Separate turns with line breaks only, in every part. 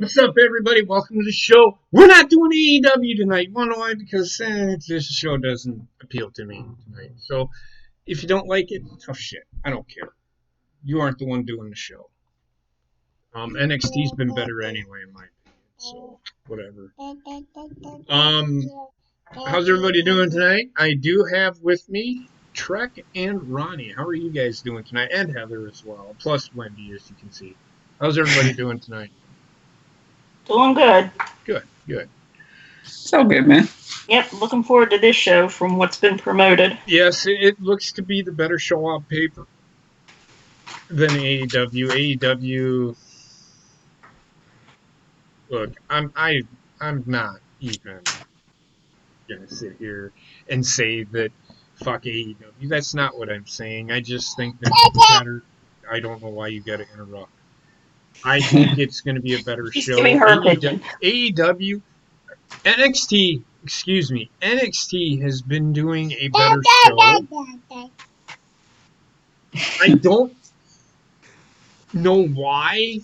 What's up, everybody? Welcome to the show. We're not doing AEW tonight. You want to know why? Because this show doesn't appeal to me tonight. So, if you don't like it, tough shit. I don't care. You aren't the one doing the show. NXT's been better anyway, in my opinion. So, whatever. How's everybody doing tonight? I do have with me Trek and Ronnie. How are you guys doing tonight? And Heather as well. Plus Wendy, as you can see. How's everybody doing tonight?
Doing good.
Good.
So good, man.
Yep, looking forward to this show from what's been promoted.
Yes, it looks to be the better show on paper than AEW. AEW. Look, I'm not even gonna sit here and say that fuck AEW. That's not what I'm saying. I just think that it's better. I don't know why you gotta interrupt. I think it's going to be a better show.
Giving her opinion.
AEW, NXT has been doing a better show. I don't know why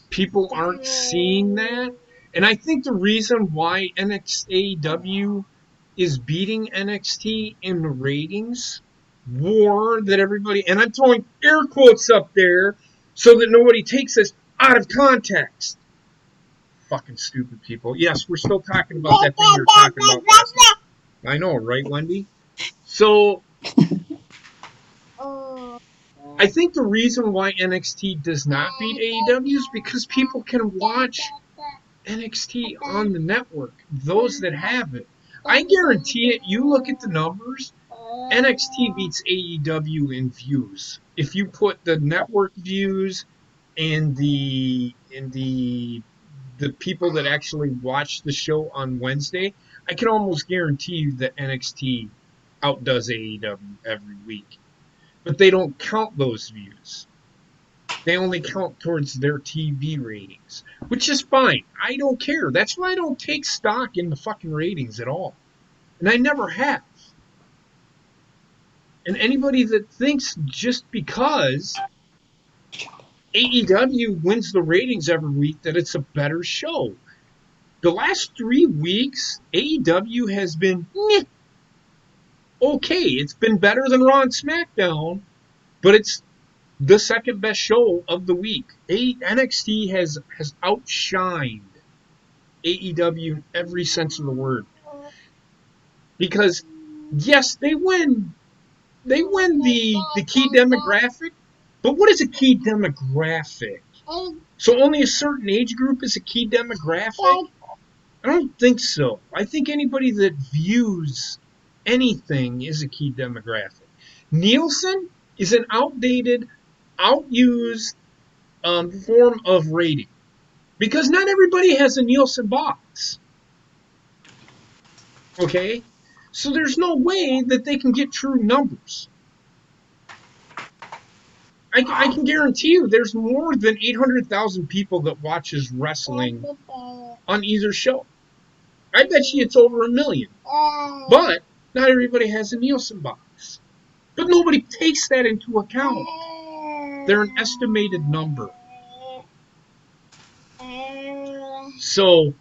people aren't seeing that. And I think the reason why AEW is beating NXT in the ratings war that everybody, and I'm throwing air quotes up there so that nobody takes this out of context. Fucking stupid people. Yes, we're still talking about that thing we were talking about last night. I know, right, Wendy? So, I think the reason why NXT does not beat AEW is because people can watch NXT on the network. Those that have it. I guarantee it, you look at the numbers, NXT beats AEW in views. If you put the network views and the people that actually watch the show on Wednesday, I can almost guarantee you that NXT outdoes AEW every week. But they don't count those views. They only count towards their TV ratings, which is fine. I don't care. That's why I don't take stock in the fucking ratings at all. And I never have. And anybody that thinks just because AEW wins the ratings every week that it's a better show. The last 3 weeks, AEW has been okay. It's been better than Raw and SmackDown, but it's the second best show of the week. NXT has outshined AEW in every sense of the word. Because, yes, they win the key demographic. But what is a key demographic? So only a certain age group is a key demographic? I don't think so. I think anybody that views anything is a key demographic. Nielsen is an outdated, outused form of rating. Because not everybody has a Nielsen box. Okay? So there's no way that they can get true numbers. I can guarantee you there's more than 800,000 people that watches wrestling on either show. I bet you it's over 1 million. But not everybody has a Nielsen box. But nobody takes that into account. They're an estimated number. So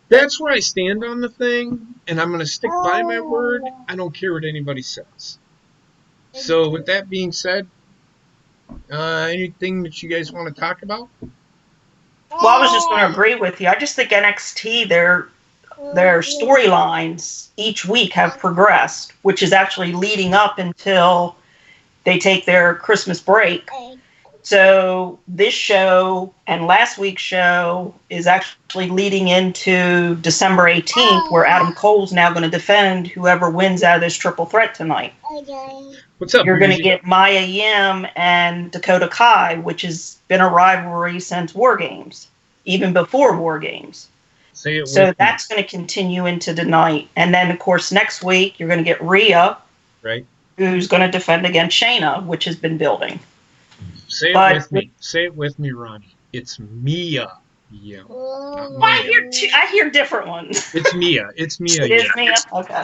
that's where I stand on the thing, and I'm going to stick by my word. I don't care what anybody says. So with that being said, anything that you guys want to talk about?
Well, I was just going to agree with you. I just think NXT, their storylines each week have progressed, which is actually leading up until they take their Christmas break. So this show and last week's show is actually leading into December 18th, where Adam Cole's now going to defend whoever wins out of this triple threat tonight.
What's up,
You're going to
Boozy?
get Maya Yim and Dakota Kai, which has been a rivalry since War Games, even before War Games.
Say it
So
with
that's going to continue into the night. And then, of course, next week, you're going to get Rhea,
right?
who's going to defend against Shayna, which has been building.
Say it
But-
with me. Say it with me, Ronnie. It's Mia. Yeah.
Well, I hear different ones.
It's Mia. It's Mia.
It is Mia? Okay.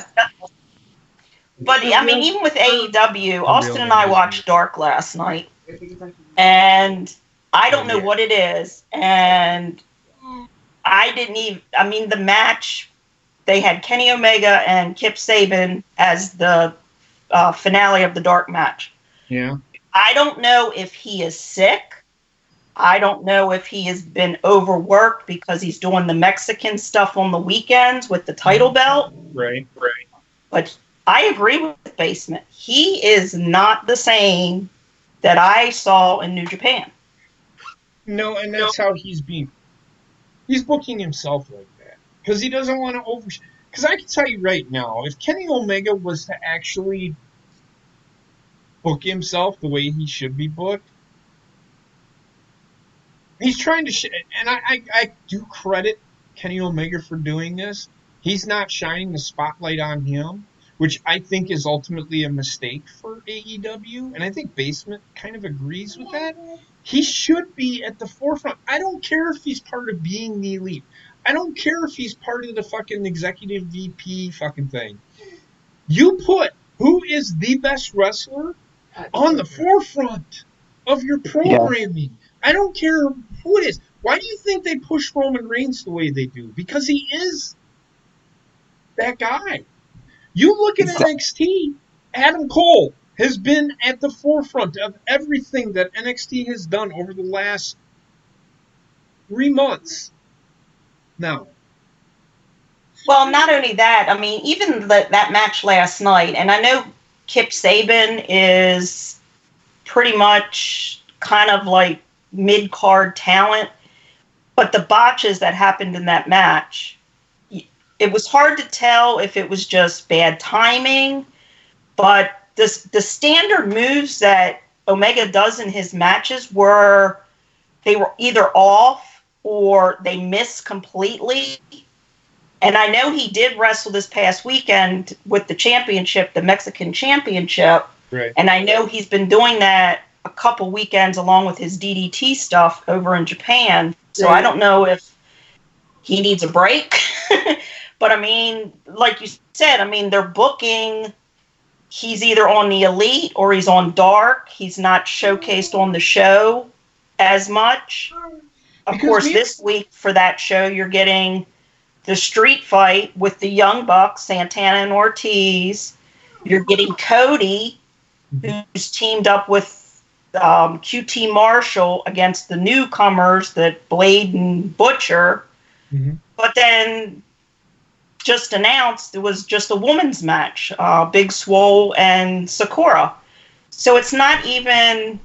But, I mean, even with AEW, Austin and I watched Dark last night. And I don't know what it is. And I didn't even, I mean, the match, they had Kenny Omega and Kip Sabian as the finale of the Dark match.
Yeah.
I don't know if he is sick. I don't know if he has been overworked because he's doing the Mexican stuff on the weekends with the title belt.
Right.
But I agree with Basement. He is not the same that I saw in New Japan.
No, and that's how he's booking himself like that. Because he doesn't want to because I can tell you right now, if Kenny Omega was to actually book himself the way he should be booked, he's trying to and I do credit Kenny Omega for doing this. He's not shining the spotlight on him, which I think is ultimately a mistake for AEW, and I think Basement kind of agrees with that. He should be at the forefront. I don't care if he's part of being the elite. I don't care if he's part of the fucking executive VP fucking thing. You put who is the best wrestler on the forefront of your programming. Yeah. I don't care who it is. Why do you think they push Roman Reigns the way they do? Because he is that guy. You look at NXT, Adam Cole has been at the forefront of everything that NXT has done over the last 3 months. Now.
Well, not only that, I mean, even that match last night, and I know Kip Sabian is pretty much kind of like mid-card talent, but the botches that happened in that match, it was hard to tell if it was just bad timing, but the standard moves that Omega does in his matches were either off or they missed completely. And I know he did wrestle this past weekend with the championship, the Mexican championship.
Right.
And I know he's been doing that a couple weekends along with his DDT stuff over in Japan. So I don't know if he needs a break. But I mean, like you said, I mean, they're booking, he's either on the Elite or he's on Dark. He's not showcased on the show as much. Of course, this week for that show, you're getting the street fight with the Young Bucks, Santana and Ortiz. You're getting Cody, who's teamed up with QT Marshall against the newcomers, that Blade and Butcher.
Mm-hmm.
But then just announced it was just a women's match, Big Swole and Sakura. So it's not even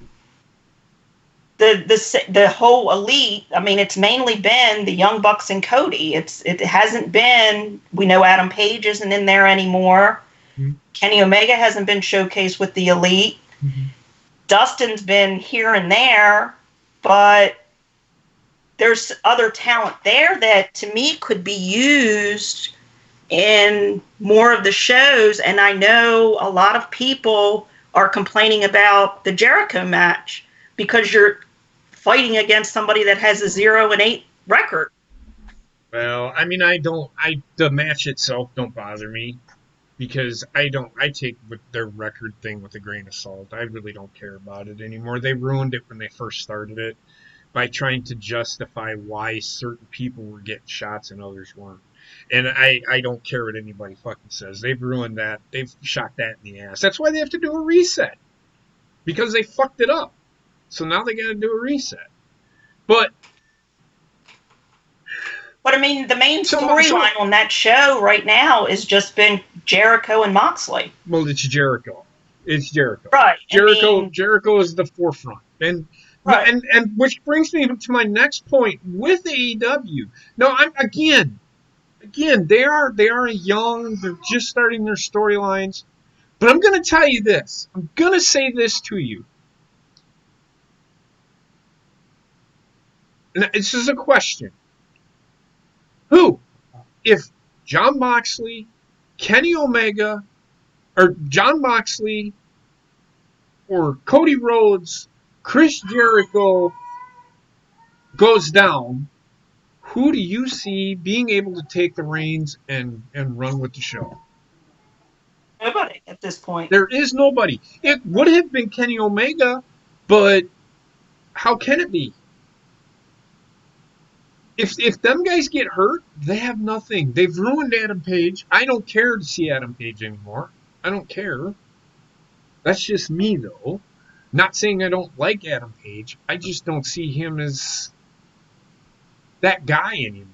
the whole Elite. I mean, it's mainly been the Young Bucks and Cody. It hasn't been, we know Adam Page isn't in there anymore.
Mm-hmm.
Kenny Omega hasn't been showcased with the Elite.
Mm-hmm.
Dustin's been here and there, but there's other talent there that to me could be used in more of the shows. And I know a lot of people are complaining about the Jericho match because you're fighting against somebody that has a 0-8 record.
Well, I mean, the match itself don't bother me because I take their record thing with a grain of salt. I really don't care about it anymore. They ruined it when they first started it by trying to justify why certain people were getting shots and others weren't. And I don't care what anybody fucking says. They've ruined that. They've shot that in the ass. That's why they have to do a reset. Because they fucked it up. So now they got to do a reset. But
I mean, the main storyline on that show right now has just been Jericho and Moxley.
Well, it's Jericho. It's Jericho.
Right.
Jericho is the forefront. And
Right.
And which brings me to my next point with AEW. No, I'm again, they are young. They're just starting their storylines. But I'm going to tell you this. I'm going to say this to you. And this is a question. Who, if Jon Moxley, Kenny Omega, or Jon Moxley, or Cody Rhodes, Chris Jericho goes down, who do you see being able to take the reins and run with the show?
Nobody at this point.
There is nobody. It would have been Kenny Omega, but how can it be? If them guys get hurt, they have nothing. They've ruined Adam Page. I don't care to see Adam Page anymore. I don't care. That's just me, though. Not saying I don't like Adam Page. I just don't see him as that guy anymore.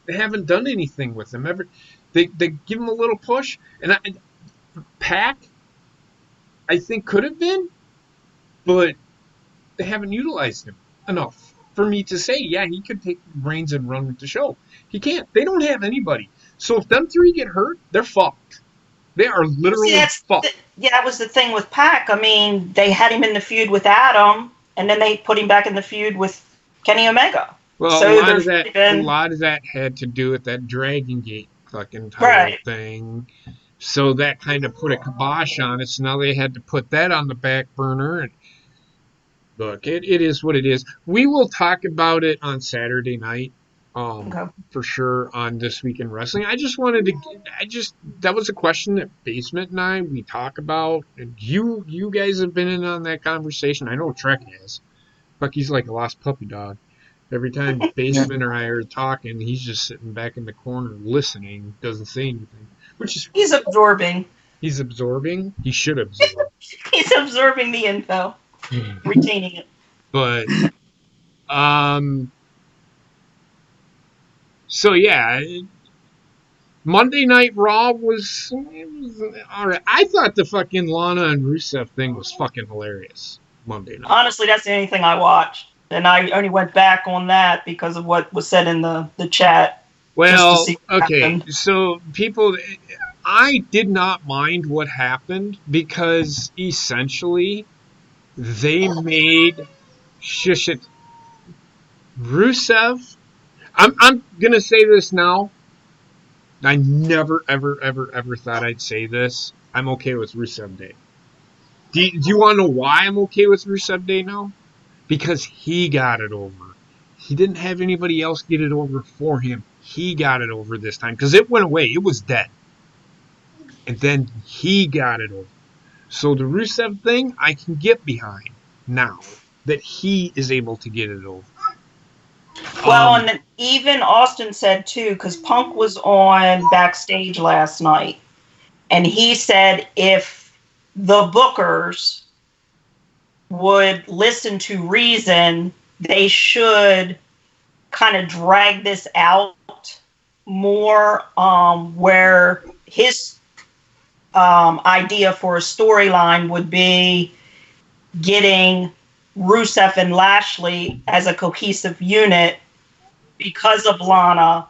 They haven't done anything with him ever. They give him a little push, and Pac, I think could have been, but they haven't utilized him enough for me to say, yeah, he could take the reins and run with the show. He can't. They don't have anybody. So if them three get hurt, they're fucked. They are literally fucked.
That was the thing with Pac. I mean, they had him in the feud with Adam, and then they put him back in the feud with Kenny Omega.
Well,
so
a lot of that had to do with that Dragon Gate fucking title thing. So that kind of put a kibosh on it. So now they had to put that on the back burner. And look, it is what it is. We will talk about it on Saturday night, for sure, on This Week in Wrestling. That was a question that Basement and we talk about. And you guys have been in on that conversation. I know Trek has. Bucky's like a lost puppy dog. Every time Basement or I are talking, he's just sitting back in the corner listening, doesn't say anything.
He's absorbing.
He's absorbing? He should absorb.
He's absorbing the info, retaining it.
But, so yeah, Monday Night Raw was all right. I thought the fucking Lana and Rusev thing was fucking hilarious. Monday night.
Honestly, that's the only thing I watched. And I only went back on that because of what was said in the chat.
Well, okay, so people, I did not mind what happened because essentially they made Rusev. I'm gonna say this now. I never, ever, ever, ever thought I'd say this. I'm okay with Rusev Day. Do you want to know why I'm okay with Rusev Day now? Because he got it over. He didn't have anybody else get it over for him. He got it over this time because it went away. It was dead. And then he got it over. So the Rusev thing, I can get behind now that he is able to get it over.
Well, and even Austin said too, because Punk was on backstage last night, and he said if the bookers would listen to reason, they should kind of drag this out more, where his idea for a storyline would be getting Rusev and Lashley as a cohesive unit because of Lana,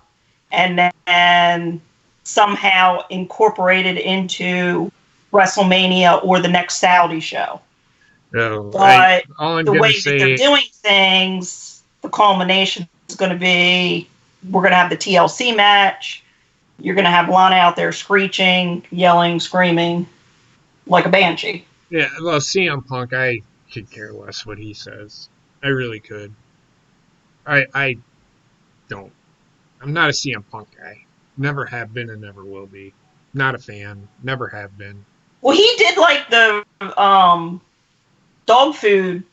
and then somehow incorporated into WrestleMania or the next Saudi show.
No,
but the way that they're doing things, the culmination is going to be, we're going to have the TLC match. You're going to have Lana out there screeching, yelling, screaming like a banshee.
Yeah, well, CM Punk, I could care less what he says. I really could. I don't. I'm not a CM Punk guy. Never have been and never will be. Not a fan. Never have been.
Well, he did like the dog food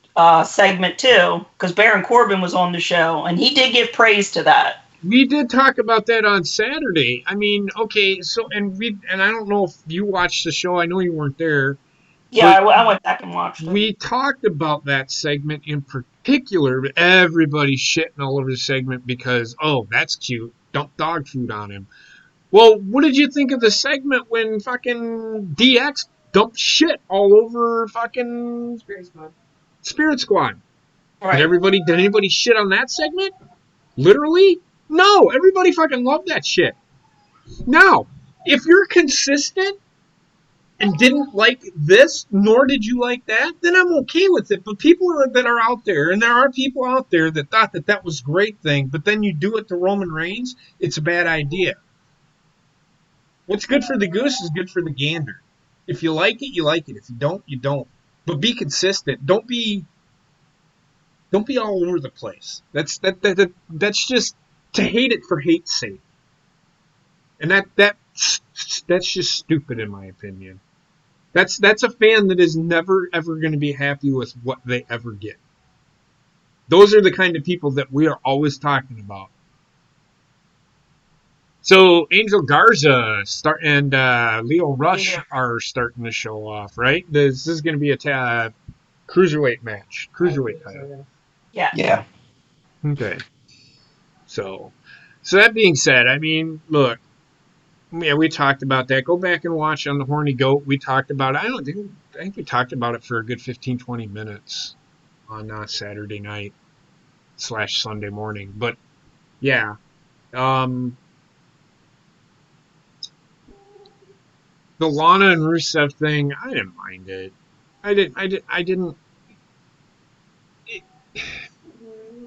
segment too, because Baron Corbin was on the show, and he did give praise to that.
We did talk about that on Saturday. I mean, okay, so and I don't know if you watched the show. I know you weren't there.
Yeah, I went back and watched it.
We talked about that segment in particular, but everybody's shitting all over the segment because, oh, that's cute. Dump dog food on him. Well, what did you think of the segment when fucking DX dumped shit all over fucking... Spirit Squad.
Right.
Did anybody shit on that segment? Literally? No, everybody fucking loved that shit. Now, if you're consistent and didn't like this, nor did you like that, then I'm okay with it. But that are out there, and there are people out there that thought that was a great thing, but then you do it to Roman Reigns, it's a bad idea. What's good for the goose is good for the gander. If you like it, you like it. If you don't, you don't. But be consistent. Don't be all over the place. That's just to hate it for hate's sake. And that's just stupid in my opinion. That's a fan that is never ever going to be happy with what they ever get. Those are the kind of people that we are always talking about. So Angel Garza and Leo Rush are starting to show off, right? This is going to be a cruiserweight match, cruiserweight title.
Yeah.
Yeah.
Okay. So that being said, I mean, look, yeah, we talked about that. Go back and watch on the Horny Goat. We talked about it. I think we talked about it for a good 15, 20 minutes on Saturday night / Sunday morning. But yeah, the Lana and Rusev thing, I didn't mind it. I didn't.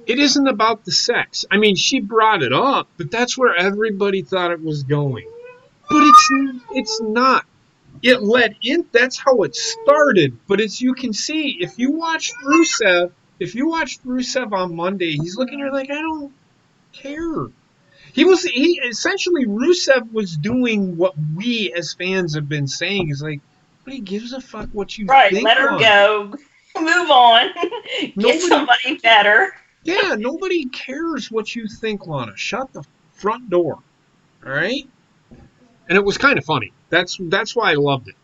It isn't about the sex. I mean, she brought it up, but that's where everybody thought it was going. But it's not. It led in. That's how it started. But as you can see, if you watched Rusev on Monday, he's looking at her like, I don't care. He essentially, Rusev was doing what we as fans have been saying. Is like, nobody gives a fuck what you think.
Let her go. Move on. Get somebody better.
Yeah, nobody cares what you think, Lana. Shut the front door. All right? And it was kind of funny. That's why I loved it.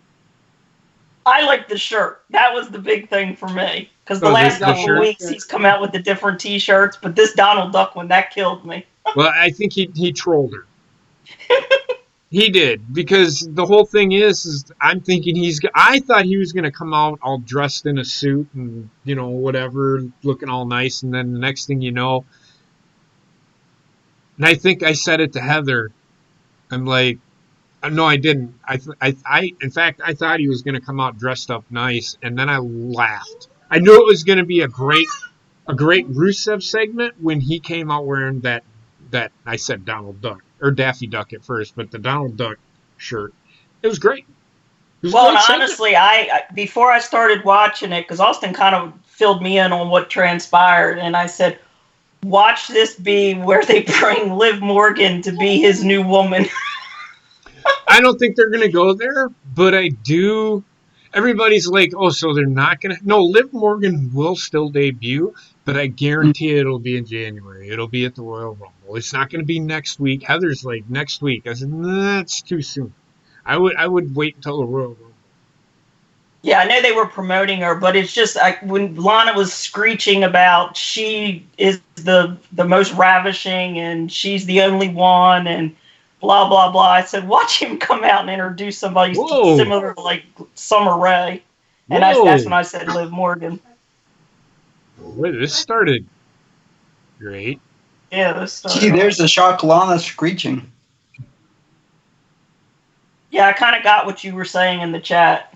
I like the shirt. That was the big thing for me. Because the last couple of weeks he's come out with the different T-shirts, but this Donald Duck one, that killed me.
Well, I think he trolled her. He did, because the whole thing is I'm thinking I thought he was going to come out all dressed in a suit and, whatever, looking all nice, and then the next thing you know, and I think I said it to Heather, I'm like, no, I didn't. In fact, I thought he was going to come out dressed up nice, and then I laughed. I knew it was going to be a great Rusev segment when he came out wearing that I said Donald Duck or Daffy Duck at first, but the Donald Duck shirt. It was great.
Well, and honestly, I before I started watching it, because Austin kind of filled me in on what transpired, and I said, watch this be where they bring Liv Morgan to be his new woman.
I don't think they're going to go there, but I do. Everybody's like, oh, so they're not going to. No, Liv Morgan will still debut, but I guarantee it'll be in January. It'll be at the Royal Rumble. It's not going to be next week. Heather's like, next week. I said, that's too soon. I would wait until the Royal Rumble.
Yeah, I know they were promoting her, but it's just when Lana was screeching about she is the most ravishing and she's the only one and blah, blah, blah. I said, watch him come out and introduce somebody similar to like Summer Rae. And that's when I said Liv Morgan.
Wait, this started great.
Yeah, this started.
Gee, there's a shock Lana screeching.
Yeah, I kind of got what you were saying in the chat.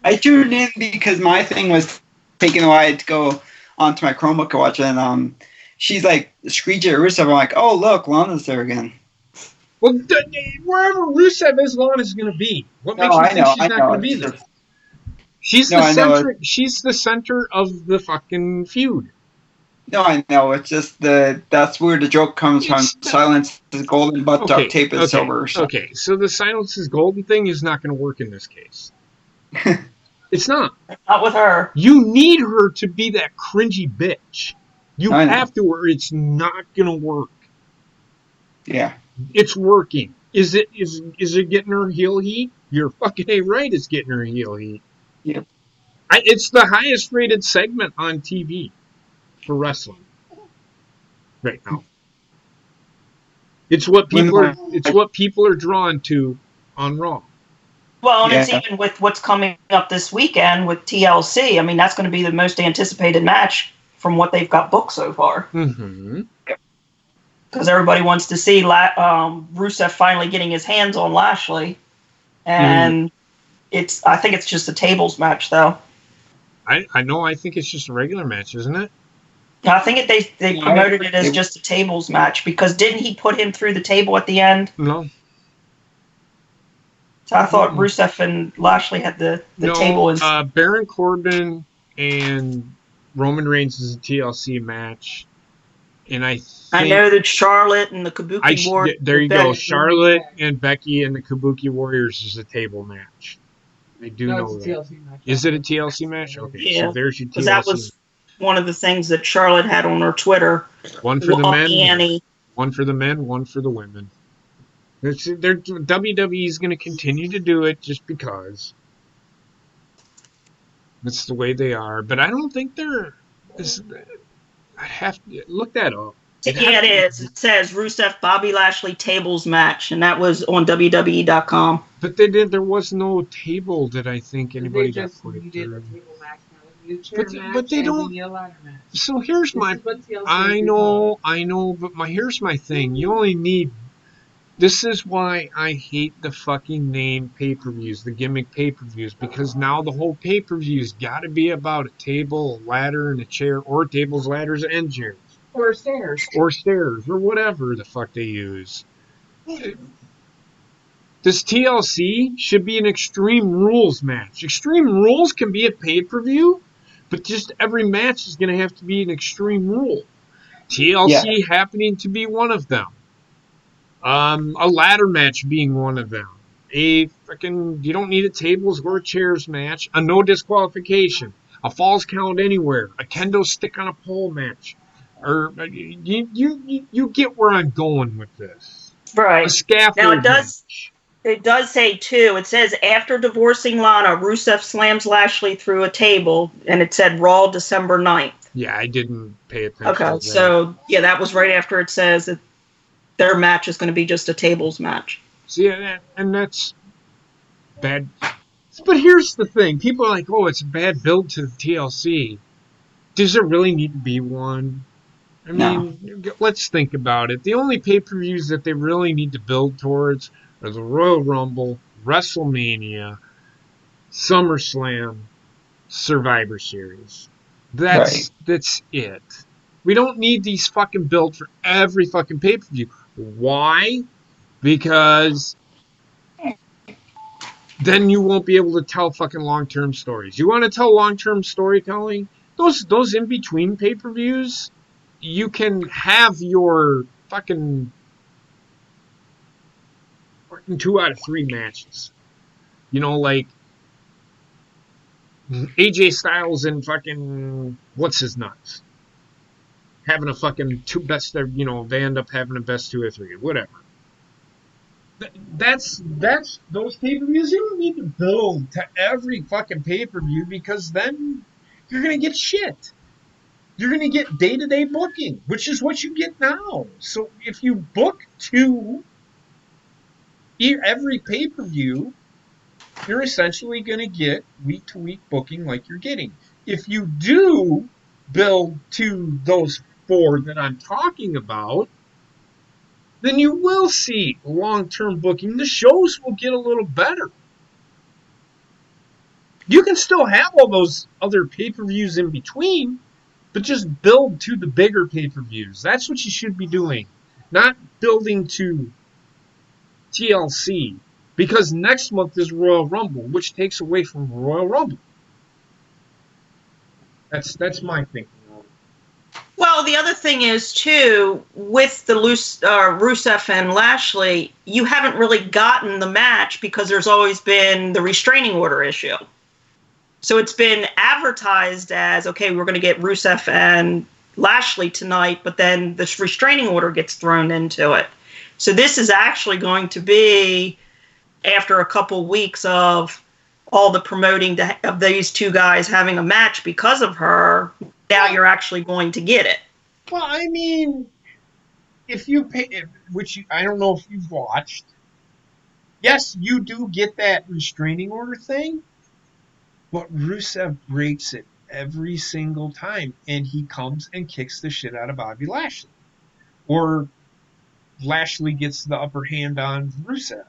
I tuned in because my thing was taking a while to go onto my Chromebook to watch it, and she's like screeching at Rusev. I'm like, oh, look, Lana's there again.
Well, wherever Rusev is, Lana's going to be. What makes you think she's not going to be there? She's the center of the fucking feud.
No, I know. It's just that's where the joke comes from. Silence is golden, but duct tape is silver. So.
Okay, so the silence is golden thing is not going to work in this case. It's not.
Not with her.
You need her to be that cringy bitch. You have to, or it's not going to work.
Yeah.
It's working. Is it getting her heel heat? You're fucking right. It's getting her heel heat.
Yep.
It's the highest rated segment on TV for wrestling right now. It's what people are drawn to on Raw.
Well, and
Yeah.
it's even with what's coming up this weekend with TLC. I mean, that's going to be the most anticipated match from what they've got booked so far.
Mm-hmm.
Because everybody wants to see Rusev finally getting his hands on Lashley. And I think it's just a tables match, though.
I know. I think it's just a regular match, isn't it?
I think they promoted it as just a tables match because didn't he put him through the table at the end?
No.
So I thought Rusev and Lashley had the table.
Baron Corbin and Roman Reigns is a TLC match, and I
know that Charlotte and the Kabuki Warriors.
There you go. Charlotte and Becky and the Kabuki Warriors is a table match. I do know that. TLC match. Is it a TLC match? Okay,
yeah.
So there's your TLC.
Because that was one of the things that Charlotte had on her Twitter.
One for the men, one for the men, one for the women. WWE is going to continue to do it just because. That's the way they are. But I don't think they're. I have to look that up.
It is. It says Rusev Bobby Lashley tables match, and that was on WWE.com.
But there was no table that I think anybody got put through. But they don't. So here's my. I know. But here's my thing. You only need. This is why I hate the fucking name pay-per-views, the gimmick pay-per-views, because now the whole pay-per-view's got to be about a table, a ladder, and a chair, or tables, ladders, and chairs.
Or stairs.
Or stairs, or whatever the fuck they use. This TLC should be an Extreme Rules match. Extreme Rules can be a pay-per-view, but just every match is going to have to be an Extreme Rule. TLC happening to be one of them. A ladder match being one of them. You don't need a tables or chairs match. A no disqualification. A falls count anywhere. A kendo stick on a pole match. Or you get where I'm going with this.
Right.
A scaffold
now
match.
It does say too. It says after divorcing Lana, Rusev slams Lashley through a table, and it said Raw December 9th.
Yeah, I didn't pay attention.
Okay, so that was right after it says that their match is going to be just a tables match.
So and that's bad. But here's the thing: people are like, "Oh, it's a bad build to the TLC." Does there really need to be one? I mean, let's think about it. The only pay-per-views that they really need to build towards are the Royal Rumble, WrestleMania, SummerSlam, Survivor Series. That's it. We don't need these fucking builds for every fucking pay-per-view. Why? Because then you won't be able to tell fucking long-term stories. You want to tell long-term storytelling? Those in-between pay-per-views, you can have your fucking 2 out of 3 matches. Like AJ Styles and fucking what's his nuts having a fucking they end up having a best 2 or 3, whatever. That's those pay-per-views. You don't need to build to every fucking pay-per-view because then you're gonna get shit. You're gonna get day-to-day booking, which is what you get now. So if you book to every pay-per-view, you're essentially gonna get week-to-week booking like you're getting. If you do build to those 4 that I'm talking about, then you will see long-term booking. The shows will get a little better. You can still have all those other pay-per-views in between, but just build to the bigger pay-per-views. That's what you should be doing, not building to TLC, because next month is Royal Rumble, which takes away from Royal Rumble. That's my thinking.
Well, the other thing is, too, with the Rusev and Lashley, you haven't really gotten the match because there's always been the restraining order issue. So it's been advertised as, okay, we're going to get Rusev and Lashley tonight, but then this restraining order gets thrown into it. So this is actually going to be, after a couple weeks of all the promoting of these 2 guys having a match because of her, now you're actually going to get it.
Well, I mean, if you pay, I don't know if you've watched, Yes, you do get that restraining order thing, but Rusev breaks it every single time, and he comes and kicks the shit out of Bobby Lashley. Or Lashley gets the upper hand on Rusev.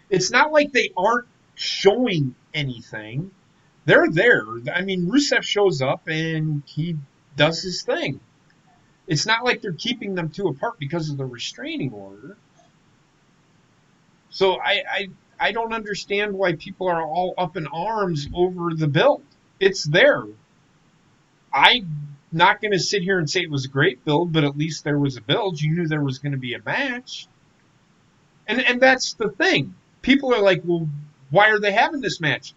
It's not like they aren't showing anything. They're there. I mean, Rusev shows up and he does his thing. It's not like they're keeping them two apart because of the restraining order. So I don't understand why people are all up in arms over the build. It's there. I'm not going to sit here and say it was a great build, but at least there was a build. You knew there was going to be a match. And that's the thing. People are like, well, why are they having this match?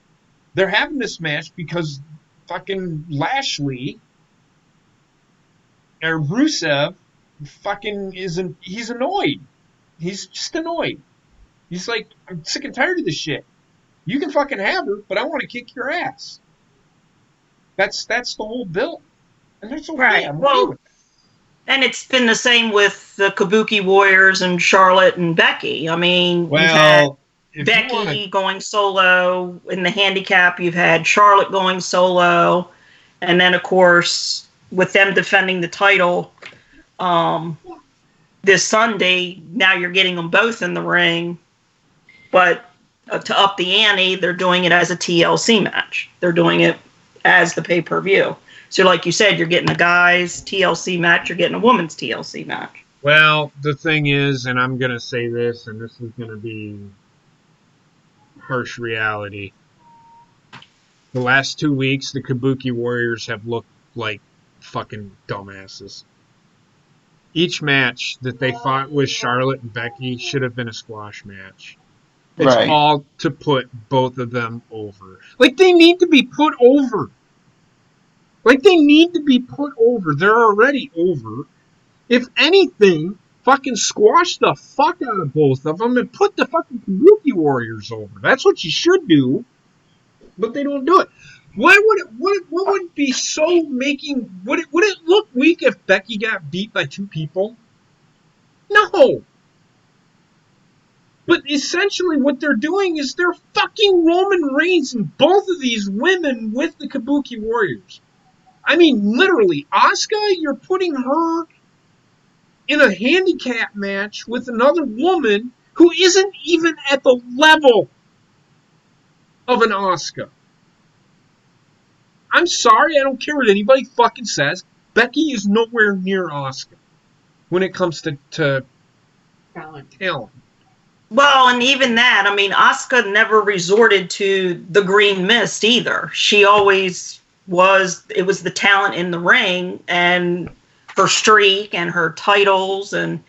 They're having this match because fucking Lashley or Rusev fucking isn't. He's annoyed. He's just annoyed. He's like, I'm sick and tired of this shit. You can fucking have her, but I want to kick your ass. That's the whole bill, and that's okay.
Right.
I'm okay
Well,
with that.
and it's been the same with the Kabuki Warriors and Charlotte and Becky. I mean, you've had Becky going solo in the handicap. You've had Charlotte going solo, and then of course with them defending the title this Sunday, now you're getting them both in the ring. But to up the ante, they're doing it as a TLC match. They're doing it as the pay-per-view. So like you said, you're getting a guy's TLC match, you're getting a woman's TLC match.
Well, the thing is, and I'm going to say this, and this is going to be harsh reality. The last 2 weeks, the Kabuki Warriors have looked like fucking dumbasses. Each match that they fought with Charlotte and Becky should have been a squash match. It's all to put both of them over. Like, they need to be put over. They're already over. If anything, fucking squash the fuck out of both of them and put the fucking Kabuki Warriors over. That's what you should do. But they don't do it. Why would it? What would be so making? Would it look weak if Becky got beat by two people? No. But essentially, what they're doing is they're fucking Roman Reigns and both of these women with the Kabuki Warriors. I mean, literally, Asuka, you're putting her in a handicap match with another woman who isn't even at the level of an Asuka. I'm sorry, I don't care what anybody fucking says. Becky is nowhere near Asuka when it comes to talent.
Well, and even that, I mean, Asuka never resorted to the green mist either. She always it was the talent in the ring and her streak and her titles and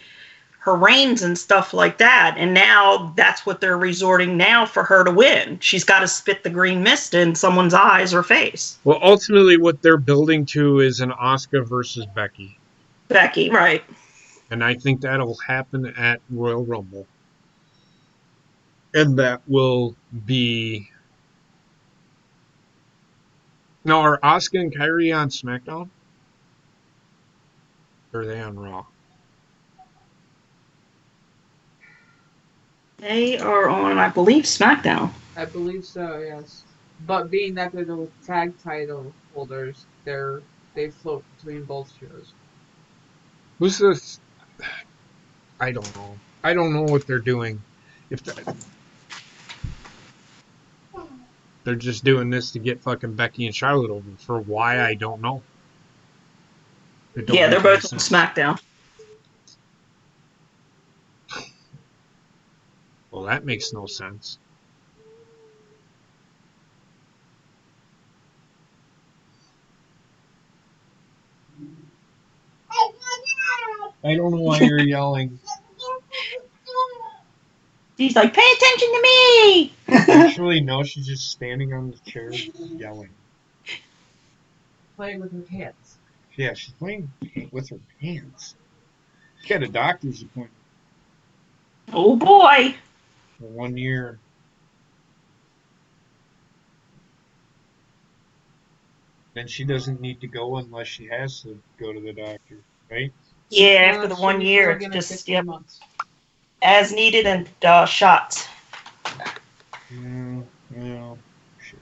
her reigns and stuff like that. And now that's what they're resorting now for her to win. She's got to spit the green mist in someone's eyes or face.
Well, ultimately what they're building to is an Asuka versus Becky.
Becky, right.
And I think that'll happen at Royal Rumble. And that will be... Now, are Asuka and Kairi on SmackDown? Or are they on Raw?
They are on, I believe, SmackDown.
I believe so, yes. But being that they're the tag title holders, they float between both shows.
Who's this? I don't know. I don't know what they're doing. They're just doing this to get fucking Becky and Charlotte over. For why, I don't know.
Yeah, they're both on SmackDown.
Well, that makes no sense. I don't know why you're yelling.
She's like, pay attention to me!
Actually, no, she's just standing on the chair yelling.
Playing with her pants.
Yeah, she's playing with her pants. She got a doctor's appointment.
Oh boy!
For 1 year. Then she doesn't need to go unless she has to go to the doctor, right?
Yeah, after the 1 year, it's just as needed and shots.
Yeah. Shit.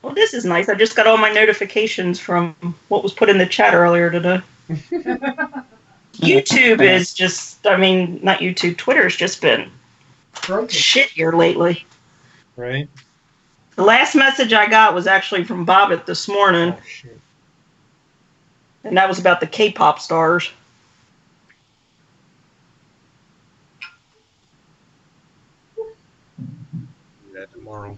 Well, this is nice. I just got all my notifications from what was put in the chat earlier today. YouTube is just, I mean, not YouTube, Twitter's just been shit here lately.
Right?
The last message I got was actually from Bobbitt this morning,
Oh shit.
and that was about the K-pop stars.
Do that tomorrow.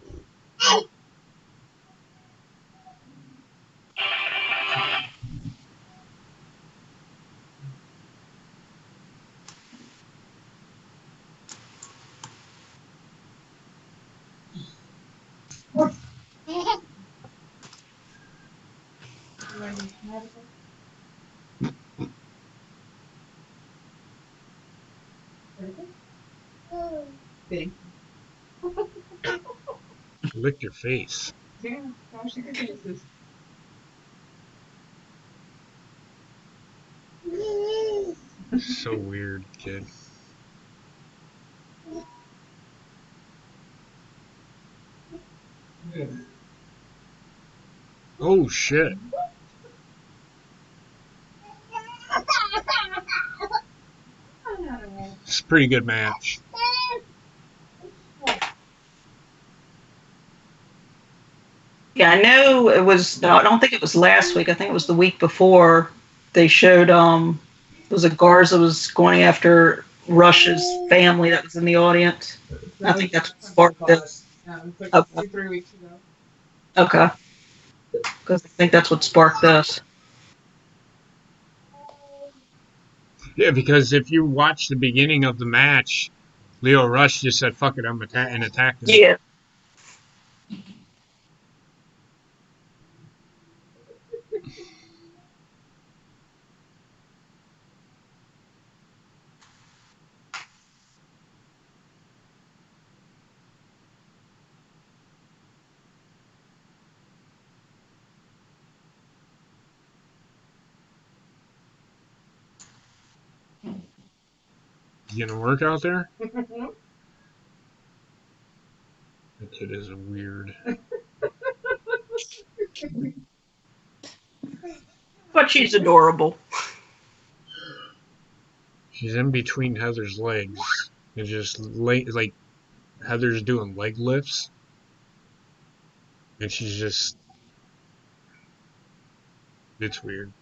Lick your face.
Damn, wash your faces.
So weird, kid. Oh shit. It's a pretty good match.
Yeah, I know it was, no, I don't think it was last week. I think it was the week before. They showed, it was a Garza was going after Rush's family that was in the audience. I think that's what sparked this.
Yeah, it's like
Okay.
2-3 weeks ago.
Okay. Because I think that's what sparked this.
Yeah, because if you watch the beginning of the match, Leo Rush just said "fuck it," and attacked him.
Yeah.
You gonna work out there? That kid is weird.
But she's adorable.
She's in between Heather's legs and just like Heather's doing leg lifts, and she's just it's weird.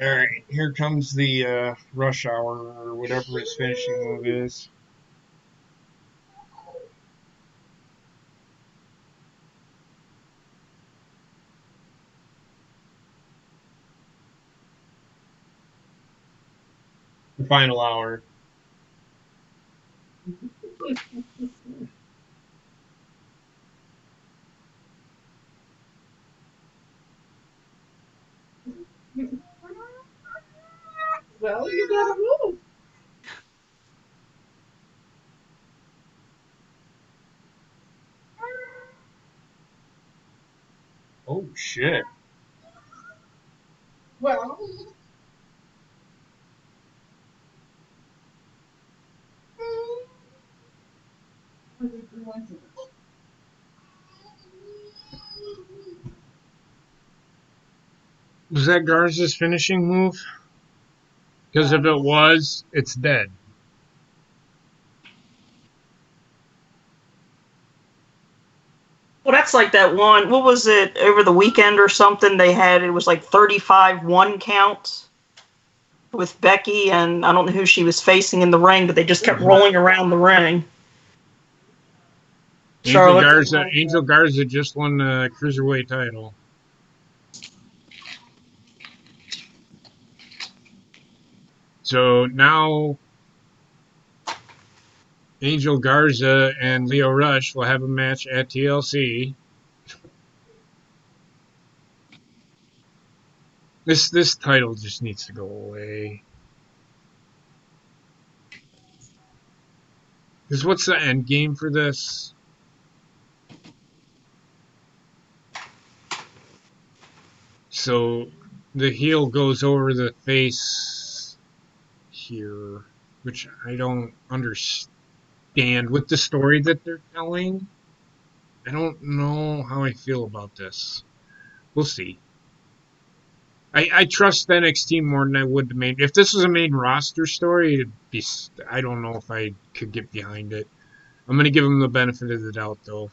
All right, here comes the rush hour or whatever his finishing move is. The final hour.
Well, you gotta move.
Oh shit!
Well,
Was that Garza's finishing move? Because if it was, it's dead.
Well, that's like that one. What was it over the weekend or something? They had it was like 35 one counts with Becky, and I don't know who she was facing in the ring, but they just kept rolling around the ring. Charlotte.
Angel Garza just won the cruiserweight title. So now Angel Garza and Leo Rush will have a match at TLC. This title just needs to go away. Because what's the end game for this? So the heel goes over the face here, which I don't understand with the story that they're telling. I don't know how I feel about this. We'll see. I trust NXT more than I would the main. If this was a main roster story, it'd be. I don't know if I could get behind it. I'm gonna give them the benefit of the doubt, though.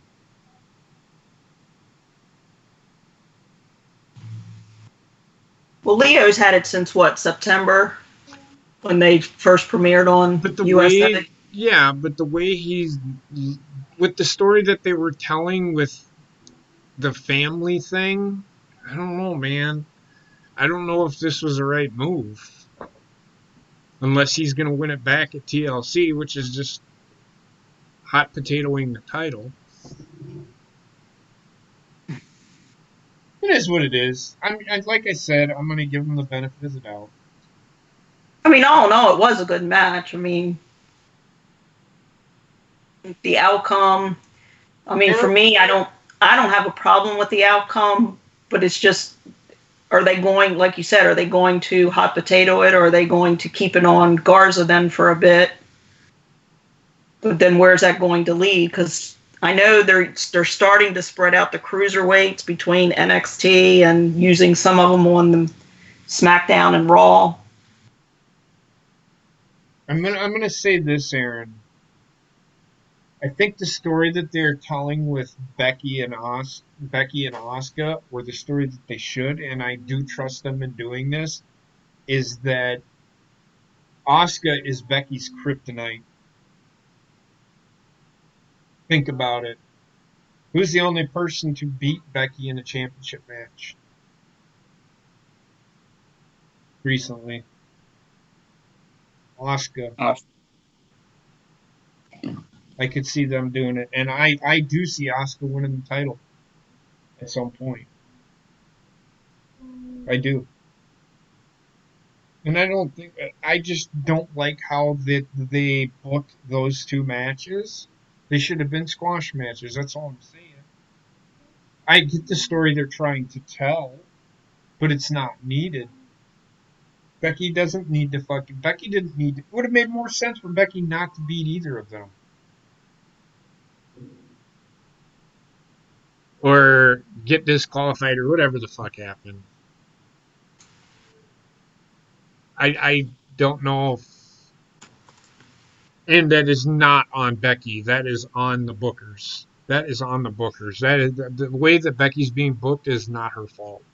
Well, Leo's had it since what, September, when they first premiered on
But the
USA.
way, yeah, but the way he's with the story that they were telling with the family thing, I don't know, man. I don't know if this was the right move. Unless he's gonna win it back at TLC, which is just hot potatoing the title. It is what it is. Like I said, I'm gonna give him the benefit of the doubt.
I mean, all in all, it was a good match. I mean, the outcome. I mean, for me, I don't have a problem with the outcome, but it's just, are they going, like you said, are they going to hot potato it, or are they going to keep it on Garza then for a bit? But then where's that going to lead? Because I know they're starting to spread out the cruiserweights between NXT and using some of them on the SmackDown and Raw.
I'm gonna say this, Aaron. I think the story that they're telling with Becky and Asuka, or the story that they should, and I do trust them in doing this, is that Asuka is Becky's kryptonite. Think about it. Who's the only person to beat Becky in a championship match recently? Asuka. I could see them doing it, and I do see Asuka winning the title at some point. I do. And I just don't like how they booked those two matches. They should have been squash matches. That's all I'm saying. I get the story they're trying to tell, but it's not needed. Becky doesn't need to fucking. Becky didn't need. It would have made more sense for Becky not to beat either of them, or get disqualified, or whatever the fuck happened. I don't know if, and that is not on Becky. That is on the bookers. That is on the bookers. That is the way that Becky's being booked is not her fault.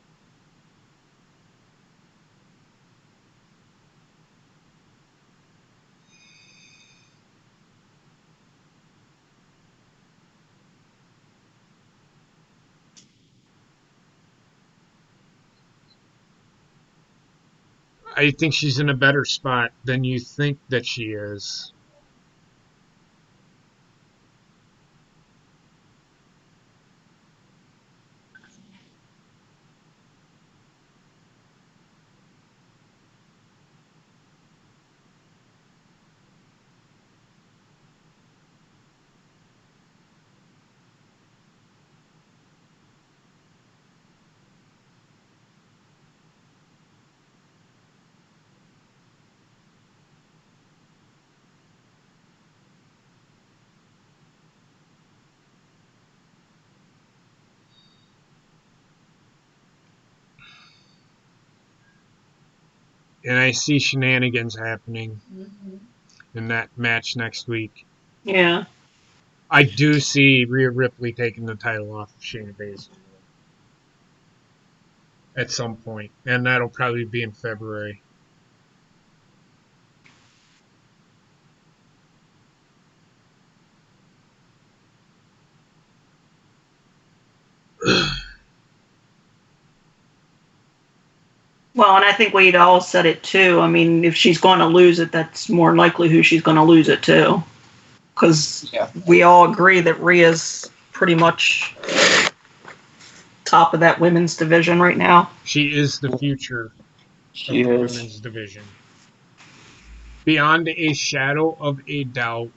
I think she's in a better spot than you think that she is. And I see shenanigans happening in that match next week.
Yeah.
I do see Rhea Ripley taking the title off of Shayna Baszler at some point, and that'll probably be in February.
Well, and I think we'd all said it too. I mean, if she's going to lose it, that's more likely who she's going to lose it to. Because we all agree that Rhea's pretty much top of that women's division right now.
She is the future of the women's division. Beyond a shadow of a doubt,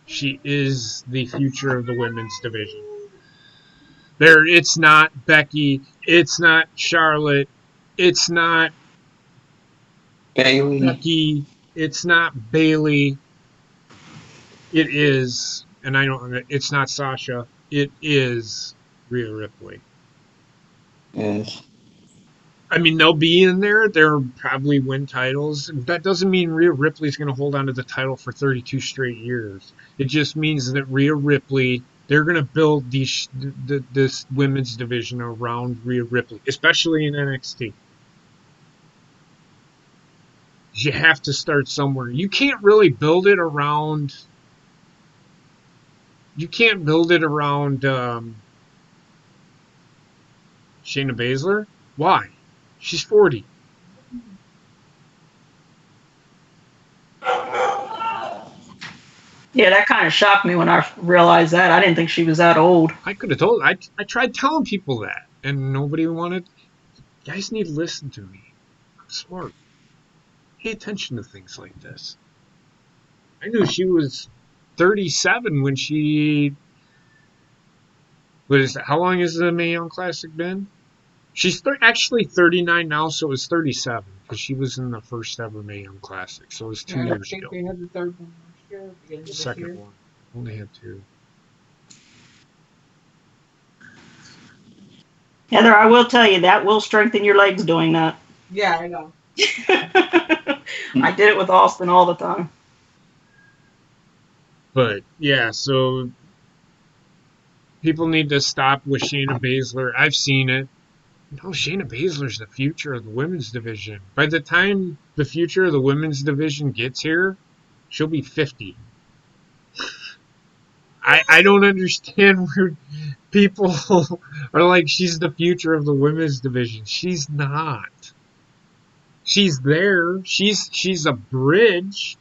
She is the future of the women's division. It's not Becky. It's not Charlotte. It's not
Bailey.
Becky. It's not Bailey. It is, and I don't. It's not Sasha. It is Rhea Ripley.
Yes.
I mean, they'll be in there. They'll probably win titles. That doesn't mean Rhea Ripley's going to hold on to the title for 32 straight years. It just means that Rhea Ripley, they're going to build this women's division around Rhea Ripley, especially in NXT. You have to start somewhere. You can't really build it around. You can't build it around Shayna Baszler. Why? She's 40.
Yeah, that kind of shocked me when I realized that. I didn't think she was that old.
I could have told. I tried telling people that, and nobody wanted. You guys need to listen to me. I'm smart. Pay attention to things like this. I knew she was 37 when she. What is that? How long has the Mae Young Classic been? She's actually 39 now, so it was 37 because she was in the first ever Mae Young Classic, so it was 2 years
I think
ago.
they had the third one last year, beginning of this
Second
year.
one, only had 2.
Heather, I will tell you that will strengthen your legs doing that.
Yeah, I know.
I did it with Austin all the time.
But yeah, so people need to stop with Shayna Baszler. I've seen it. No, Shayna Baszler's the future of the women's division. By the time the future of the women's division gets here, she'll be 50. I don't understand where people are like, she's the future of the women's division. She's not. She's there. She's a bridge,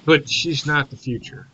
but she's not the future.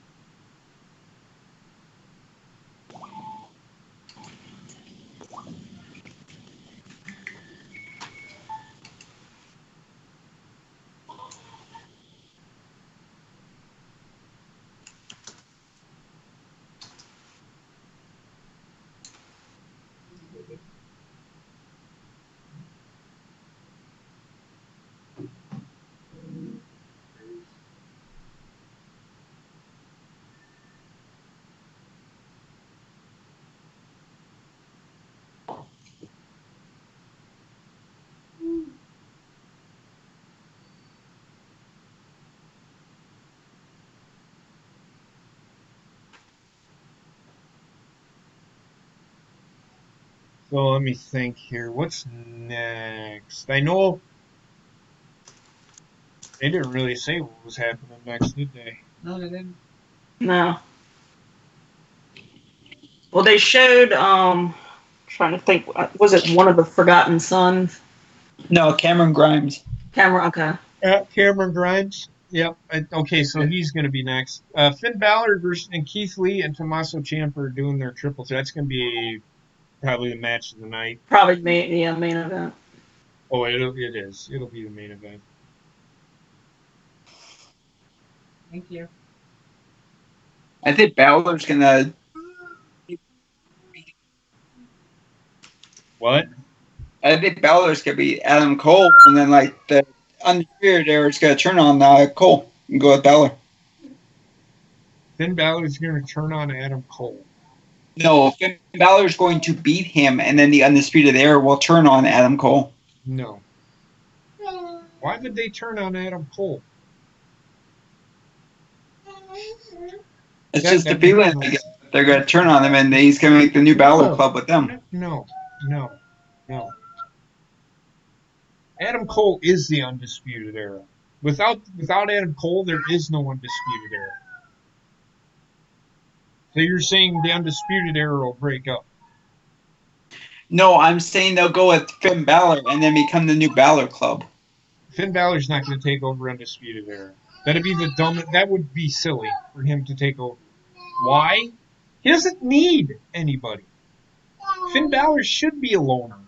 So let me think here. What's next? I know they didn't really say what was happening next, did they?
No, they didn't.
No. Well, they showed. Trying to think. Was it one of the Forgotten Sons?
No, Cameron Grimes.
Camera. Okay.
Cameron Grimes. Yep. Okay, so he's going to be next. Finn Balor and Keith Lee and Tommaso Ciampa are doing their triple threat. That's going to be probably the match of the night.
Probably main event.
Oh, it is. It'll be the main event.
Thank you.
I think Balor's gonna.
What?
I think Balor's gonna be Adam Cole, and then like the Undisputed Era is gonna turn on Cole and go with Balor.
Finn Balor's going to turn on Adam Cole.
No, Finn Balor's going to beat him, and then the Undisputed Era will turn on Adam Cole.
No. Why would they turn on Adam Cole?
It's just the feeling they're going to turn on him, and he's going to make the new Balor Club with them.
No. Adam Cole is the Undisputed Era. Without Adam Cole, there is no Undisputed Era. So you're saying the Undisputed Era will break up?
No, I'm saying they'll go with Finn Balor and then become the new Balor Club.
Finn Balor's not going to take over Undisputed Era. That would be silly for him to take over. Why? He doesn't need anybody. Finn Balor should be a loner.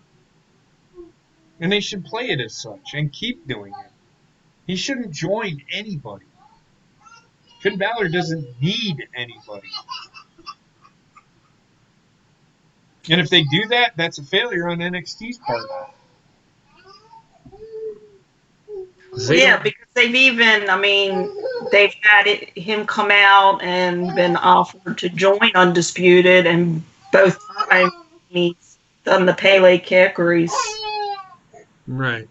And they should play it as such and keep doing it. He shouldn't join anybody. Finn Balor doesn't need anybody. And if they do that, that's a failure on NXT's part.
Well, yeah, because they've had him come out and been offered to join Undisputed, and both times he's done the Pele kick, or he's
Right.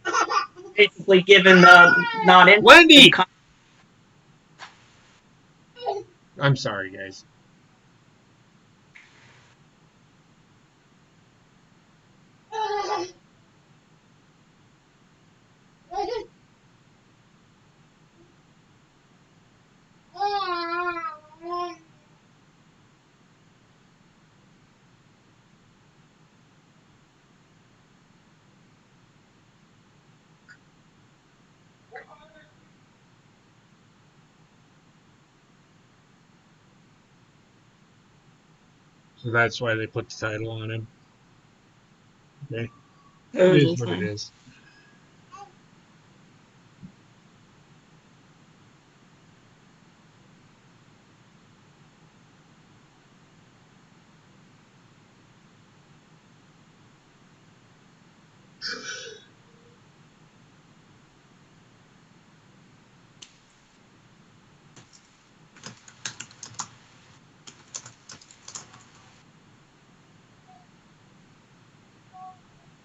basically given the not interested.
Wendy! I'm sorry, guys. So that's why they put the title on him. Okay. It is what it is.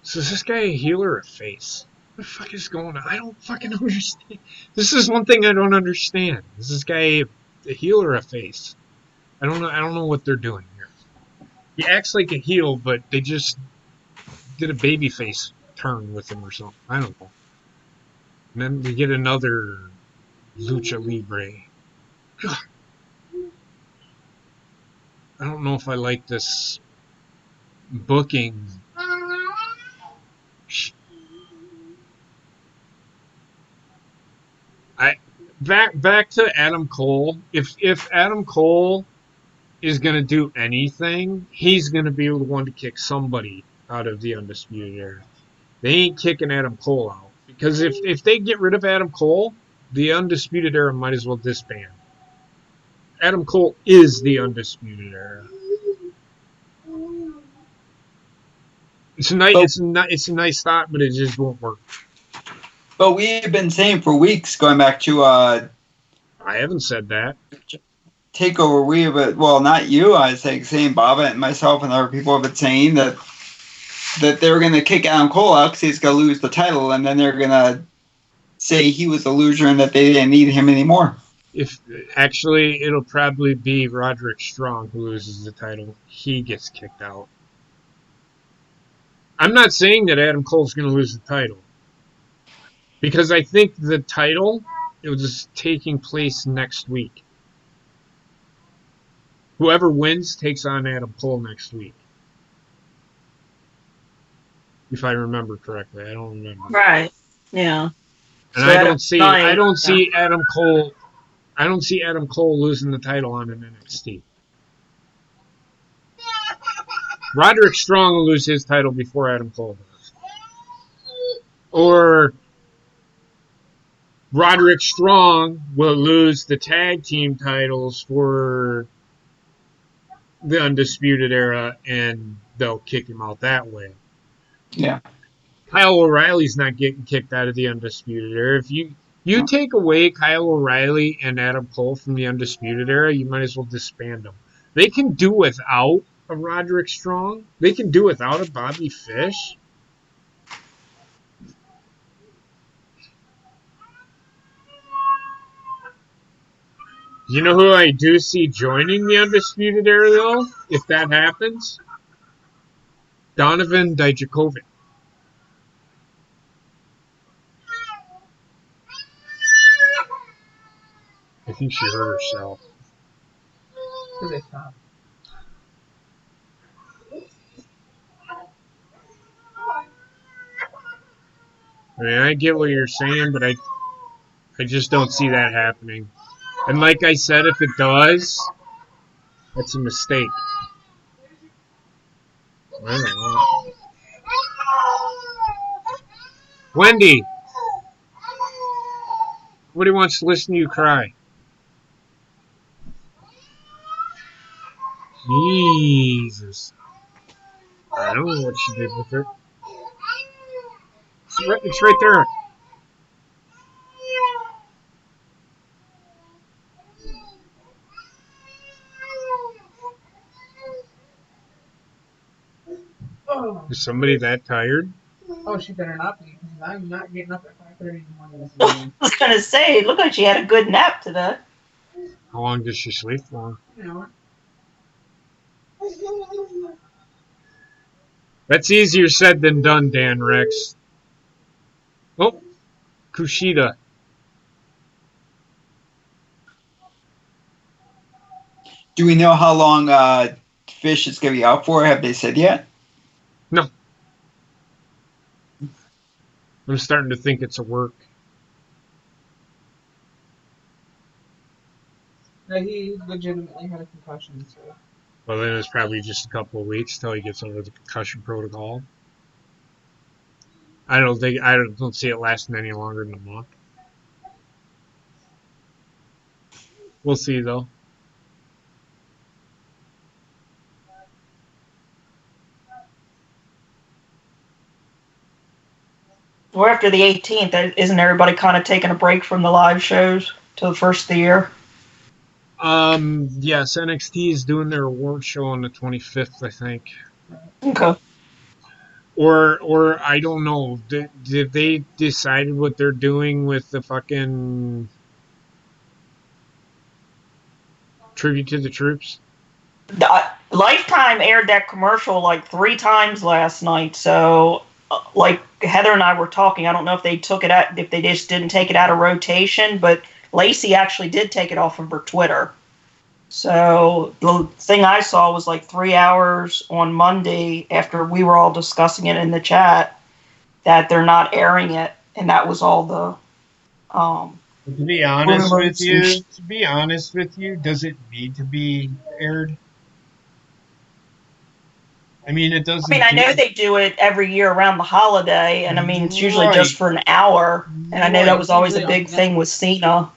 So is this guy a heel or a face? What the fuck is going on? I don't fucking understand. This is one thing I don't understand. Is this guy a heel or a face? I don't know. I don't know what they're doing here. He acts like a heel, but they just did a babyface turn with him or something. I don't know. And then we get another Lucha Libre. God. I don't know if I like this booking. I back to Adam Cole. If Adam Cole is gonna do anything, he's gonna be the one to kick somebody out of the Undisputed Era. They ain't kicking Adam Cole out, because if they get rid of Adam Cole, the Undisputed Era might as well disband. Adam Cole is the Undisputed Era. It's a nice, it's a nice thought, but it just won't work.
But we've been saying for weeks, going back to
I haven't said that.
Takeover. Well, not you. I was saying Bob and myself and other people have been saying that they were going to kick Adam Cole out because he's going to lose the title, and then they're going to say he was a loser and that they didn't need him anymore.
If actually, it'll probably be Roderick Strong who loses the title. He gets kicked out. I'm not saying that Adam Cole's going to lose the title, because I think the title is taking place next week. Whoever wins takes on Adam Cole next week. If I remember correctly, I don't remember.
Right. Yeah.
And so I don't see Adam Cole. I don't see Adam Cole losing the title on an NXT. Roderick Strong will lose his title before Adam Cole does. Or Roderick Strong will lose the tag team titles for the Undisputed Era, and they'll kick him out that way.
Yeah.
Kyle O'Reilly's not getting kicked out of the Undisputed Era. If you take away Kyle O'Reilly and Adam Cole from the Undisputed Era, you might as well disband them. They can do without a Roderick Strong. They can do without a Bobby Fish. You know who I do see joining the Undisputed Era, though, if that happens? Donovan Dijakovic. I think she hurt herself. I mean, I get what you're saying, but I just don't see that happening. And like I said, if it does, that's a mistake. I don't know. Wendy! Nobody wants to listen to you cry. Jesus. I don't know what she did with her. It's right there.
Oh.
Is somebody that tired?
Oh, she better not be, because I'm not getting up at 5:30 in the morning this morning.
I was gonna say, it looked like she had a good nap today.
How long does she sleep for?
You know.
That's easier said than done, Dan Rex. Oh, Kushida.
Do we know how long Fish is going to be out for? Have they said yet?
No. I'm starting to think it's a work.
No, he legitimately had a concussion, so.
Well, then it's probably just a couple of weeks till he gets over the concussion protocol. I don't see it lasting any longer than a month. We'll see though.
We're after the 18th. Isn't everybody kind of taking a break from the live shows till the first of the year?
Yes, NXT is doing their award show on the 25th, I think.
Okay.
Or I don't know. Did they decide what they're doing with the fucking tribute to the troops?
Lifetime aired that commercial like 3 times last night. So, like Heather and I were talking, I don't know if they took it out, if they just didn't take it out of rotation, but Lacey actually did take it off of her Twitter. So the thing I saw was like 3 hours on Monday after we were all discussing it in the chat that they're not airing it, and that was all the
To be honest with you, does it need to be aired? I mean, it
I mean,
doesn't
I
do
know they do it every year around the holiday, and I mean, it's usually
right,
just for an hour. And I know that
right.
was always a
Usually on
big thing with Cena,
I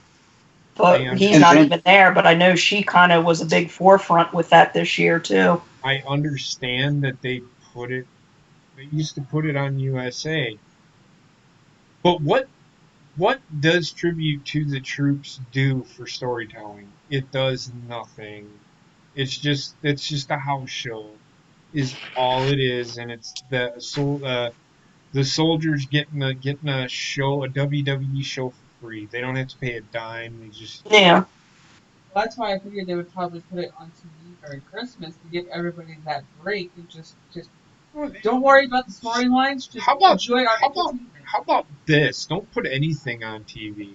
but he's
And,
not
understand.
and
even there. But I know she kind of was a big forefront with that this year, too.
I understand that they used to put it on USA. But what does tribute to the troops do for storytelling? It does nothing. It's just a house show, is all it is, and it's the soldiers getting a show, a WWE show for free. They don't have to pay a dime. They just
Yeah.
Well, that's why I figured they would probably put it on TV during Christmas to give everybody that break and just don't worry about the storylines. Just
how about
enjoy our
how about
entertainment.
how about this? Don't put anything on TV.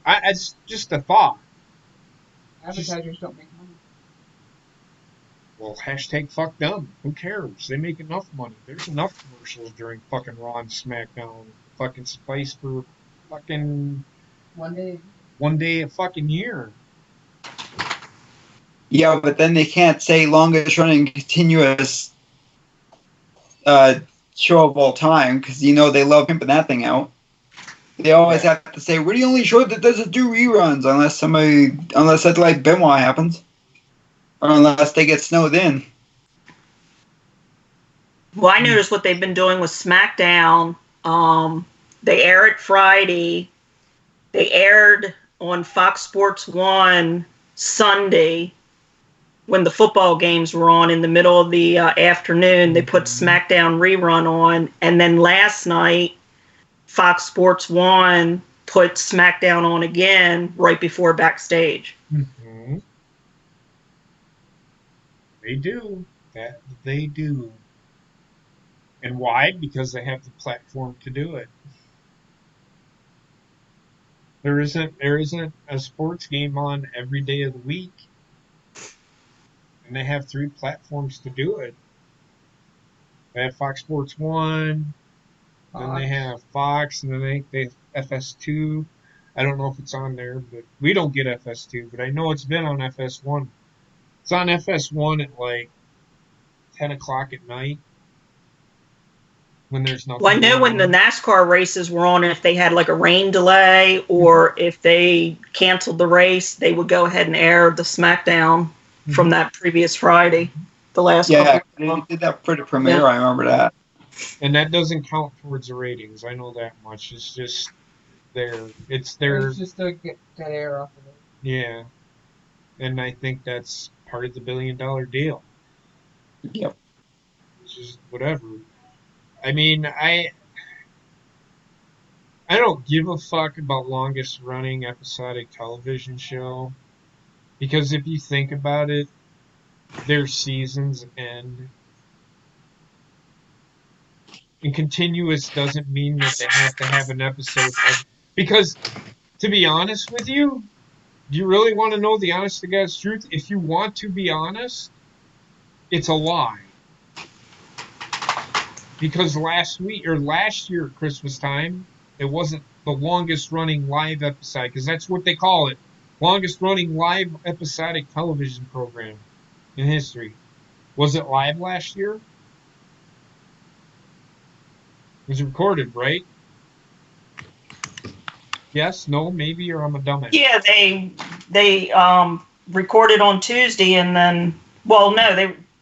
It's just a thought. Just
Advertisers don't make money.
Well, hashtag fuck them. Who cares? They make enough money. There's enough commercials during fucking Raw and SmackDown. Fucking suffice for fucking
One day.
one day a fucking year.
yeah, but then they can't say longest running continuous show of all time because they love pimping that thing out. They always have to say we're the only show that doesn't do reruns unless something like Benoit happens, or unless they get snowed in.
Well, I noticed what they've been doing with SmackDown. They air it Friday. They aired on Fox Sports 1 Sunday when the football games were on in the middle of the afternoon. They put SmackDown rerun on. And then last night, Fox Sports 1 put SmackDown on again right before Backstage.
Mm-hmm. They do. That they do. And why? Because they have the platform to do it. There isn't a sports game on every day of the week. And they have 3 platforms to do it. They have Fox Sports 1, then they have Fox, and then they have FS2. I don't know if it's on there, but we don't get FS2, but I know it's been on FS1. It's on FS1 at like 10 o'clock at night when there's
Well, I
nothing
know
going
when the
on.
NASCAR races were on, if they had like a rain delay or if they canceled the race, they would go ahead and air the SmackDown from that previous Friday, the last
Yeah,
couple.
they did that for the premiere.
Yeah.
I remember that.
And that doesn't count towards the ratings. I know that much. It's just there. It's there.
It's just to get that air off of it.
Yeah. And I think that's part of the $1 billion deal.
Yep.
It's just whatever. I mean, I don't give a fuck about longest running episodic television show because if you think about it, their seasons end. And continuous doesn't mean that they have to have an episode because to be honest with you, do you really want to know the honest to God's truth? If you want to be honest, it's a lie. Because last year at Christmas time, it wasn't the longest running live episode, because that's what they call it. Longest running live episodic television program in history. Was it live last year? It was recorded, right? Yes, no, maybe, or I'm a dumbass.
Yeah, they recorded on Tuesday and then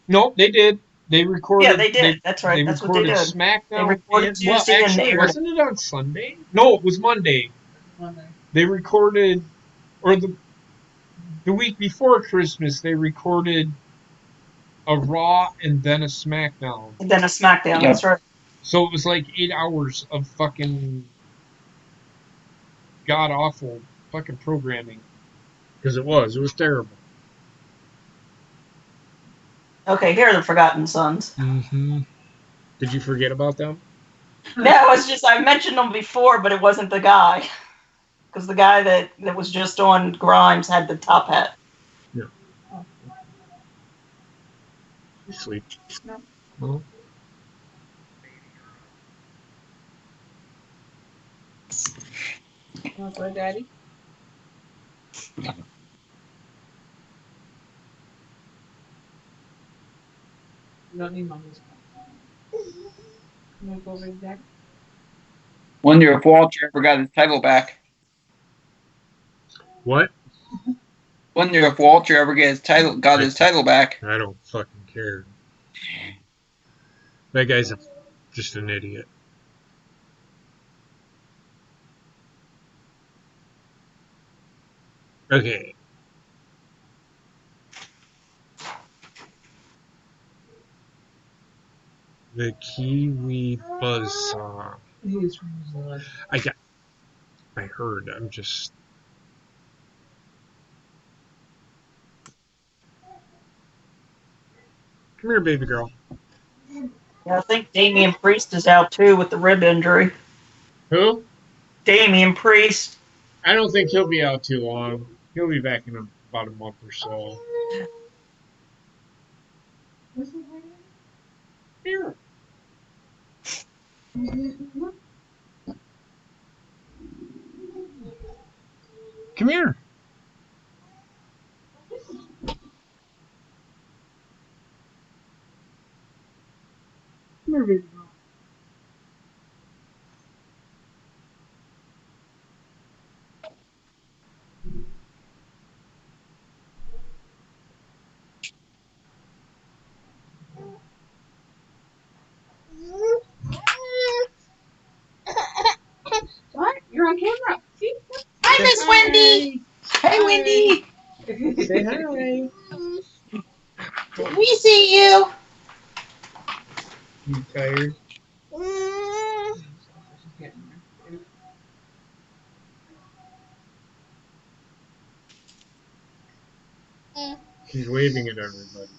No, they did. They recorded.
Yeah, they did. That's right. That's what they did.
SmackDown.
They recorded Tuesday and
actually,
they
wasn't it on Sunday? No, it was Monday.
Monday.
They recorded, or the week before Christmas, they recorded a Raw and then a SmackDown.
And then a SmackDown.
Yep.
That's right.
So it was like 8 hours of fucking god awful fucking programming. Because it was terrible.
Okay, here are the Forgotten Sons.
Mm-hmm. Did you forget about them?
No, it's just I mentioned them before, but it wasn't the guy. Because the guy that was just on Grimes had the top hat.
Yeah. You sleep.
No.
No.
Want to go, Daddy? You don't need mommy's phone. You want to go over to Daddy?
Wonder if Walter ever got his title back.
What?
Wonder if Walter ever got his title back.
I don't fucking care. That guy's just an idiot. Okay. The Kiwi Buzzsaw.
He's from New Zealand.
I heard. I'm just. Come here, baby girl.
Yeah, I think Damian Priest is out too with the rib injury.
Who?
Damian Priest.
I don't think he'll be out too long. He'll be back in about a month or so. Here. Come here. Come here, baby girl.
What? You're on camera. See?
Hi, Miss Wendy. Hey, Wendy.
Say hi.
We see you.
You tired? She's waving at everybody.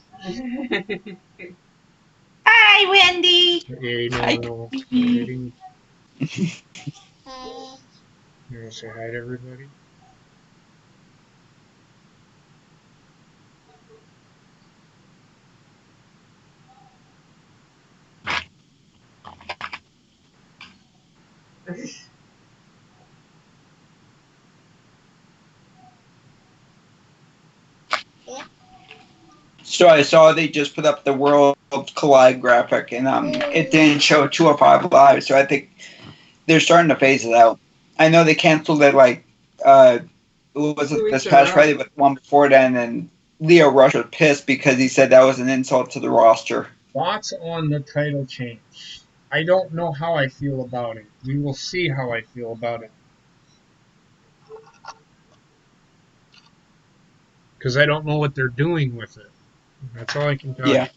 Hi, Wendy.
Hey,
Hi.
no. Ready? You want to say hi to everybody?
So I saw they just put up the World Collide graphic, and it didn't show 205 Live, so I think they're starting to phase it out. I know they canceled it was it this past Friday, but one before then, and Leo Rush was pissed because he said that was an insult to the roster.
Thoughts on the title change? I don't know how I feel about it. We will see how I feel about it. Because I don't know what they're doing with it. That's all I can tell
Yeah.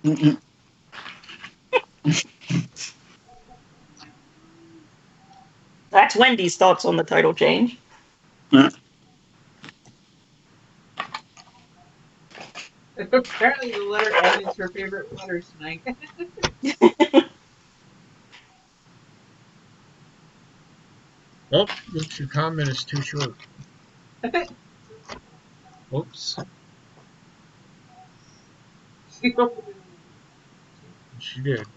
you.
That's Wendy's thoughts on the title change.
Apparently, the letter N is her favorite letter tonight.
Oh, looks your comment is too short. Oops. She did.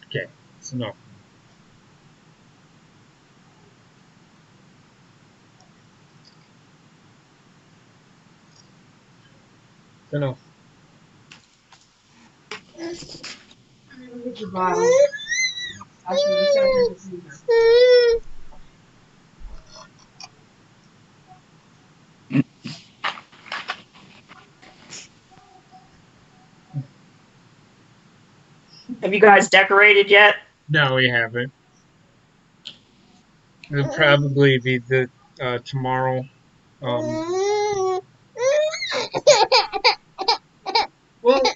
Okay, it's enough. It's enough.
Look at your bottle. Actually, just out here in the freezer.
Have you guys decorated yet?
No, we haven't. It'll probably be the tomorrow. Well,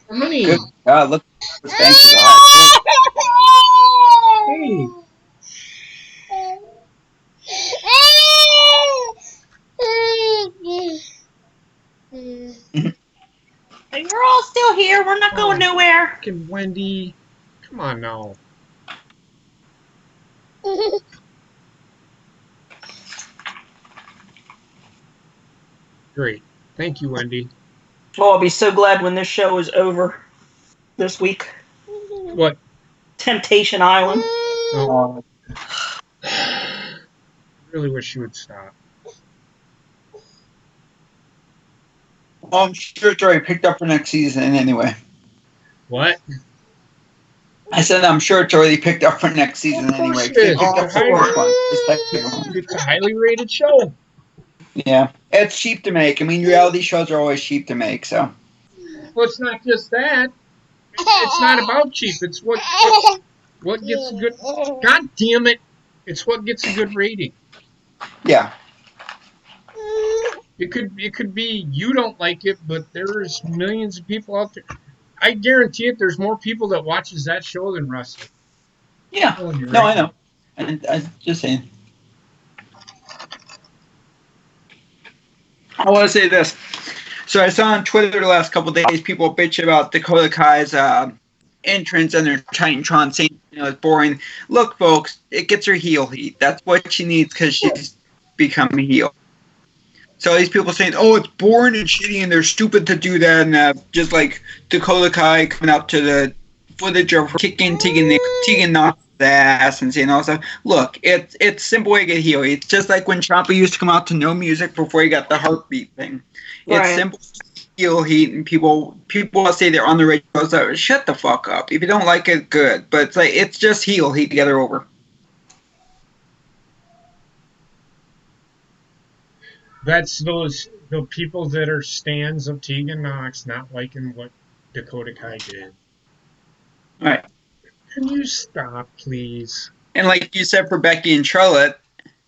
honey.
Good God, look, the Banks is hot.
Hey.
We're all still here. We're not going nowhere.
Fucking Wendy. Come on now. Great. Thank you, Wendy.
Oh, I'll be so glad when this show is over this week.
What?
Temptation Island.
Oh. I really wish you would stop.
Well, I'm sure it's already picked up for next season anyway.
What?
I said I'm sure it's already picked up for next season anyway.
It is.
It's
a highly rated show.
Yeah, it's cheap to make. I mean, reality shows are always cheap to make, so.
Well, it's not just that. It's not about cheap. It's what gets a good. God damn it! It's what gets a good rating.
Yeah.
It could be you don't like it, but there's millions of people out there. I guarantee it. There's more people that watches that show than wrestling.
Yeah. No, I know. And I'm just saying. I want to say this. So I saw on Twitter the last couple of days people bitch about Dakota Kai's entrance and their Titantron saying it's boring. Look, folks, it gets her heel heat. That's what she needs because she's become a heel. So these people saying, "Oh, it's boring and shitty, and they're stupid to do that," and just like Dakota Kai coming up to the footage of her kicking Tegan Knox's ass and saying all that stuff. Look, it's simple way to get heel. It's just like when Ciampa used to come out to no music before he got the heartbeat thing. It's simple heel heat, and people say they're on the radio. So shut the fuck up. If you don't like it, good. But it's just heel heat to get her over.
That's the people that are stands of Tegan Knox not liking what Dakota Kai did.
All right.
Can you stop, please?
And like you said for Becky and Charlotte,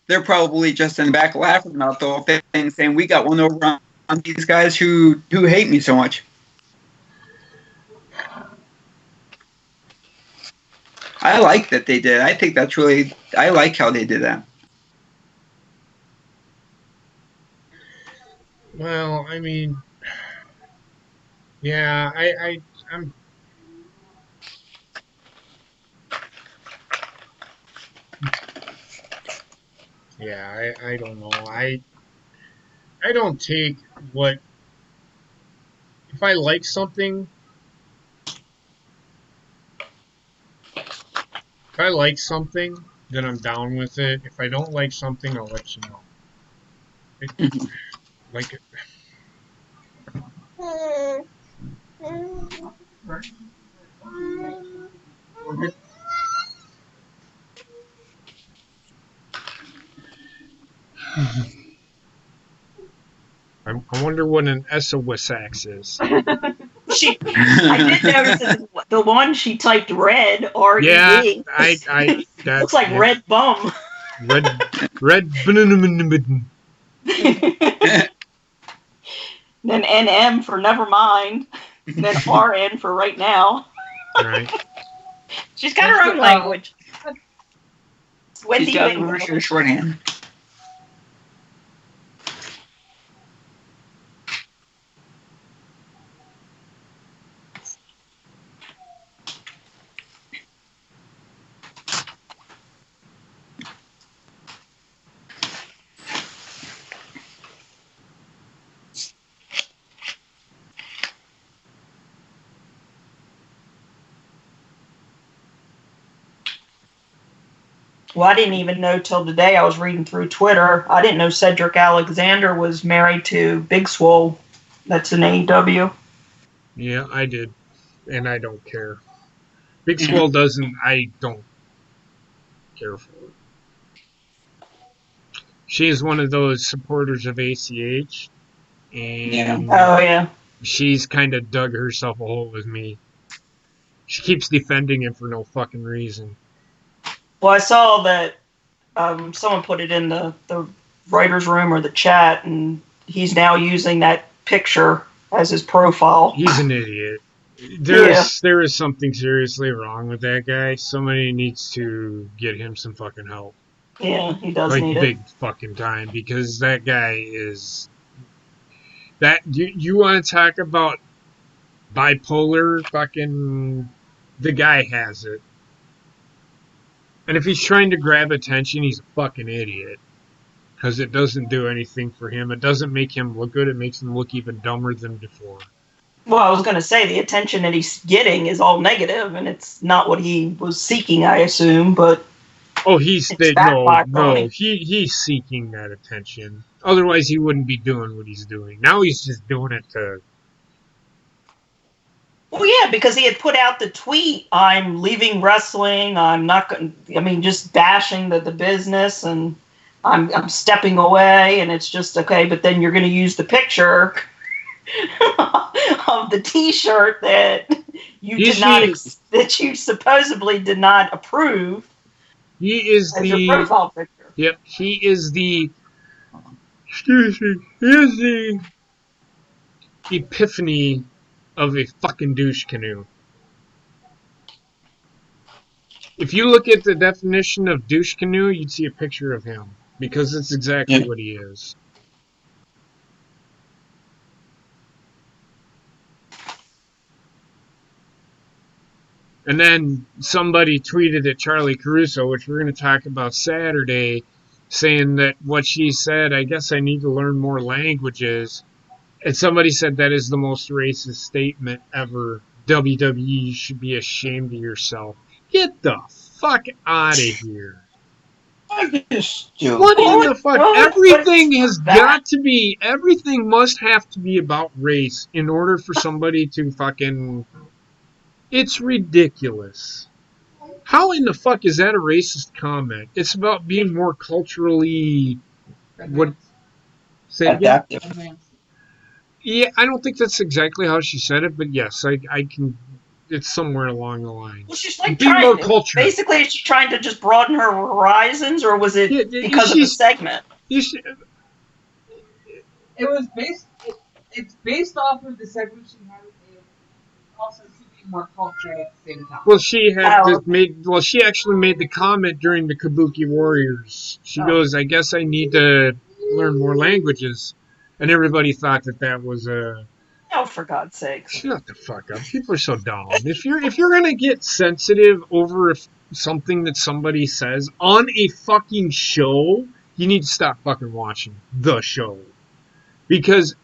they're probably just in the back laughing about the whole thing, saying we got one over on these guys who hate me so much. I like that they did. I think that's really. I like how they did that.
Well, I mean, yeah, I'm. Yeah, I don't know. I don't take what if I like something. If I like something, then I'm down with it. If I don't like something, I'll let you know. Like it. I wonder what an Essowasax is.
I did notice that the one she typed red,
Yeah,
R-E-D.
that
Looks like
yeah,
red bum.
red.
Then NM for never mind. Then RN for right now.
Right.
She's got her own language. It's Wendy
She's got
Bingo.
the version shorthand.
Well, I didn't even know till today. I was reading through Twitter. I didn't know Cedric Alexander was married to Big Swole. That's in AEW.
Yeah, I did, and I don't care. Big Swole doesn't. I don't care for her. She's one of those supporters of ACH, and
Oh, yeah.
she's kind of dug herself a hole with me. She keeps defending him for no fucking reason.
Well, I saw that someone put it in the writer's room or the chat, and he's now using that picture as his profile.
He's an idiot.
Yeah.
There is something seriously wrong with that guy. Somebody needs to get him some fucking help.
Yeah, he does
Like
need it.
big fucking time, because that guy is that you want to talk about bipolar fucking the guy has it. And if he's trying to grab attention, he's a fucking idiot. Because it doesn't do anything for him. It doesn't make him look good. It makes him look even dumber than before.
Well, I was going to say the attention that he's getting is all negative, and it's not what he was seeking, I assume. But
Oh,
it's
no,
backfired on him.
he's seeking that attention. Otherwise, he wouldn't be doing what he's doing. Now he's just doing it to.
Well, yeah, because he had put out the tweet, "I'm leaving wrestling. I'm not going." I mean, just bashing the business, and I'm stepping away, and it's just okay. But then you're going to use the picture of the T-shirt that you did not that you supposedly did not approve.
He is
as your profile picture.
Yep, he is the. Excuse me. He is the epiphany of a fucking douche canoe. If you look at the definition of douche canoe, you'd see a picture of him, because it's exactly what he is. And then somebody tweeted at Charlie Caruso, which we're going to talk about Saturday, saying that what she said, I guess I need to learn more languages. And somebody said that is the most racist statement ever. WWE should be ashamed of yourself. Get the fuck out of here. What in the fuck? Everything has got to be, everything must have to be about race in order for somebody to fucking. It's ridiculous. How in the fuck is that a racist comment? It's about being more culturally. What? Say it again?
Adaptive.
Yeah, I don't think that's exactly how she said it, but yes, I can. It's somewhere along the line.
Well, she's like
Be more cultured.
Basically, is she trying to just broaden her horizons, or was it because of the segment?
It was based. It's based off of the segment she had with AOP. Also, to be more cultured at the same time.
Well, she had made. Well, she actually made the comment during the Kabuki Warriors. She goes, "I guess I need to learn more languages," and everybody thought that was a.
Oh, for God's sakes!
Shut the fuck up! People are so dumb. If you're gonna get sensitive over something that somebody says on a fucking show, you need to stop fucking watching the show, because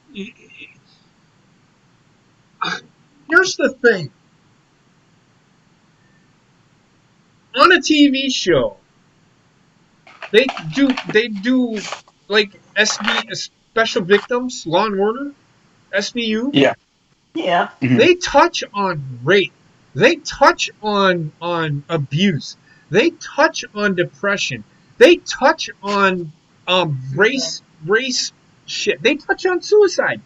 here's the thing: on a TV show, They do like Special Victims, Law and Order, SVU.
Yeah.
Yeah.
Mhm.
They touch on rape. They touch on abuse. They touch on depression. They touch on race shit. They touch on suicide.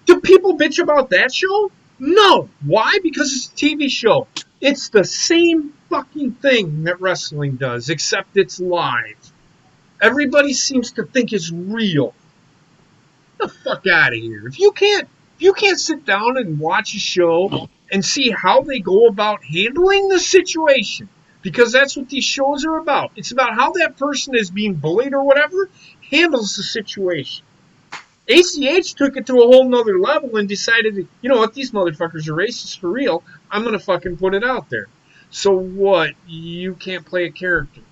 Do people bitch about that show? No. Why? Because it's a TV show. It's the same fucking thing that wrestling does, except it's live. Everybody seems to think it's real. Get the fuck out of here. If you can't sit down and watch a show and see how they go about handling the situation, because that's what these shows are about. It's about how that person is being bullied or whatever handles the situation. ACH took it to a whole nother level and decided, you know what, these motherfuckers are racist for real. I'm gonna fucking put it out there. So what? You can't play a character. Get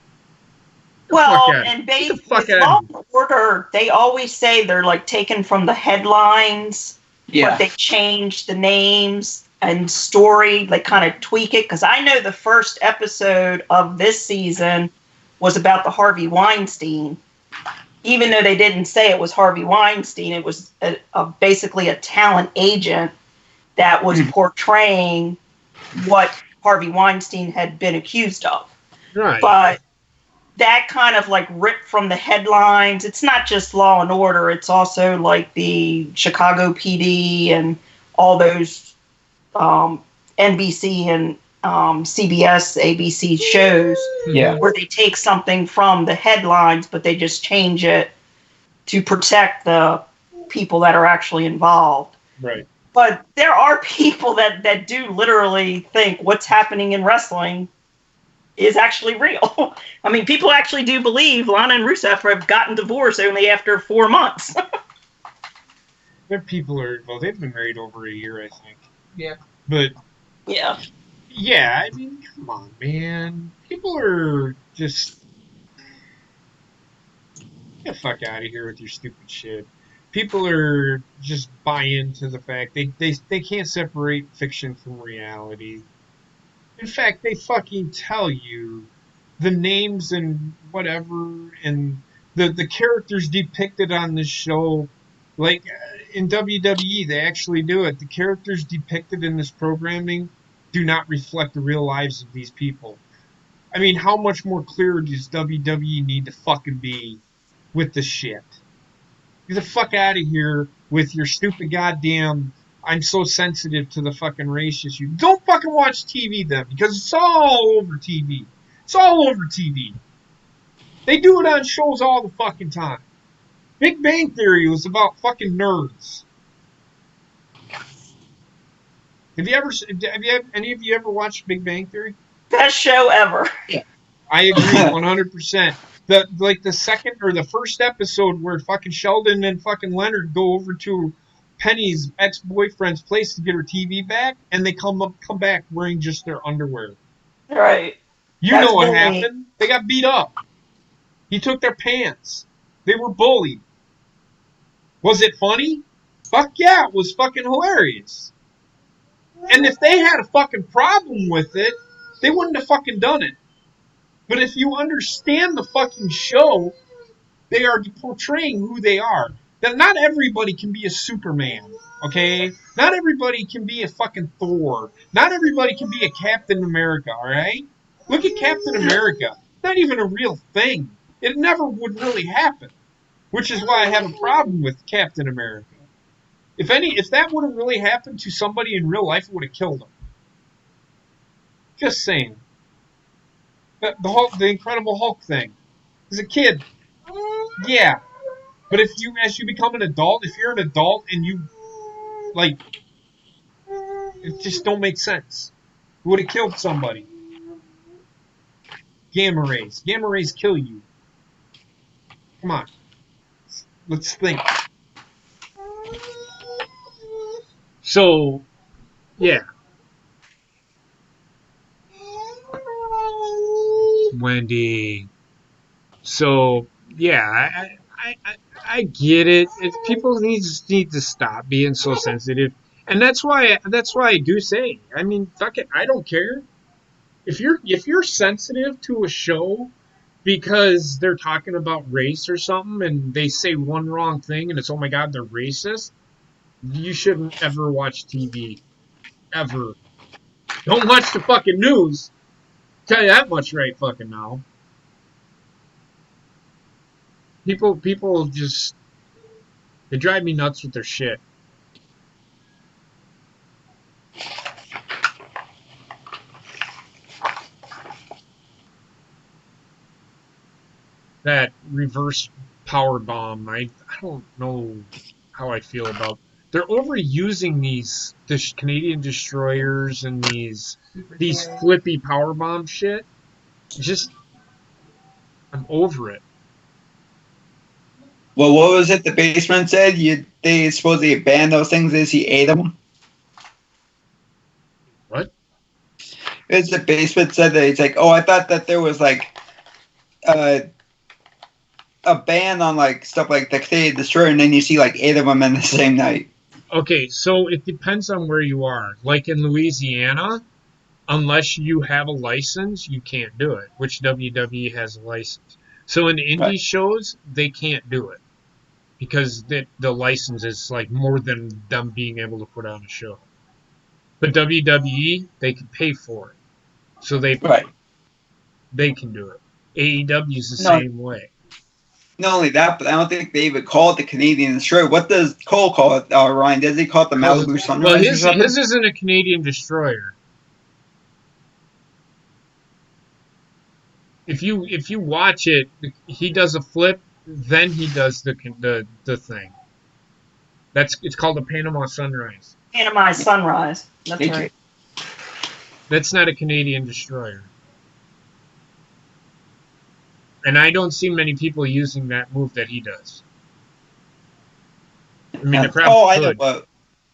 the fuck
Well,
out of here.
and
Get the fuck
with
out of
Law
here.
and Order, they always say they're like taken from the headlines,
Yeah.
but they change the names and story. They kind of tweak it because I know the first episode of this season was about the Harvey Weinstein. Even though they didn't say it was Harvey Weinstein, it was basically a talent agent that was portraying what Harvey Weinstein had been accused of.
Right.
But that kind of like ripped from the headlines. It's not just Law and Order. It's also like the Chicago PD and all those NBC and CBS, ABC shows
Yeah.
where they take something from the headlines, but they just change it to protect the people that are actually involved.
Right.
But there are people that do literally think what's happening in wrestling is actually real. I mean, people actually do believe Lana and Rusev have gotten divorced only after 4 months.
Their people are, well, they've been married over a year, I think.
Yeah.
But
Yeah.
yeah, I mean, come on, man. People are just get the fuck out of here with your stupid shit. People are just buy into the fact they can't separate fiction from reality. In fact, they fucking tell you the names and whatever and the characters depicted on this show. Like in WWE, they actually do it. The characters depicted in this programming do not reflect the real lives of these people. I mean, how much more clear does WWE need to fucking be with this shit? Get the fuck out of here with your stupid goddamn I'm so sensitive to the fucking race issue. Don't fucking watch TV then, because it's all over TV. It's all over TV. They do it on shows all the fucking time. Big Bang Theory was about fucking nerds. Have any of you ever watched Big Bang Theory?
Best show ever.
I agree 100%. The second or the first episode where fucking Sheldon and fucking Leonard go over to Penny's ex-boyfriend's place to get her TV back, and they come back wearing just their underwear.
Right.
You
That's
know what
bullying.
happened? They got beat up. He took their pants. They were bullied. Was it funny? Fuck yeah, it was fucking hilarious. And if they had a fucking problem with it, they wouldn't have fucking done it. But if you understand the fucking show, they are portraying who they are. That not everybody can be a Superman, okay? Not everybody can be a fucking Thor. Not everybody can be a Captain America, alright? Look at Captain America. Not even a real thing. It never would really happen. Which is why I have a problem with Captain America. If that would have really happened to somebody in real life, it would have killed them. Just saying. The Incredible Hulk thing. As a kid, yeah. But as you become an adult, if you're an adult and you, like, it just don't make sense. It would have killed somebody. Gamma rays. Gamma rays kill you. Come on. Let's think. So, yeah. Wendy. So, yeah, I get it. People need to stop being so sensitive, and that's why I do say. I mean, fuck it, I don't care if you're sensitive to a show because they're talking about race or something and they say one wrong thing and it's, oh my God, they're racist, you shouldn't ever watch TV. Ever. Don't watch the fucking news. Tell you that much right fucking now. People just, they drive me nuts with their shit. That reverse power bomb, I don't know how I feel about. They're overusing these Canadian destroyers and these flippy power bomb shit. Just, I'm over it.
Well, what was it the basement said? They supposedly banned those things as he ate them?
What?
It's the basement said that he's like, oh, I thought that there was like a ban on like stuff like the Canadian Destroyer, and then you see like 8 of them in the same night.
Okay, so it depends on where you are. Like in Louisiana, unless you have a license, you can't do it, which WWE has a license. So in indie shows, they can't do it because the license is like more than them being able to put on a show. But WWE, they can pay for it. So they can do it. AEW is the same way.
Not only that, but I don't think they even call it the Canadian Destroyer. What does Cole call it, Ryan? Does he call it the Malibu Sunrise?
Well, his isn't a Canadian Destroyer. If you watch it, he does a flip, then he does the thing. It's called a Panama Sunrise.
Panama Sunrise. That's right.
That's not a Canadian Destroyer. And I don't see many people using that move that he does. I mean, they probably could.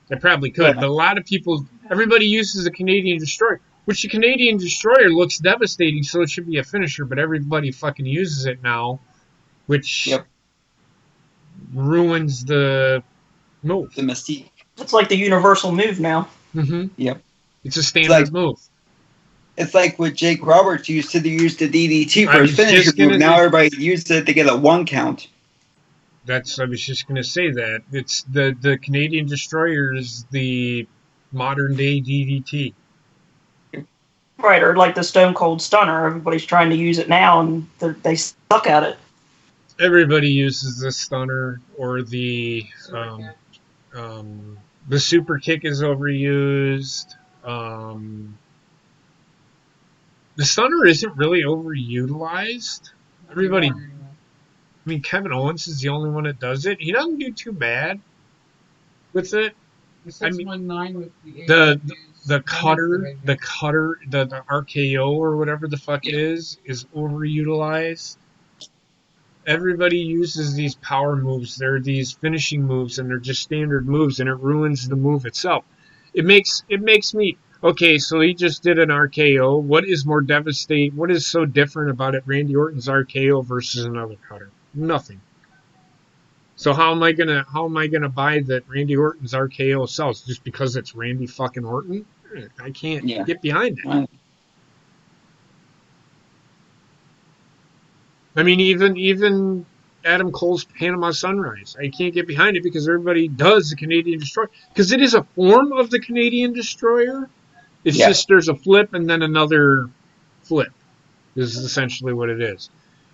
They probably could, but a lot of people, everybody uses a Canadian Destroyer, which the Canadian Destroyer looks devastating, so it should be a finisher, but everybody fucking uses it now, which ruins the move.
The mystique.
It's like the universal move now.
Mm-hmm.
Yep.
It's a standard move.
It's like what Jake Roberts used to use the DDT for his finisher move. Now everybody uses it to get a 1 count.
I was just going to say that. It's the Canadian Destroyer is the modern day DDT.
Right, or like the Stone Cold Stunner. Everybody's trying to use it now, and they suck at it.
Everybody uses the Stunner, or the Super Kick is overused. The Stunner isn't really overutilized. Everybody, I mean, Kevin Owens is the only one that does it. He doesn't do too bad with it.
I mean, with
the cutter, the RKO or whatever the fuck it is overutilized. Everybody uses these power moves. They're these finishing moves, and they're just standard moves, and it ruins the move itself. It makes me, okay, so he just did an RKO. What is more devastating? What is so different about it? Randy Orton's RKO versus another cutter? Nothing. So how am I gonna buy that Randy Orton's RKO sells just because it's Randy fucking Orton? I can't get behind it.
Right.
I mean, even Adam Cole's Panama Sunrise, I can't get behind it because everybody does the Canadian Destroyer because it is a form of the Canadian Destroyer. It's just there's a flip and then another flip. This is essentially what it is.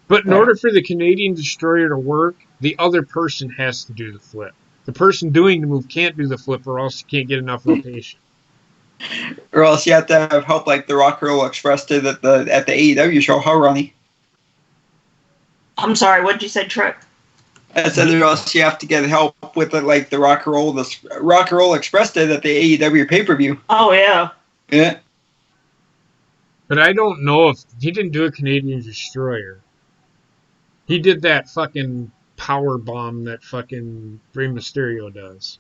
But in order for the Canadian Destroyer to work, the other person has to do the flip. The person doing the move can't do the flip, or else you can't get enough rotation.
Or else you have to have help like the Rock and Roll Express did at the AEW show, huh, Ronnie?
I'm sorry, what did you say, Trip?
I said or else you have to get help with it like the Rock and Roll Express did at the AEW pay-per-view.
Oh, yeah.
Yeah.
But I don't know if he didn't do a Canadian Destroyer. He did that fucking power bomb that fucking Rey Mysterio does.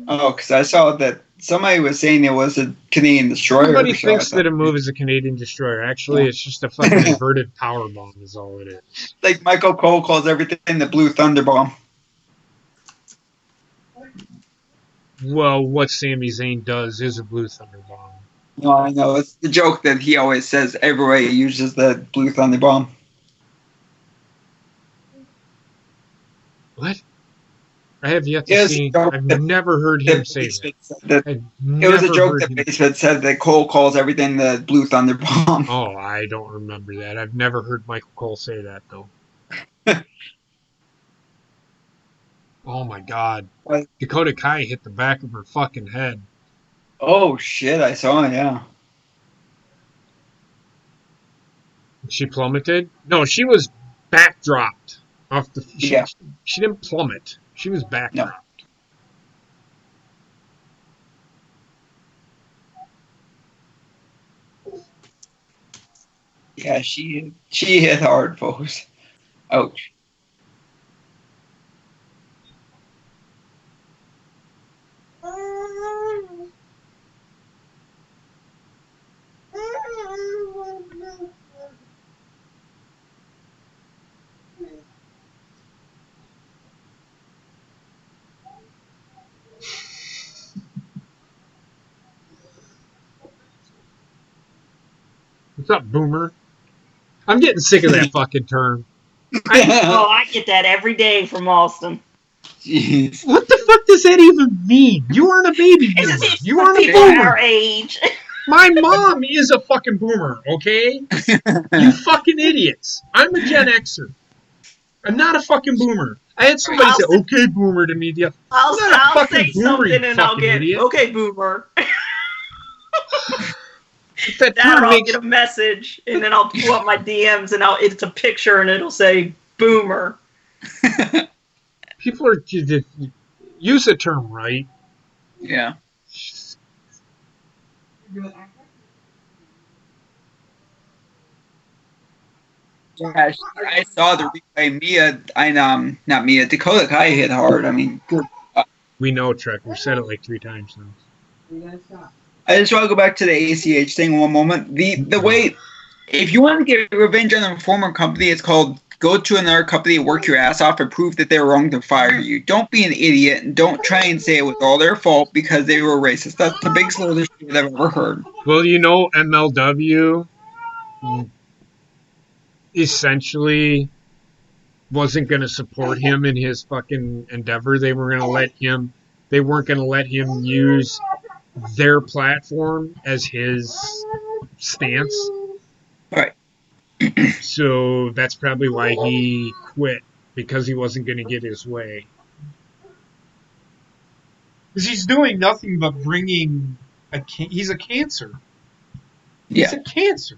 Oh, because I saw that somebody was saying it was a Canadian Destroyer.
Everybody thinks that a move is a Canadian Destroyer. Actually, it's just a fucking inverted power bomb is all it is.
Like Michael Cole calls everything the Blue Thunder Bomb.
Well, what Sami Zayn does is a Blue Thunder Bomb.
No, I know. It's the joke that he always says everybody uses the Blue Thunder Bomb.
What? I have yet to
It was a
see.
joke
I've
that
never heard him say that.
Basement said that.
I've
It was a
never
joke
heard
that
him.
Basement said that Cole calls everything the Blue Thunder Bomb.
Oh, I don't remember that. I've never heard Michael Cole say that though. Oh my God.
Like,
Dakota Kai hit the back of her fucking head.
oh shit! I saw it. Yeah.
She plummeted? No, she was backdropped off the.
Yeah.
She didn't plummet. She was
No.
backdropped.
Yeah. She hit hard, folks. Ouch.
What's up, Boomer? I'm getting sick of that fucking term.
Oh, I get that every day from Austin.
Jeez.
What the fuck does that even mean? You aren't a baby boomer.
It's
You
for
aren't a
people our
boomer.
age.
My mom is a fucking boomer, okay? You fucking idiots. I'm a Gen Xer. I'm not a fucking boomer. I had somebody say, okay, boomer to me.
I'll
I'm not a
say
fucking boomer, you
something and I'll
fucking
get,
idiot.
okay, boomer.
That
Or
term
I'll
makes
get a message and then I'll pull up my DMs and it's a picture and it'll say boomer.
people are use the term right.
Yeah. Yeah, I saw the replay. Not Mia. Dakota Kai hit hard. I mean, good.
We know, Trek. We've said it like 3 times now.
I just want to go back to the ACH thing one moment. The way, if you want to get revenge on a former company, it's called go to another company, work your ass off, and prove that they're wrong to fire you. Don't be an idiot and don't try and say it was all their fault because they were racist. That's the biggest slowest shit I've ever heard.
Well, you know, MLW essentially wasn't going to support him in his fucking endeavor. They weren't going to let him use their platform as his stance.
Right.
So that's probably why he quit, because he wasn't going to get his way. Because he's doing nothing but bringing he's a cancer. He's
Yeah.
a cancer.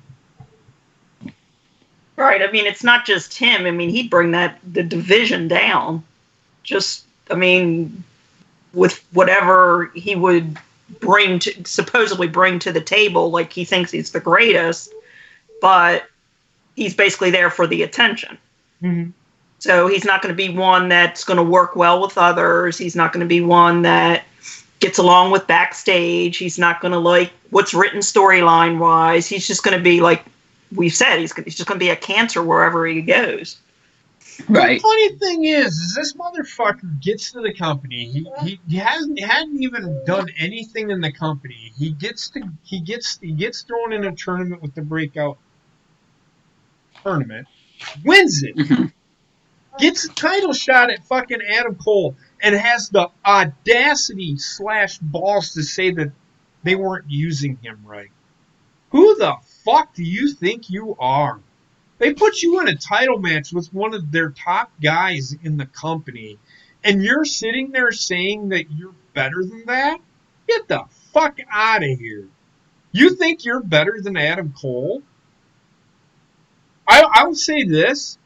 Right. I mean, it's not just him. I mean, he'd bring the division down. Just, I mean, with whatever he would supposedly bring to the table, like he thinks he's the greatest, but he's basically there for the attention.
Mm-hmm.
So he's not going to be one that's going to work well with others. He's not going to be one that gets along with backstage. He's not going to like what's written storyline wise. He's just going to be like we've said. He's just going to be a cancer wherever he goes.
Right.
The funny thing is this motherfucker gets to the company. He hadn't even done anything in the company. He gets thrown in a tournament with the breakout tournament, wins it,
Mm-hmm.
gets a title shot at fucking Adam Cole, and has the audacity / balls to say that they weren't using him right. Who the fuck do you think you are? They put you in a title match with one of their top guys in the company, and you're sitting there saying that you're better than that? Get the fuck out of here. You think you're better than Adam Cole? I would say this.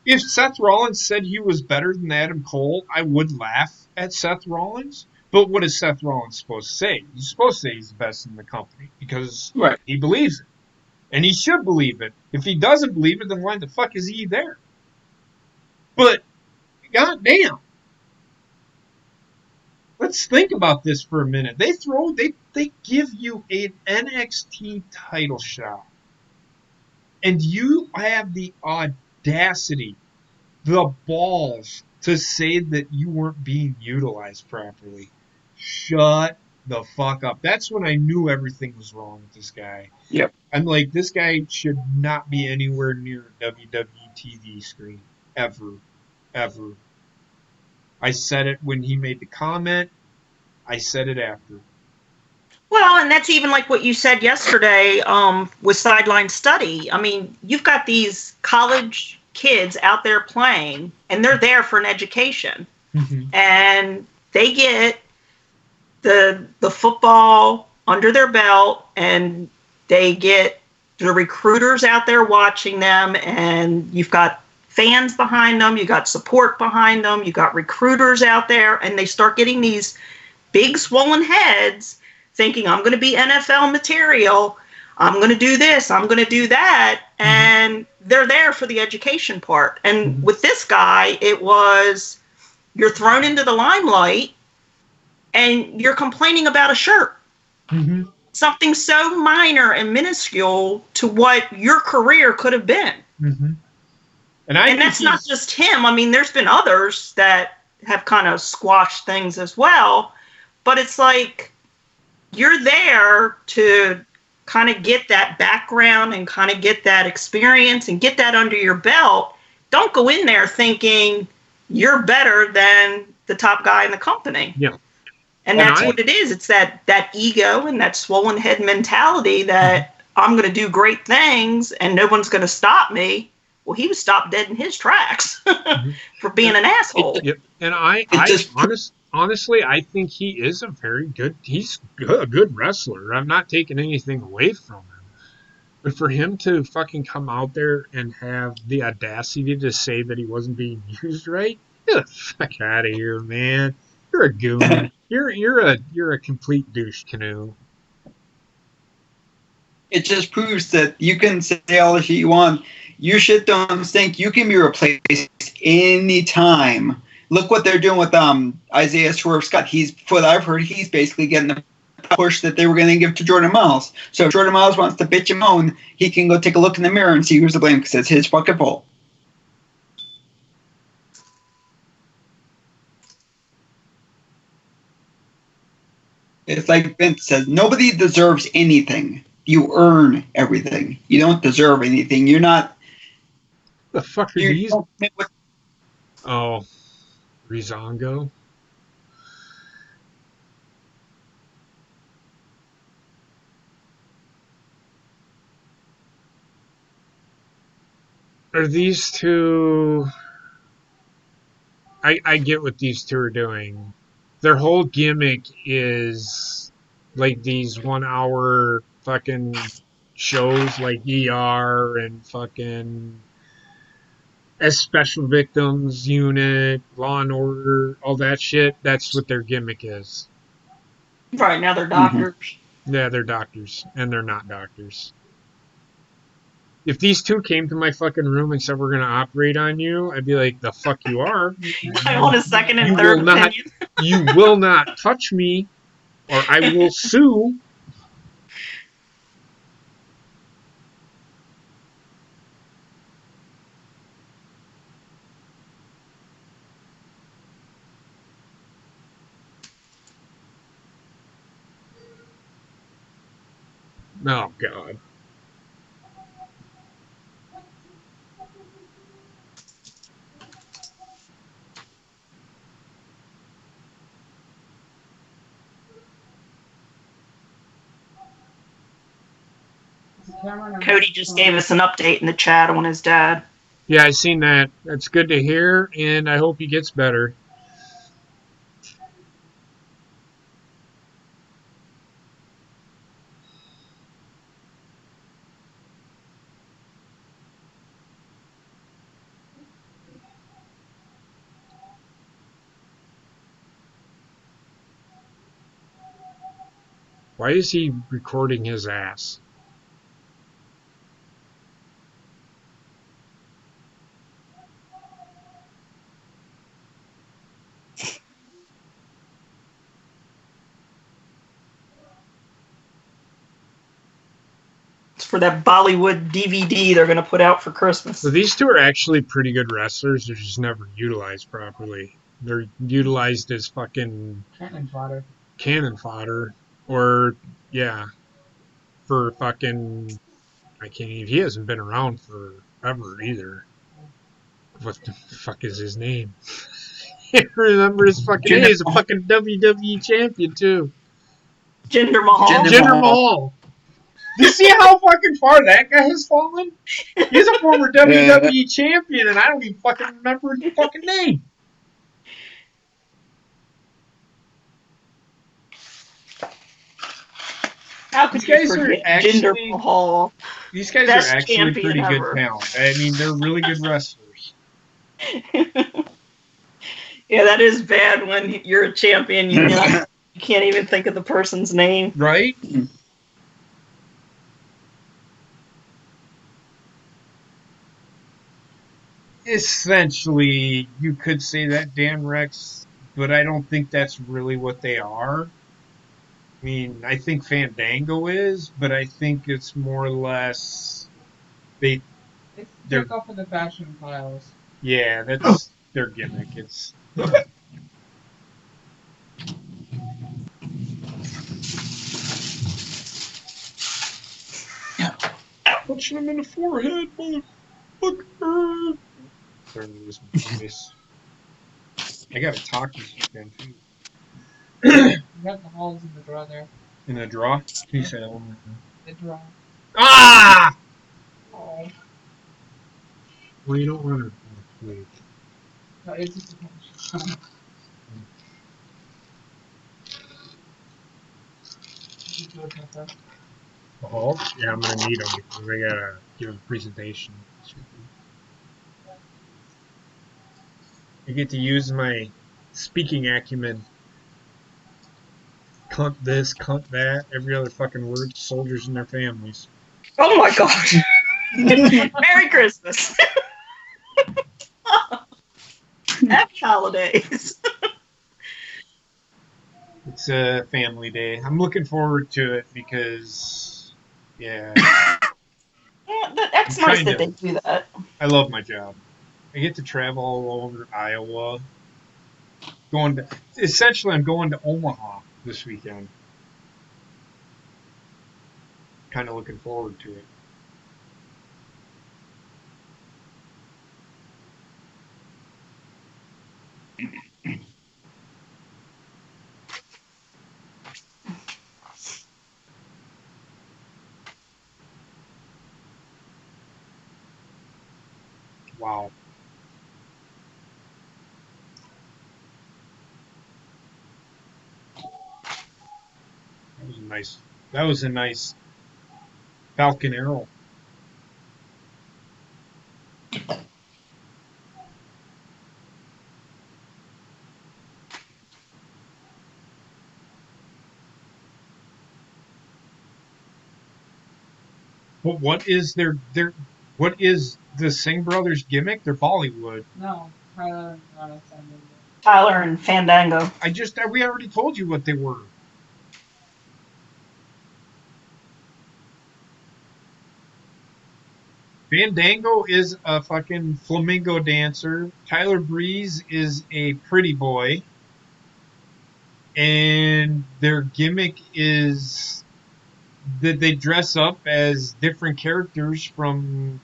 If Seth Rollins said he was better than Adam Cole, I would laugh at Seth Rollins. But what is Seth Rollins supposed to say? He's supposed to say he's the best in the company because
Right.
he believes it. And he should believe it. If he doesn't believe it, then why the fuck is he there? But, goddamn. Let's think about this for a minute. They give you an NXT title shot. And you have the audacity, the balls to say that you weren't being utilized properly. Shut the fuck up. That's when I knew everything was wrong with this guy.
Yep.
I'm like, this guy should not be anywhere near a WWE TV screen. Ever. Ever. I said it when he made the comment. I said it after.
Well, and that's even like what you said yesterday with Sideline Study. I mean, you've got these college kids out there playing, and they're there for an education.
Mm-hmm.
And they get the football under their belt, and they get the recruiters out there watching them, and you've got fans behind them, you got support behind them, you got recruiters out there, and they start getting these big swollen heads thinking, I'm going to be NFL material, I'm going to do this, I'm going to do that, and they're there for the education part. And with this guy, it was, you're thrown into the limelight and you're complaining about a shirt.
Mm-hmm.
Something so minor and minuscule to what your career could have been.
Mm-hmm.
And that's not just him. I mean, there's been others that have kind of squashed things as well. But it's like, you're there to kind of get that background and kind of get that experience and get that under your belt. Don't go in there thinking you're better than the top guy in the company.
Yeah.
And that's what it is. It's that ego and that swollen head mentality that I'm going to do great things and no one's going to stop me. Well, he was stopped dead in his tracks for being an asshole.
Yep. And honestly, I think he is he's a good wrestler. I'm not taking anything away from him. But for him to fucking come out there and have the audacity to say that he wasn't being used right, get the fuck out of here, man. You're a goon. You're a complete douche canoe.
It just proves that you can say all the shit you want. Your shit don't stink. You can be replaced anytime. Look what they're doing with Isaiah Swerve Scott. He's, what I've heard, he's basically getting the push that they were going to give to Jordan Miles. So if Jordan Miles wants to bitch and moan, he can go take a look in the mirror and see who's to blame because it's his fucking fault. It's like Vince says, nobody deserves anything. You earn everything. You don't deserve anything. You're not.
The fuck are these? Oh, Rizongo. Are these two? I get what these two are doing. Their whole gimmick is like these 1 hour fucking shows like ER and fucking as special victims unit, Law and Order, all that shit. That's what their gimmick is.
Right, now they're doctors.
Yeah, they're doctors, and they're not doctors. If these two came to my fucking room and said we're gonna operate on you, I'd be like, the fuck you are.
I want a second and third opinion.
You will not touch me, or I will sue. Oh, God.
Cody just gave us an update in the chat on his dad.
Yeah, I seen that. That's good to hear, and I hope he gets better. Why is he recording his ass?
It's for that Bollywood DVD they're going to put out for Christmas.
So these two are actually pretty good wrestlers. They're just never utilized properly. They're utilized as fucking cannon fodder. Or, yeah, for fucking, I can't even, he hasn't been around forever either. What the fuck is his name? can't remember his fucking name.
Jinder
He's a fucking WWE champion too.
Jinder Mahal.
Jinder
Jinder Mahal. Do you see how fucking far that guy has fallen? He's a former WWE champion, and I don't even fucking remember his fucking name.
How could
These
you
guys are
forget Jinder
actually
Mahal?
these guys are
Best
actually
champion
pretty good
ever.
talent. I mean, they're really good wrestlers.
Yeah, that is bad when you're a champion. You can't even think of the person's name.
Right? Essentially, you could say that Dan Rex, but I don't think that's really what they are. I mean, I think Fandango is, but I think it's more or less they
It's
they're
take off of the fashion files.
yeah, that's their gimmick. It's punching him in the forehead, motherfucker. Starting to lose my voice. I gotta talk this weekend too.
You got the halls in the draw there.
In a draw? Can you say that one more time?
The draw.
Ah!
Oh.
Well, you don't want to please.
No, it's just a punch. You do it like that.
Oh, yeah, I'm gonna need them because I gotta give a presentation. I get to use my speaking acumen. Cunt this, cunt that, every other fucking word. Soldiers and their families.
Oh my gosh! Merry Christmas! Happy holidays!
It's a family day. I'm looking forward to it because, yeah,
Yeah,
I'm
that's nice
trying
that
to.
they do that.
I love my job. I get to travel all over Iowa. Going to essentially, I'm going to Omaha this weekend. Kind of looking forward to it. Wow, that was a nice. That was a nice Falcon Arrow. But what is their what is the Singh brothers gimmick? They're Bollywood.
No, Tyler and Jonathan.
Tyler and Fandango.
We already told you what they were. Fandango is a fucking flamingo dancer. Tyler Breeze is a pretty boy. And their gimmick is that they dress up as different characters from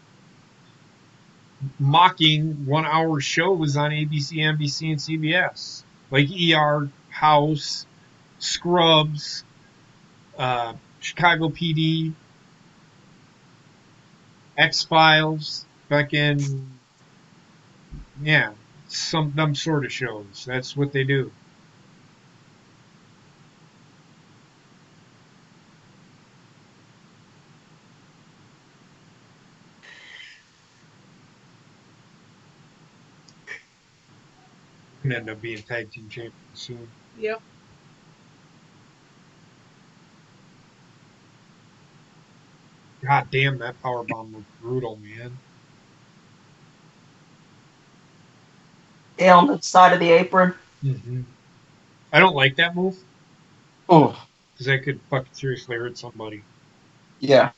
mocking 1 hour shows on ABC, NBC, and CBS. Like ER, House, Scrubs, Chicago PD, X Files, fucking yeah, some them sort of shows. That's what they do. We're gonna end up being tag team champions soon.
Yep.
God damn, that power bomb was brutal, man.
Yeah, on the side of the apron.
hmm I don't like that move
Oh,
because I could fucking seriously hurt somebody.
yeah.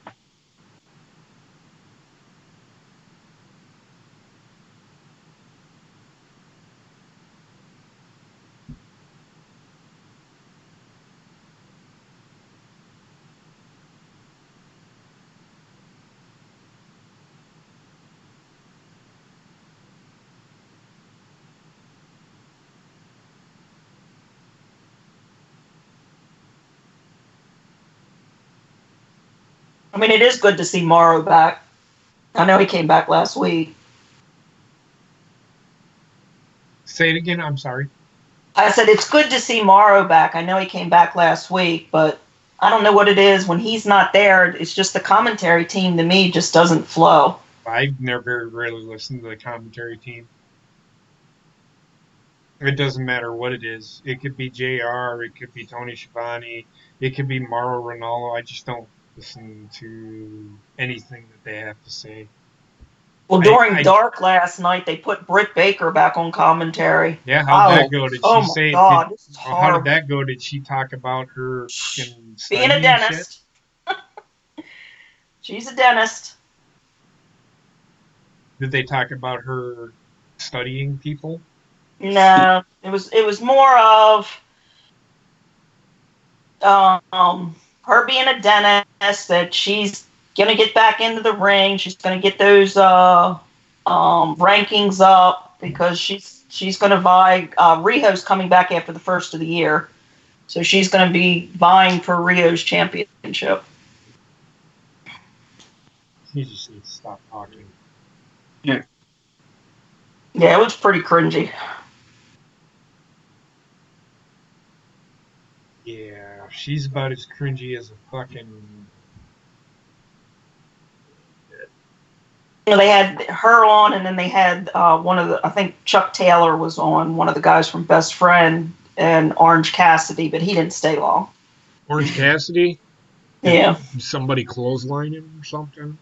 I mean, it is good to see Morrow back. I know he came back last week.
Say it again. I'm sorry.
I said it's good to see Morrow back. I know he came back last week, but I don't know what it is. When he's not there, it's just the commentary team to me just doesn't flow.
I've never really listened to the commentary team. It doesn't matter what it is. It could be JR, it could be Tony Schiavone, it could be Mauro Ranallo. I just don't listen to anything that they have to say.
Well, during Dark last night, they put Britt Baker back on commentary.
Yeah, how'd that go? Did she say?
God, this is horrible.
How did that go? Did she talk about her fucking
being a dentist? She's a dentist.
Did they talk about her studying people?
No, it was more of her being a dentist, that she's gonna get back into the ring. She's gonna get those rankings up because she's gonna vie. Rio's coming back after the first of the year, so she's gonna be vying for Rio's championship.
You just need to stop talking.
Yeah.
Yeah, it was pretty cringy.
Yeah, she's about as cringy as a fucking.
You know, they had her on, and then they had one of the. I think Chuck Taylor was on, one of the guys from Best Friend, and Orange Cassidy, but he didn't stay long.
Orange Cassidy?
Yeah.
Did somebody clothesline him or something?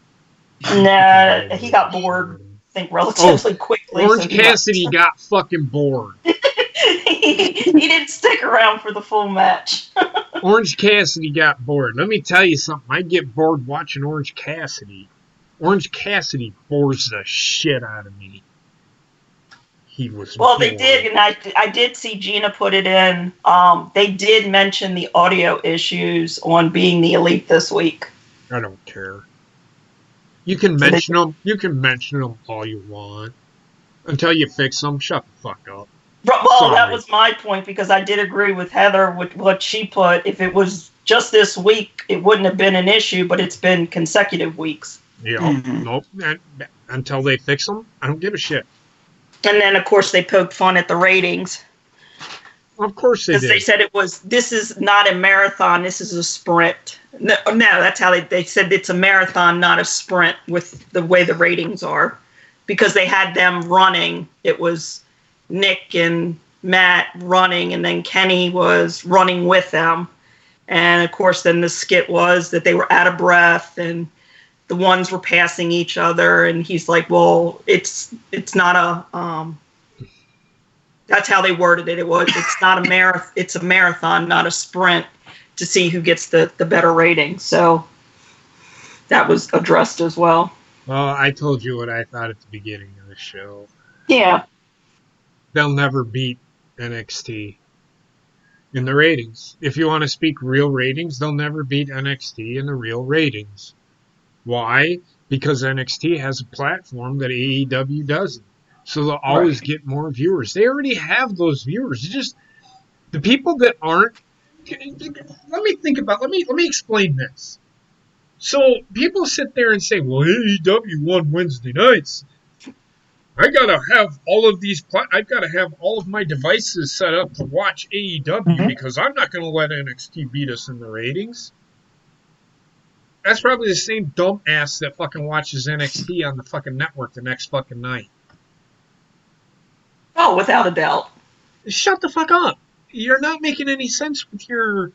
Nah, he got bored, I think, relatively quickly.
Orange Cassidy got fucking bored.
he didn't stick around for the full match.
Orange Cassidy got bored. Let me tell you something. I get bored watching Orange Cassidy. Orange Cassidy bores the shit out of me. He was
well,
bored.
They did, and I did see Gina put it in. They did mention the audio issues on Being the Elite this week.
I don't care. You can mention them. You can mention them all you want. Until you fix them, shut the fuck up.
Well,
Sorry.
That was my point, because I did agree with Heather with what she put. If it was just this week, it wouldn't have been an issue, but it's been consecutive weeks.
Yeah, nope. Until they fix them, I don't give a shit.
And then, of course, they poked fun at the ratings.
Of course they did.
Because they said this is not a marathon, this is a sprint. No, that's how they said it's a marathon, not a sprint, with the way the ratings are. Because they had them running. It was Nick and Matt running, and then Kenny was running with them. And, of course, then the skit was that they were out of breath, and the ones were passing each other, and he's like, well, it's not a that's how they worded it. It's not a marathon, it's a marathon, not a sprint, to see who gets the better rating. So that was addressed as well.
Well, I told you what I thought at the beginning of the show.
Yeah.
They'll never beat NXT in the ratings. If you want to speak real ratings, they'll never beat NXT in the real ratings. Why? Because NXT has a platform that AEW doesn't. So they'll always get more viewers. They already have those viewers. It's just the people that aren't. Let me explain this. So people sit there and say, well, AEW won Wednesday nights. I gotta have all of these. I've got to have all of my devices set up to watch AEW because I'm not going to let NXT beat us in the ratings. That's probably the same dumb ass that fucking watches NXT on the fucking network the next fucking night.
Oh, without a doubt.
Shut the fuck up. You're not making any sense with your.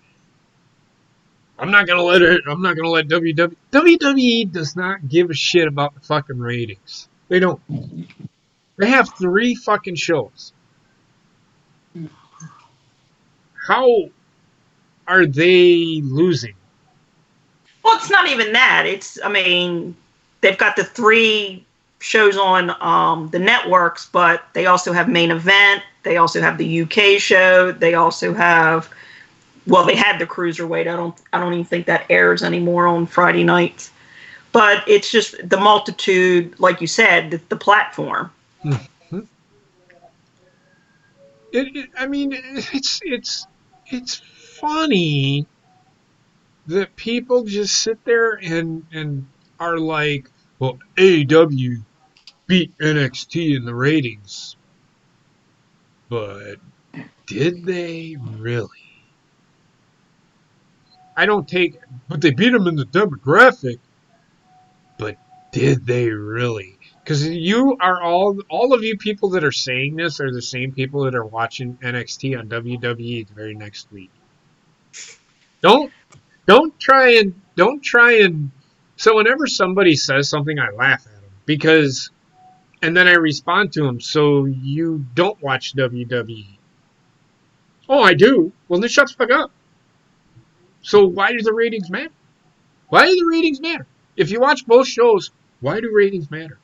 I'm not gonna let WWE. WWE does not give a shit about the fucking ratings. They don't. They have 3 fucking shows. How are they losing?
Well, it's not even that. They've got the 3 shows on the networks, but they also have Main Event. They also have the UK show. They also have, well, they had the Cruiserweight. I don't even think that airs anymore on Friday nights. But it's just the multitude, like you said, the platform.
Mm-hmm. It's funny that people just sit there and are like, well, AEW beat NXT in the ratings. But did they really? But they beat them in the demographic. But did they really? Because you are all of you people that are saying this are the same people that are watching NXT on WWE the very next week. Don't don't try and. So whenever somebody says something, I laugh at them and then I respond to them. So you don't watch WWE? Oh, I do. Well, then shut the fuck up. So why do the ratings matter? Why do the ratings matter? If you watch both shows, why do ratings matter?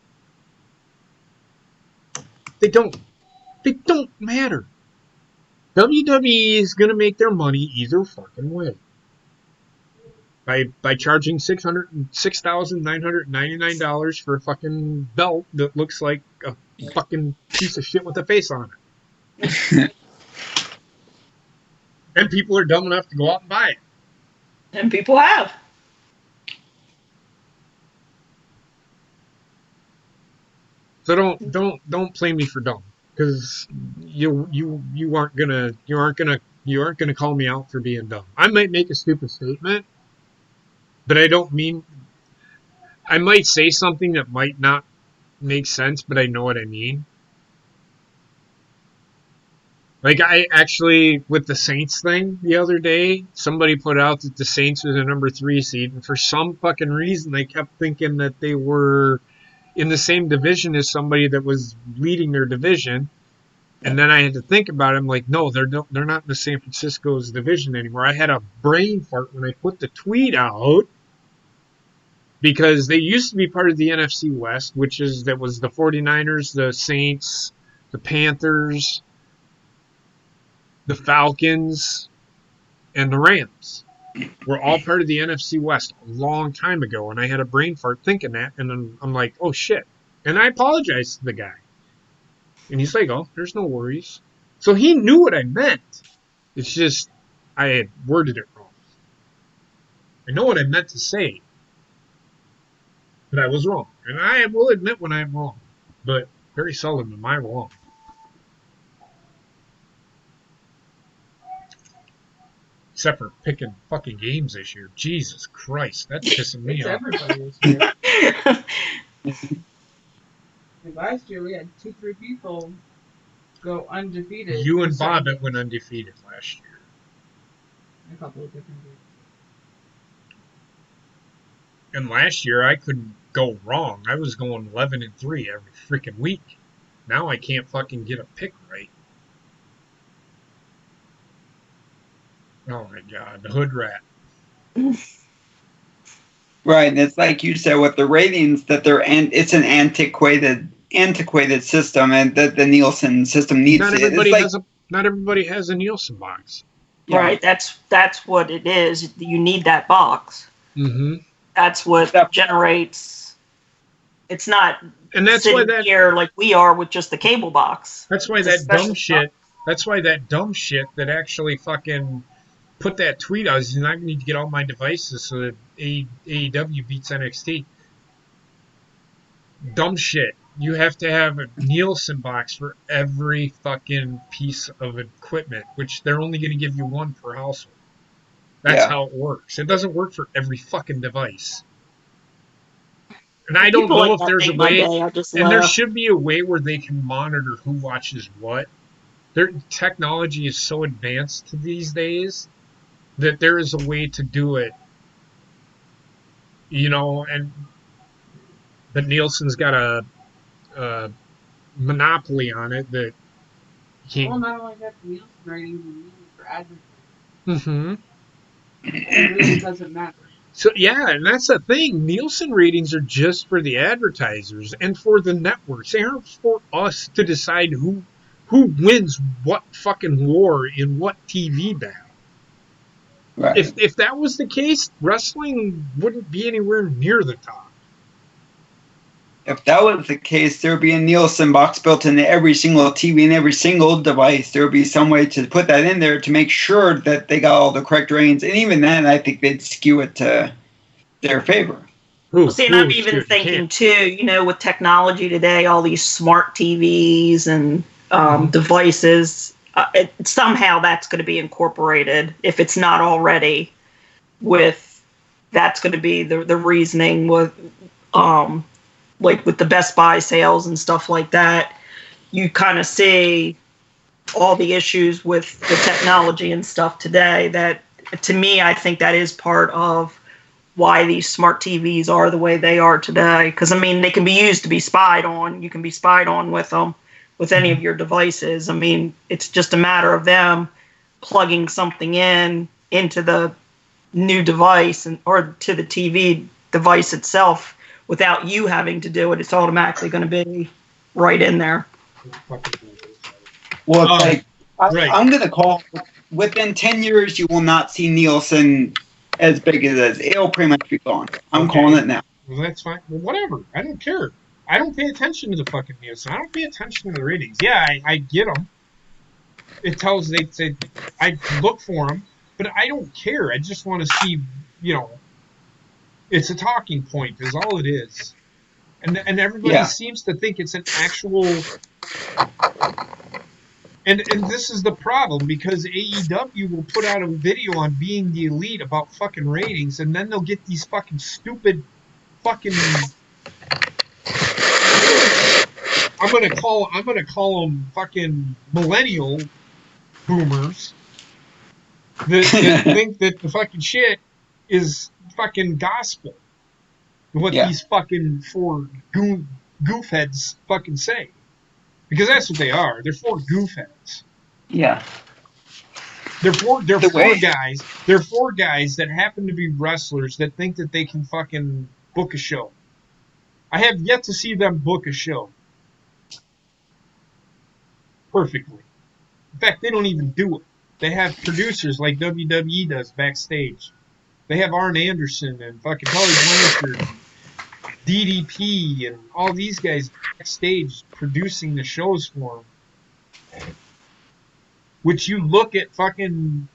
They don't. They don't matter. WWE is gonna make their money either fucking way. By charging $6,999 for a fucking belt that looks like a fucking piece of shit with a face on it. And people are dumb enough to go out and buy it.
And people have.
So don't play me for dumb, because you aren't gonna call me out for being dumb. I might make a stupid statement, but I might say something that might not make sense, but I know what I mean. Like, I actually, with the Saints thing the other day, somebody put out that the Saints was a number 3 seed, and for some fucking reason they kept thinking that they were in the same division as somebody that was leading their division. And then I had to think about it. I'm like, no, they're not in the San Francisco's division anymore. I had a brain fart when I put the tweet out, because they used to be part of the NFC West, that was the 49ers, the Saints, the Panthers, the Falcons, and the Rams were all part of the NFC West a long time ago. And I had a brain fart thinking that, and then I'm like, oh shit. And I apologized to the guy. And he's like, oh, there's no worries. So he knew what I meant. It's just I had worded it wrong. I know what I meant to say, but I was wrong. And I will admit when I'm wrong. But very seldom am I wrong. Except for picking fucking games this year. Jesus Christ, that's pissing me
It's
off.
everybody this year. Like last year, we had 2-3 people go undefeated.
You and Bobbit went undefeated last year.
A couple of different games.
And last year I couldn't go wrong. I was going 11-3 every freaking week. Now I can't fucking get a pick right. Oh my god, the hood rat.
Right, and it's like you said with the ratings that it's an antiquated system, and that the Nielsen system needs.
Not everybody has a Nielsen box.
Yeah. Right, that's what it is. You need that box.
Mm-hmm.
That's what generates. It's not.
And that's
sitting
why
here like we are with just the cable box.
That's why that dumb shit. That's why that dumb shit that actually fucking put that tweet out is, I need to get all my devices so that AEW beats NXT. Dumb shit. You have to have a Nielsen box for every fucking piece of equipment, which they're only going to give you one per household. That's how it works. It doesn't work for every fucking device. And I don't know if there's a way, and there should be a way where they can monitor who watches what. Their technology is so advanced these days that there is a way to do it, and but Nielsen's got a monopoly on it that can't.
Well, not only that, the Nielsen ratings are used for advertising.
Mm-hmm.
It really doesn't matter.
So yeah, and that's the thing. Nielsen ratings are just for the advertisers and for the networks. They aren't for us to decide who wins what fucking war in what TV battle. Right. If that was the case, wrestling wouldn't be anywhere near the top.
if that was the case, there would be a Nielsen box built into every single TV and every single device. There would be some way to put that in there to make sure that they got all the correct ratings. And even then, I think they'd skew it to their favor.
See, and I'm even thinking too, with technology today, all these smart TVs and devices, somehow that's going to be incorporated, if it's not already, that's going to be the reasoning with, like with the Best Buy sales and stuff like that. You kind of see all the issues with the technology and stuff today that, to me, I think that is part of why these smart TVs are the way they are today. Because, I mean, they can be used to be spied on. You can be spied on with them, with any of your devices. I mean, it's just a matter of them plugging something into the new device or to the TV device itself without you having to do it. It's automatically going to be right in there.
Well, it's like, I'm going to call, within 10 years, you will not see Nielsen as big as it is. It'll pretty much be gone. I'm calling it now.
Well, that's fine. Well, whatever. I don't care. I don't pay attention to the fucking Nielsen. I don't pay attention to the ratings. Yeah, I get them. It tells, they say, I look for them, but I don't care. I just want to see, it's a talking point is all it is. And everybody seems to think it's an actual... And this is the problem, because AEW will put out a video on Being the Elite about fucking ratings, and then they'll get these fucking stupid fucking... I'm gonna call them fucking millennial boomers that think that the fucking shit is fucking gospel. What these fucking four goofheads fucking say. Because that's what they are. They're four goofheads.
Yeah.
They're four guys. They're four guys that happen to be wrestlers that think that they can fucking book a show. I have yet to see them book a show perfectly. In fact, they don't even do it. They have producers like WWE does backstage. They have Arn Anderson and fucking Tully Blanchard, DDP, and all these guys backstage producing the shows for them. Which you look at fucking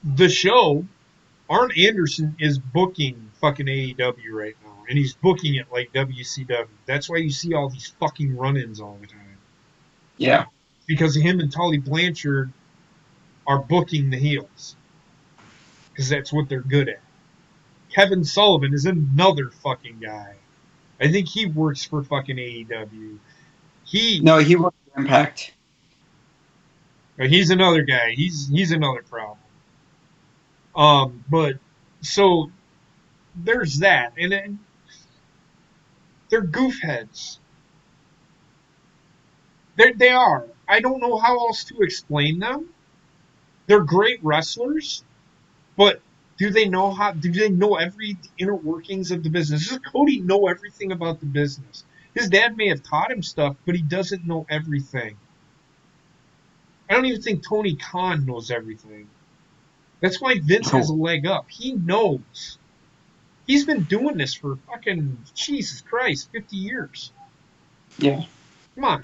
the show, Arn Anderson is booking fucking AEW right now, and he's booking it like WCW. That's why you see all these fucking run-ins all the time.
Yeah.
Because him and Tully Blanchard are booking the heels. Because that's what they're good at. Kevin Sullivan is another fucking guy. I think he works for fucking AEW.
No, he works for Impact.
He's another guy. He's another problem. But so there's that, and then they're goofheads. They are. I don't know how else to explain them. They're great wrestlers, but do they know every inner workings of the business? Does Cody know everything about the business? His dad may have taught him stuff, but he doesn't know everything. I don't even think Tony Khan knows everything. That's why Vince has a leg up. He knows. He's been doing this for fucking, Jesus Christ, 50 years.
Yeah.
Come on.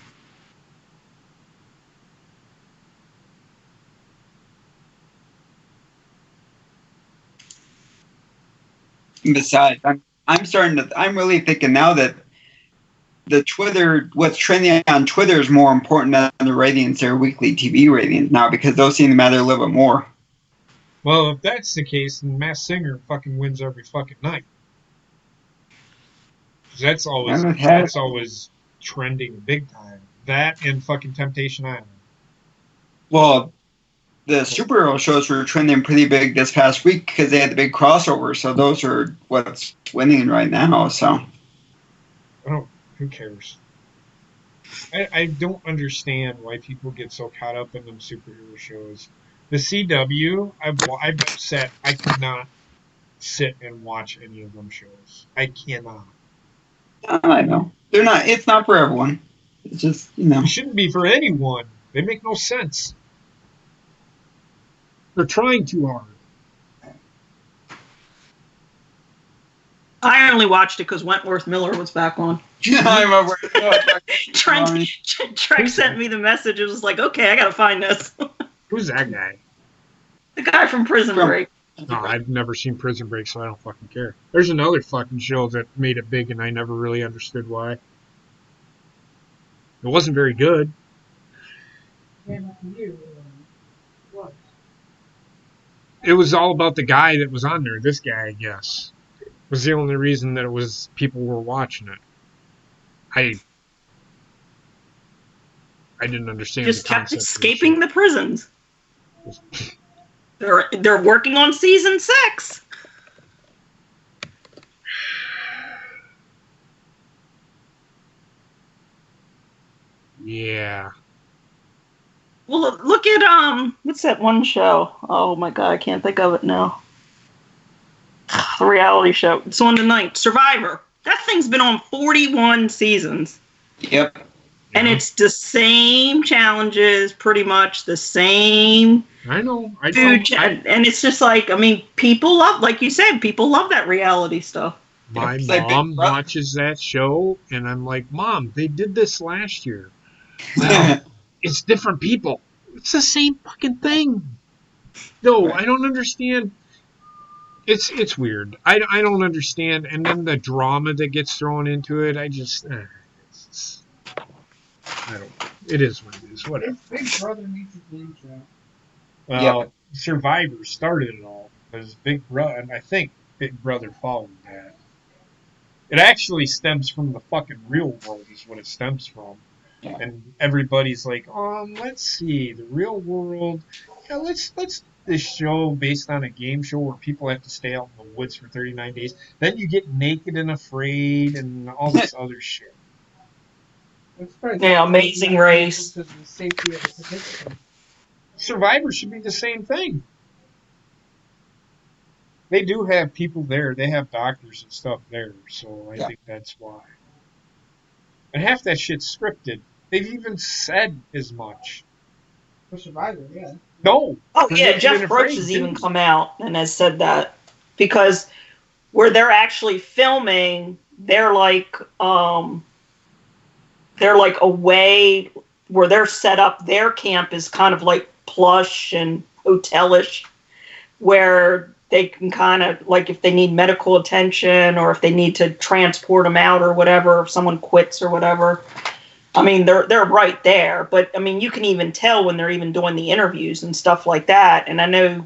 Besides, I'm really thinking now that what's trending on Twitter is more important than the ratings, their weekly TV ratings now, because those seem to matter a little bit more.
Well, if that's the case, then Masked Singer fucking wins every fucking night. That's always trending big time. That and fucking Temptation Island.
Well, the superhero shows were trending pretty big this past week because they had the big crossover, so those are what's winning right now. So,
who cares? I don't understand why people get so caught up in them superhero shows. The CW, I could not sit and watch any of them shows. I cannot.
I know they're not. It's not for everyone. It's just
It shouldn't be for anyone. They make no sense. They're trying too hard.
I only watched it because Wentworth Miller was back on.
I remember.
Trek sent me the message. It was like, okay, I gotta find this.
Who's that guy?
The guy from Prison Break.
No, I've never seen Prison Break, so I don't fucking care. There's another fucking show that made it big, and I never really understood why. It wasn't very good. It was all about the guy that was on there. This guy, I guess, was the only reason that it was people were watching it. I didn't understand.
Just
the
kept
concept
escaping the prisons. They're working on season 6.
Yeah.
Well, look at what's that one show? Oh my god, I can't think of it now. The reality show. It's on tonight. Survivor. That thing's been on 41 seasons.
Yep.
And it's the same challenges, pretty much the same.
I know.
And it's just like, I mean, people love, like you said, people love that reality stuff.
My mom watches that show, and I'm like, Mom, they did this last year. Well, it's different people. It's the same fucking thing. No, right. I don't understand. It's weird. I don't understand. And then the drama that gets thrown into it, I just... I don't know. It is what it is. Whatever.
Big Brother needs a game show.
Well, Survivor started it all. Because Big Brother, and I think Big Brother followed that. It actually stems from the fucking real world is what it stems from. Yeah. And everybody's like, let's see, the real world. Yeah, let's this show based on a game show where people have to stay out in the woods for 39 days. Then you get naked and afraid and all this other shit.
Yeah, Amazing Race.
The safety of the participants.
Survivor should be the same thing. They do have people there. They have doctors and stuff there, so I think that's why. And half that shit's scripted. They've even said as much.
For Survivor, yeah.
No.
Oh, yeah, Jeff Brooks has even come out and has said that. Because where they're actually filming, they're like away, where they're set up, their camp is kind of like plush and hotelish, where they can kind of, like, if they need medical attention or if they need to transport them out or whatever, if someone quits or whatever. I mean, they're right there. But, I mean, you can even tell when they're even doing the interviews and stuff like that. And I know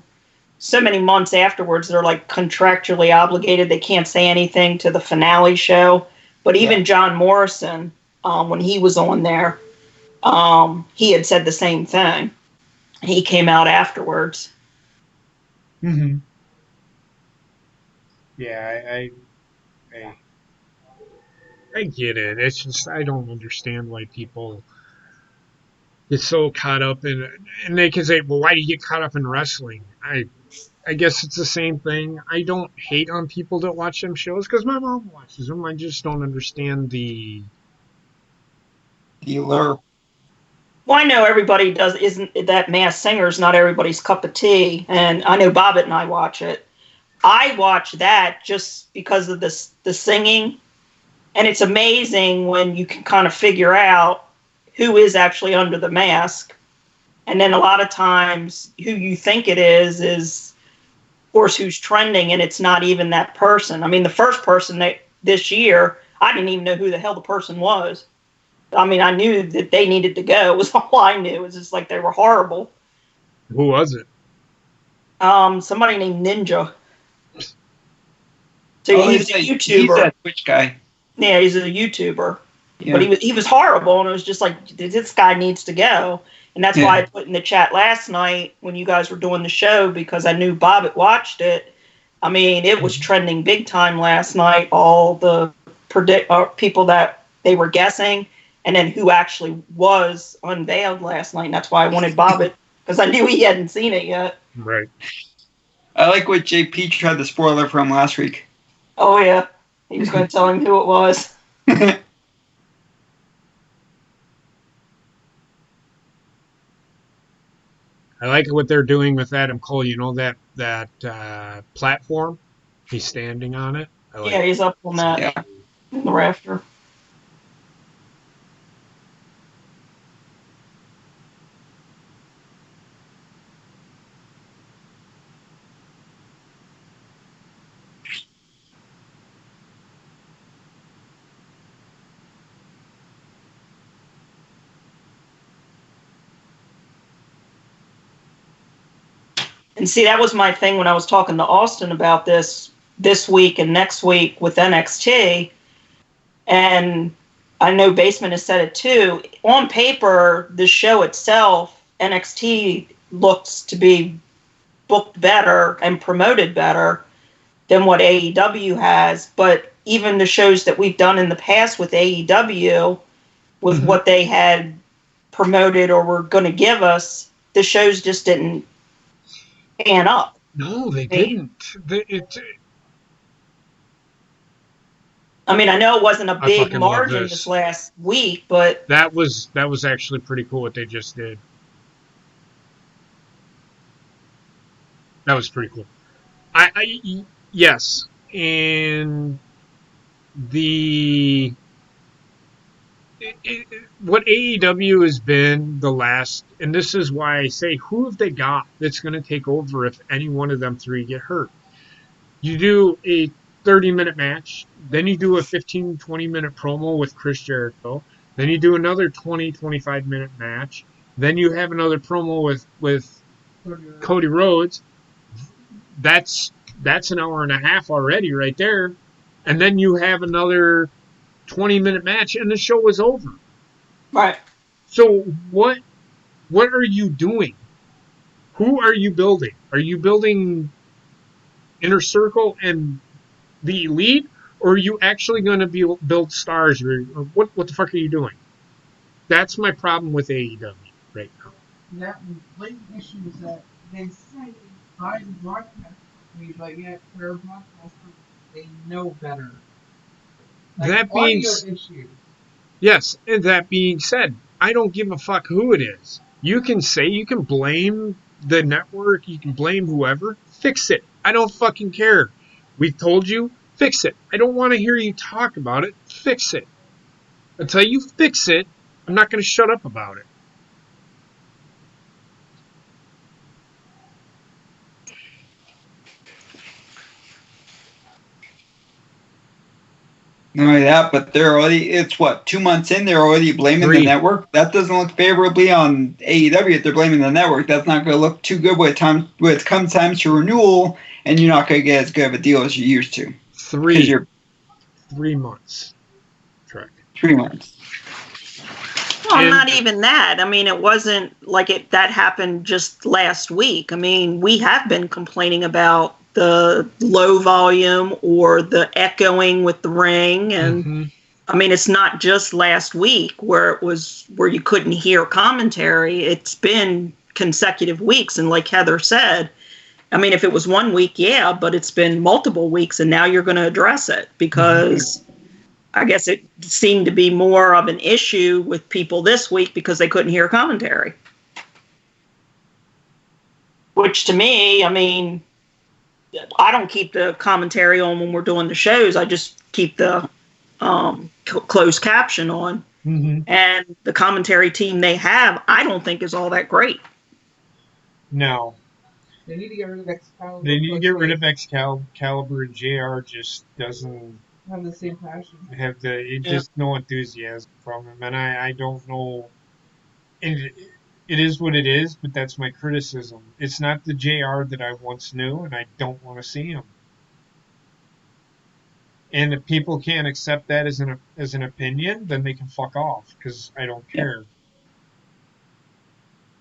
so many months afterwards, they're, like, contractually obligated. They can't say anything to the finale show. But even John Morrison, when he was on there, he had said the same thing. He came out afterwards.
Mm-hmm. Yeah, I get it. It's just I don't understand why people get so caught up in it. And they can say, well, why do you get caught up in wrestling? I guess it's the same thing. I don't hate on people that watch them shows because my mom watches them. I just don't understand the
allure.
Well, I know everybody does. Isn't that Masked Singer's not everybody's cup of tea? And I know Bobbitt and I watch it. I watch that just because of the singing. And it's amazing when you can kind of figure out who is actually under the mask. And then a lot of times who you think it is, of course, who's trending, and it's not even that person. I mean, the first person this year, I didn't even know who the hell the person was. I mean, I knew that they needed to go. It was all I knew. It was just like they were horrible.
Who was it?
Somebody named Ninja. So he's a YouTuber.
He's that Twitch guy.
Yeah, he's a YouTuber. Yeah. But he was horrible, and it was just like, this guy needs to go. And that's why I put in the chat last night when you guys were doing the show, because I knew Bobbitt watched it. I mean, it was trending big time last night, all the people that they were guessing, and then who actually was unveiled last night. And that's why I wanted Bobbitt, because I knew he hadn't seen it yet.
Right.
I like what JP tried to spoil it from last week.
Oh, yeah. He was going to tell him who it was.
I like what they're doing with Adam Cole. You know that platform? He's standing on it.
Yeah, he's up on that
Yeah.
in the rafter. And see, that was my thing when I was talking to Austin about this week and next week with NXT. And I know Basement has said it too. On paper, the show itself, NXT, looks to be booked better and promoted better than what AEW has. But even the shows that we've done in the past with AEW, with what they had promoted or were going to give us, the shows just didn't pan up.
No, they didn't.
I mean, I know it wasn't a
I
big
fucking love
margin this last week, but
that was actually pretty cool what they just did. That was pretty cool. Yes, and the what AEW has been the last, and this is why I say, who have they got that's going to take over if any one of them three get hurt? You do a 30-minute match, then you do a 15, 20-minute promo with Chris Jericho, then you do another 20, 25-minute match, then you have another promo with Cody Rhodes. That's an hour and a half already right there. And then you have another 20-minute match and the show is over.
right.
So what are you doing? Who are you building? Are you building Inner Circle and the Elite, or are you actually going to build stars? Or what the fuck are you doing? That's my problem with AEW right now.
That big issue is that they say by the broadcast company, but yet their broadcast company, they know better. Like
That being
audio issues.
Yes, and that being said, I don't give a fuck who it is. You can blame the network, you can blame whoever, fix it. I don't fucking care. We've told you, fix it. I don't want to hear you talk about it, fix it. Until you fix it, I'm not going to shut up about it.
Not only that, but it's what, 2 months in, they're already blaming the
3.
network? That doesn't look favorably on AEW if they're blaming the network. That's not going to look too good when it comes time to renewal, and you're not going to get as good of a deal as you used to.
3.
You're
3 months. Correct.
3 months.
Well, not even that. I mean, it wasn't like that happened just last week. I mean, we have been complaining about the low volume or the echoing with the ring, and I mean, it's not just last week where you couldn't hear commentary. It's been consecutive weeks, and like Heather said, I mean, if it was 1 week, yeah, but it's been multiple weeks, and now you're going to address it because I guess it seemed to be more of an issue with people this week because they couldn't hear commentary. Which to me, I mean, I don't keep the commentary on when we're doing the shows. I just keep the closed caption on. And the commentary team they have, I don't think is all that great.
No.
They need to get rid of Excalibur.
They need to get rid of Excalibur. JR just doesn't
have the same passion.
Just no enthusiasm from him, and I don't know. And it is what it is, but that's my criticism. It's not the JR that I once knew, and I don't want to see him. And if people can't accept that as an opinion, then they can fuck off because I don't care.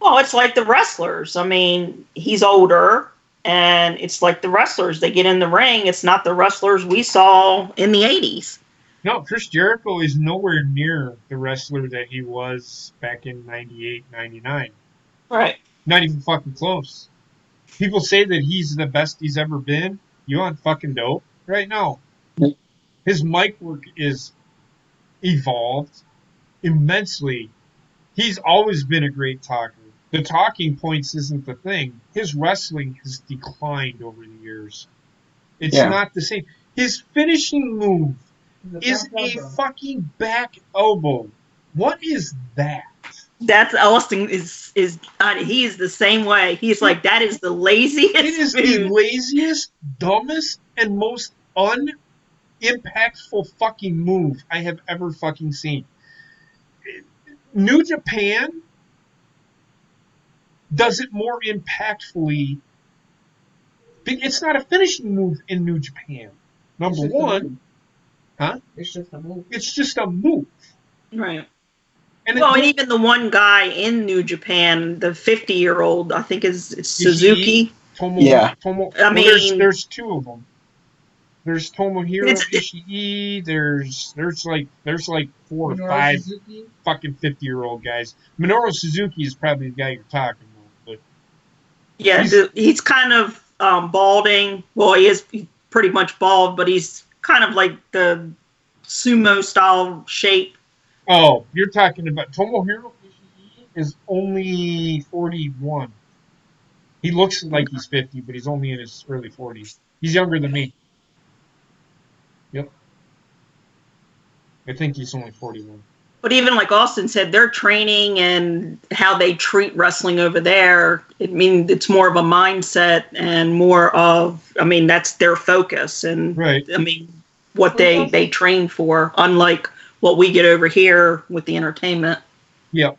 Well, it's like the wrestlers. I mean, he's older, and it's like the wrestlers. They get in the ring. It's not the wrestlers we saw in the 80s.
No, Chris Jericho is nowhere near the wrestler that he was back in 98, 99.
Right.
Not even fucking close. People say that he's the best he's ever been. You on fucking dope right now. His mic work is evolved immensely. He's always been a great talker. The talking points isn't the thing. His wrestling has declined over the years. It's not the same. His finishing move
The
is
back
a
elbow.
fucking back elbow. What is that?
That's Austin is he is the same way. He's like, that is the laziest
It is the
move.
laziest, dumbest, and most unimpactful fucking move I have ever fucking seen. New Japan does it more impactfully. It's not a finishing move in New Japan. Number one, huh?
It's just a move.
It's just a move.
Right.
And
Well, and even the one guy in New Japan, the 50-year-old, I think is Suzuki.
Yeah.
I mean,
there's two of them. There's Tomohiro
It's-
Ishii. There's like 4 or
Minoru
5
Suzuki.
fucking 50-year-old guys. Minoru Suzuki is probably the guy you're talking about, but
yeah, he's kind of balding. Well, he's pretty much bald, but he's kind of like the sumo style shape.
oh, you're talking about Tomohiro Ishii is only 41. He looks like he's 50, but he's only in his early 40s. He's younger than me. Yep. I think he's only 41.
But even like Austin said, their training and how they treat wrestling over there, it's more of a mindset and more of, that's their focus. And
Right.
what they train for, unlike what we get over here with the entertainment.
Yep.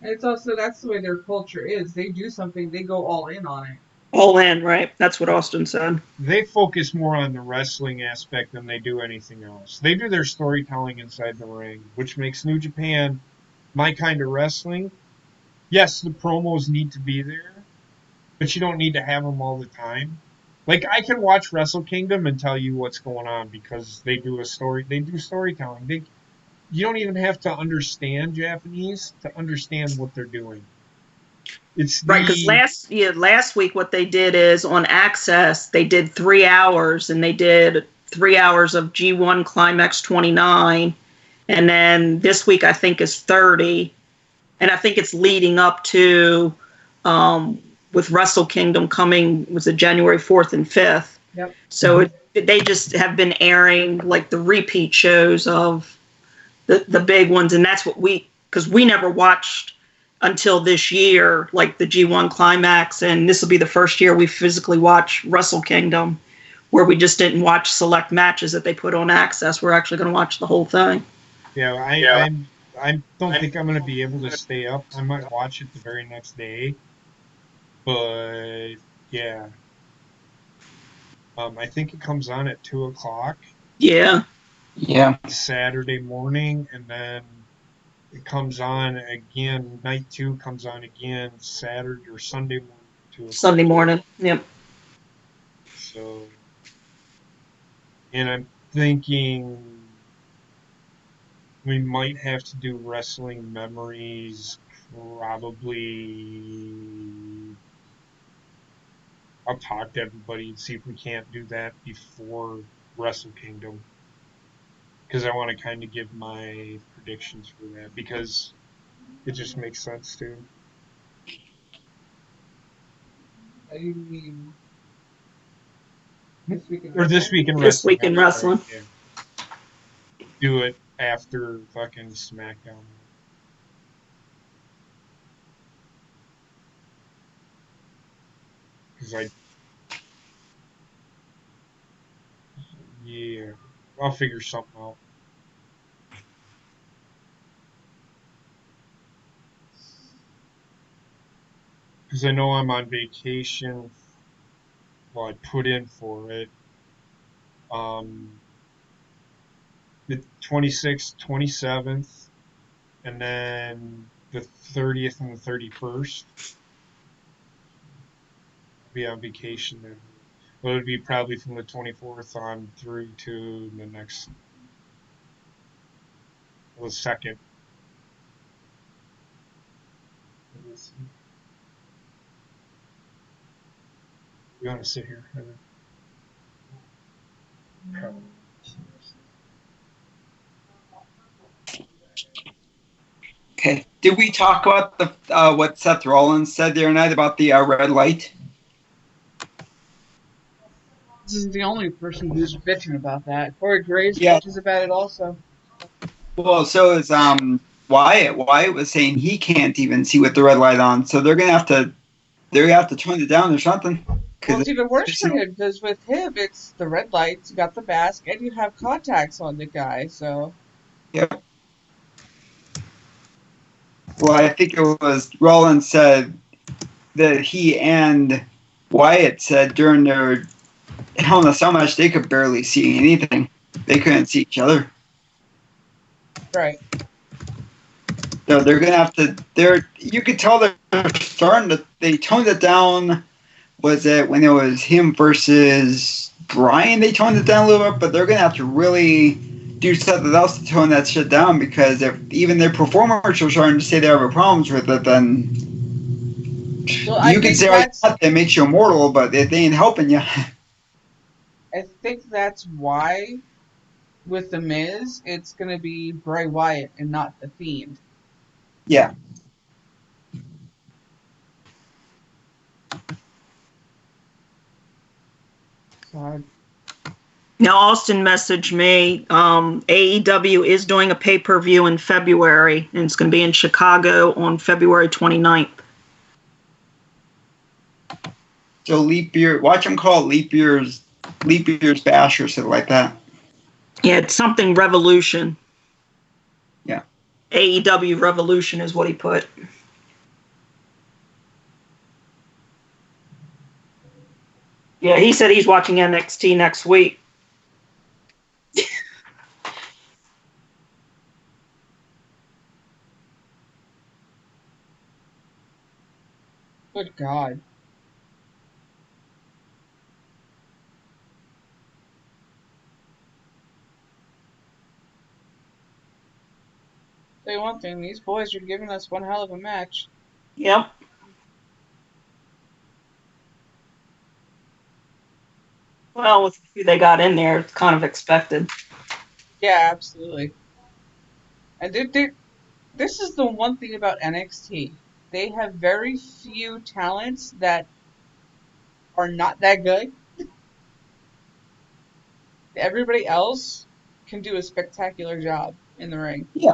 And it's also, that's the way their culture is. They do something, they go all in on it.
All in, right? That's what Austin said.
They focus more on the wrestling aspect than they do anything else. They do their storytelling inside the ring, which makes New Japan my kind of wrestling. Yes, the promos need to be there, but you don't need to have them all the time. Like, I can watch Wrestle Kingdom and tell you what's going on because they do storytelling. You don't even have to understand Japanese to understand what they're doing. It's
Right, because last week what they did is on Access, they did 3 hours, and they did 3 hours of G1 Climax 29, and then this week I think is 30, and I think it's leading up to with Wrestle Kingdom coming, was it January 4th and 5th?
Yep.
So they just have been airing like the repeat shows of the big ones, and that's what because we never watched until this year, like the G1 Climax, and this will be the first year we physically watched Wrestle Kingdom, where we just didn't watch select matches that they put on Access. We're actually going to watch the whole thing.
Yeah, I don't think I'm going to be able to stay up. I might watch it the very next day, but yeah, I think it comes on at 2:00.
Yeah.
Saturday morning, and then it comes on again. Night 2 comes on again Saturday or Sunday morning. 2:00.
Sunday morning. Yep.
So, and I'm thinking we might have to do Wrestling Memories. Probably, I'll talk to everybody and see if we can't do that before Wrestle Kingdom, because I want to kind of give my predictions for that, because it just makes sense too.
I mean, this week in
Or this week in
This
wrestling.
week in
I'm sorry,
wrestling.
yeah. Do it after fucking SmackDown. Because yeah, I'll figure something out. Because I know I'm on vacation. Well, I put in for it. The 26th, 27th, and then the 30th and the 31st. I'll be on vacation then. Well, it would be probably from the 24th on through to the next, the second. You want to sit here, Heather? Probably.
Okay. Did we talk about the what Seth Rollins said the other night about the red light?
This isn't the only person who's bitching about that. Corey Graves
Yeah.
bitches about it also.
Well, so is Wyatt. Wyatt was saying he can't even see with the red light on, so they're gonna have to turn it down or something.
Well, it's even worse for him because with him, it's the red lights, you got the mask, and you have contacts on the guy. So
Yep. Well, I think it was Rollins said that he and Wyatt said during their Hell in a Cell match they could barely see anything. They couldn't see each other.
right.
So they're gonna have to. You could tell they're starting to. They toned it down. Was it when it was him versus Brian? They toned it down a little bit, but they're gonna have to really do something else to tone that shit down because if even their performers are starting to say they have problems with it, then
Well,
you can say that makes you immortal, but if they ain't helping you.
I think that's why with the Miz, it's gonna be Bray Wyatt and not the Fiend.
Yeah.
God.
Now, Austin messaged me. AEW is doing a pay-per-view in February, and it's going to be in Chicago on February 29th.
So leap year, watch them call it leap year's bash or something like that.
Yeah, it's something Revolution.
Yeah.
AEW Revolution is what he put. Yeah, he said he's watching NXT next week.
Good God. Tell you one thing, these boys are giving us one hell of a match.
Yep. Well, with who they got in there, it's kind of expected.
Yeah, absolutely. And this is the one thing about NXT. They have very few talents that are not that good. Everybody else can do a spectacular job in the ring.
Yeah.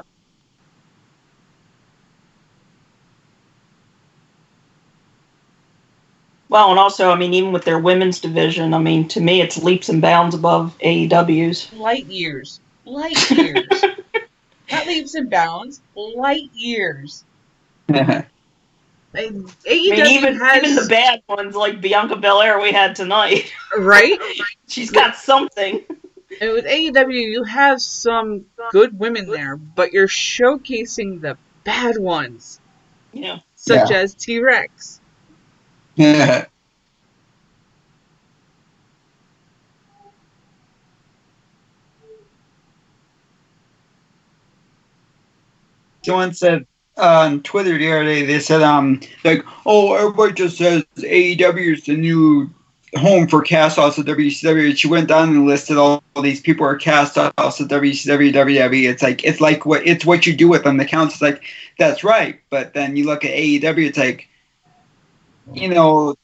Well, and also, I mean, even with their women's division, I mean, to me, it's leaps and bounds above AEW's.
Light years. Light years. Not leaps and bounds. Light years.
I mean, even the bad ones like Bianca Belair we had tonight.
Right?
She's got something.
And with AEW, you have some good women there, but you're showcasing the bad ones.
Yeah.
Such as T-Rex.
Yeah. Someone said on Twitter the other day, they said, like, oh, everybody just says AEW is the new home for cast offs of WCW. She went down and listed all these people are cast offs of WCW, WWE. It's what you do with them. The counts, it's like, that's right. But then you look at AEW, it's like, you know,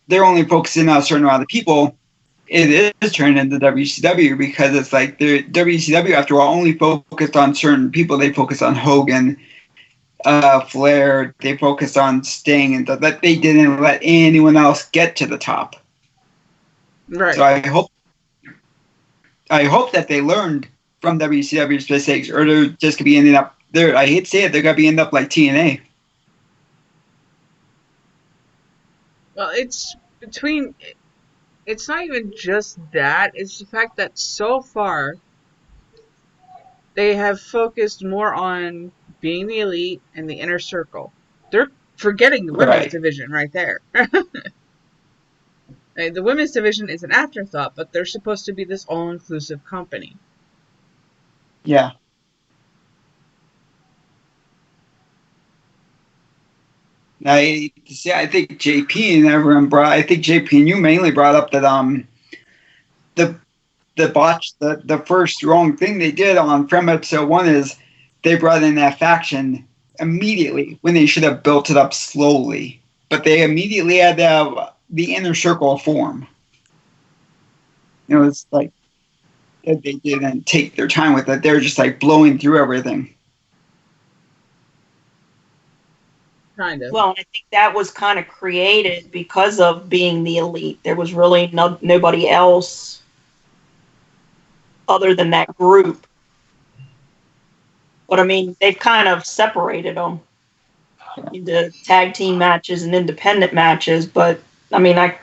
they're only focusing on a certain amount of people. It is turned into WCW because it's like WCW after all only focused on certain people. They focus on Hogan, Flair. They focused on Sting, and that they didn't let anyone else get to the top.
Right.
So I hope that they learned from WCW's mistakes, or they're just gonna be ending up there. I hate to say it, they're gonna be end up like TNA.
Well, it's not even just that. It's the fact that so far they have focused more on being the elite and the inner circle. They're forgetting the women's division right there. The women's division is an afterthought, but they're supposed to be this all-inclusive company.
Yeah. I think JP and everyone I think JP and you mainly brought up that the botch, the first wrong thing they did from episode 1 is they brought in that faction immediately when they should have built it up slowly. But they immediately had the inner circle form. It was like they didn't take their time with it. They were just like blowing through everything.
Kind of.
Well, and I think that was kind of created because of being the elite. There was really nobody else other than that group. But I mean, they've kind of separated them into tag team matches and independent matches. But I mean, I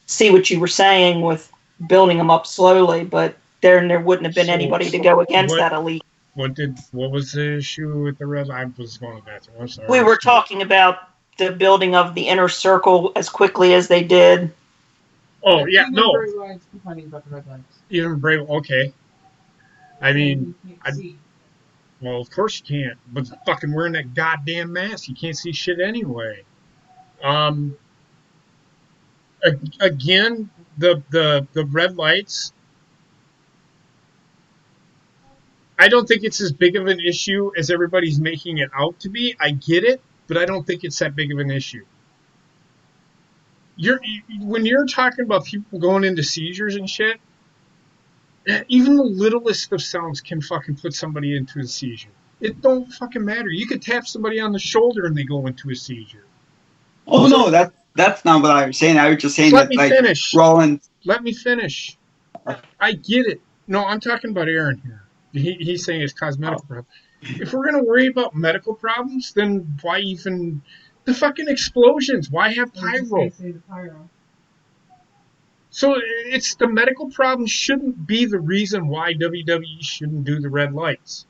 see what you were saying with building them up slowly, but there wouldn't have been anybody to go against that elite.
What was the issue with the red? I was going to the bathroom. I'm sorry.
We were talking about the building of the inner circle as quickly as they did.
Oh yeah, no.
Bray Wyatt's complaining about the red lights.
Even Bray. Okay. I mean,
You can't see.
well, of course you can't. But fucking wearing that goddamn mask, you can't see shit anyway. Again, the red lights. I don't think it's as big of an issue as everybody's making it out to be. I get it, but I don't think it's that big of an issue. When you're talking about people going into seizures and shit, even the littlest of sounds can fucking put somebody into a seizure. It don't fucking matter. You could tap somebody on the shoulder and they go into a seizure.
Oh no, that's not what I was saying. I was just saying
Let
that
me finish.
Rollins.
Let me finish. I get it. No, I'm talking about Aaron here. He's saying it's cosmetic problem. If we're gonna worry about medical problems, then why even the fucking explosions? Why have pyro? So it's the medical problem shouldn't be the reason why WWE shouldn't do the red lights.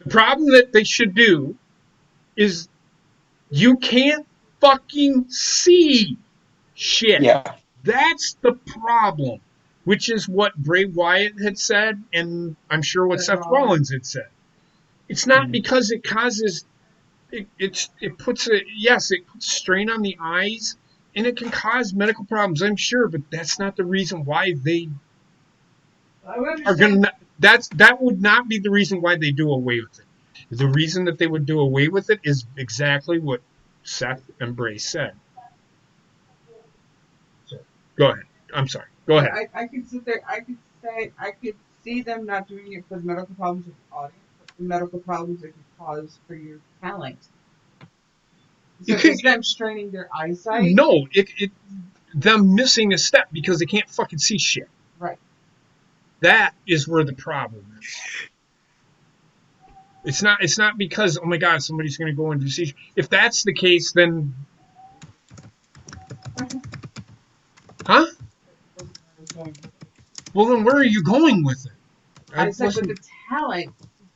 The problem that they should do is you can't fucking see shit.
Yeah.
That's the problem, which is what Bray Wyatt had said, and I'm sure what Seth Rollins had said. It's not because it causes it puts strain on the eyes, and it can cause medical problems. I'm sure, but that's not the reason why they are going to. That would not be the reason why they do away with it. The reason that they would do away with it is exactly what Seth and Bray said. So, go ahead. I'm sorry. Go ahead.
I could sit there. I could see them not doing it for the medical problems of the audience, but the medical problems it could cause for your talent. So it's them straining their eyesight.
No, them missing a step because they can't fucking see shit.
Right.
That is where the problem is. It's not because, oh my God, somebody's going to go into seizure. If that's the case, then huh? Well, then where are you going with it?
I said with the talent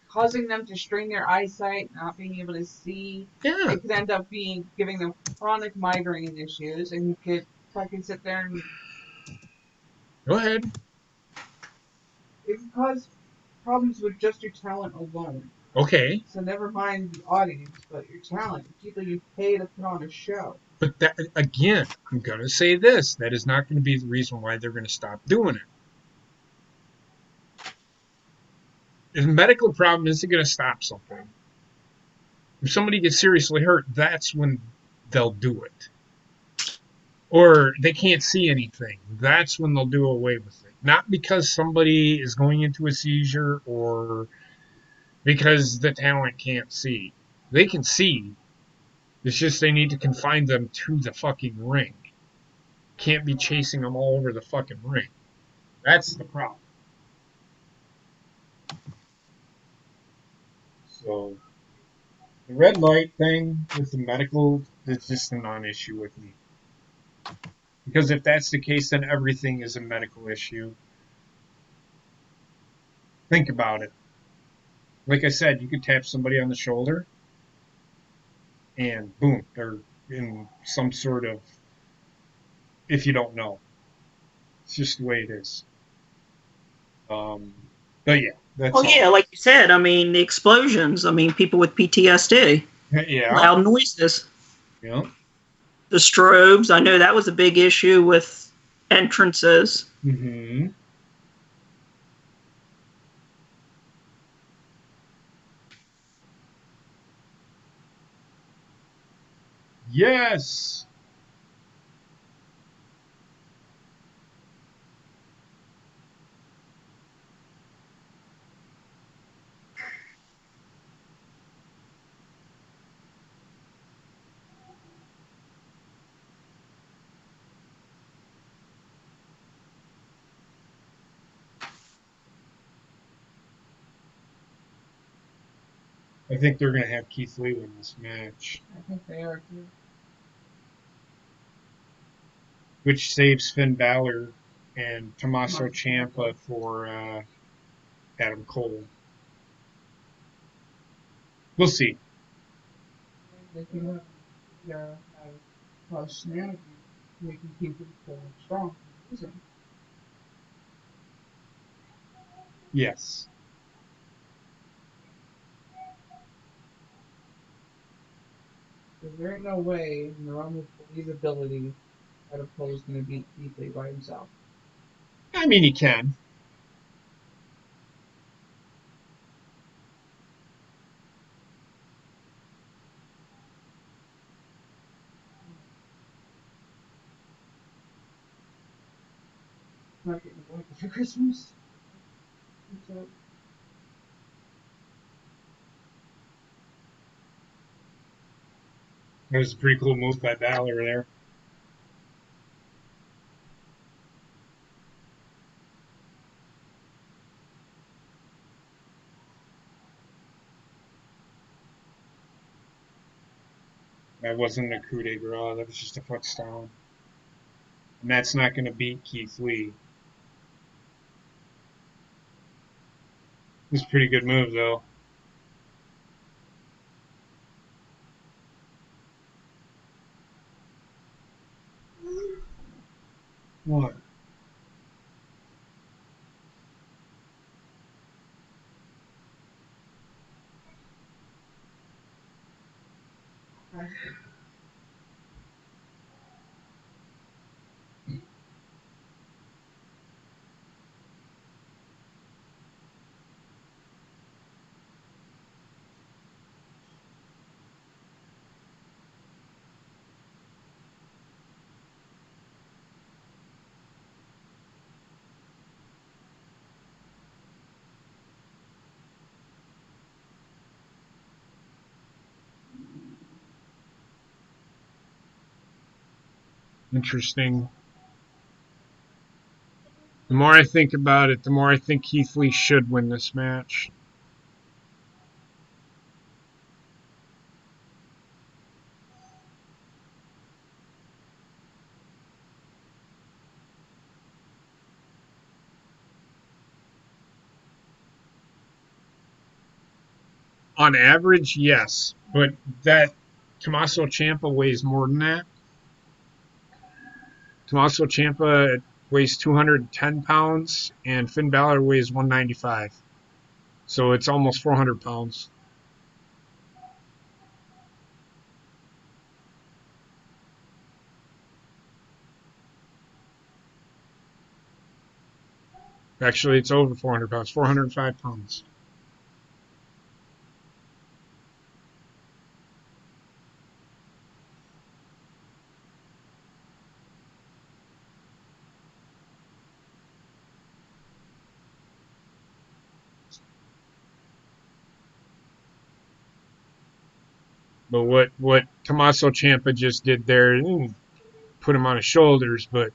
causing them to strain their eyesight, not being able to see.
Yeah.
It could end up giving them chronic migraine issues, and you could fucking sit there and
Go ahead.
it could cause problems with just your talent alone.
Okay.
So never mind the audience, but your talent, people you pay to put on a show.
But that, again, I'm going to say this. That is not going to be the reason why they're going to stop doing it. If a medical problem isn't going to stop something, if somebody gets seriously hurt, that's when they'll do it. Or they can't see anything. That's when they'll do away with it. Not because somebody is going into a seizure or because the talent can't see. They can see. It's just they need to confine them to the fucking ring. Can't be chasing them all over the fucking ring. That's the problem. So the red light thing with the medical is just a non-issue with me. Because if that's the case, then everything is a medical issue. Think about it. Like I said, you could tap somebody on the shoulder and boom, they're in some sort of, if you don't know. It's just the way it is. But yeah, that's all.
Yeah, like you said, I mean, the explosions, I mean, people with PTSD.
Yeah.
Loud noises.
Yeah.
The strobes, I know that was a big issue with entrances.
Mm-hmm. Yes. I think they're going to have Kieth Lee win this match,
I think they are too.
which saves Finn Balor and Tommaso Ciampa for Adam Cole. We'll see.
They can have cause shenanigans. They can keep it strong from losing.
Yes.
Because there ain't no way in the realm of believability that a Cole's going to beat Keith Lee by himself.
I mean, he can.
Not getting a blanket for Christmas. So,
That was a pretty cool move by Balor there. That wasn't a coup de grace. That was just a foot stomp. And that's not going to beat Kieth Lee. It's a pretty good move, though. What? Interesting. The more I think about it, the more I think Kieth Lee should win this match. On average, yes, but that Tommaso Ciampa weighs more than that. Tommaso Ciampa weighs 210 pounds, and Finn Balor weighs 195. So it's almost 400 pounds. Actually, it's over 400 pounds, 405 pounds. But what Tommaso Ciampa just did there, put him on his shoulders, but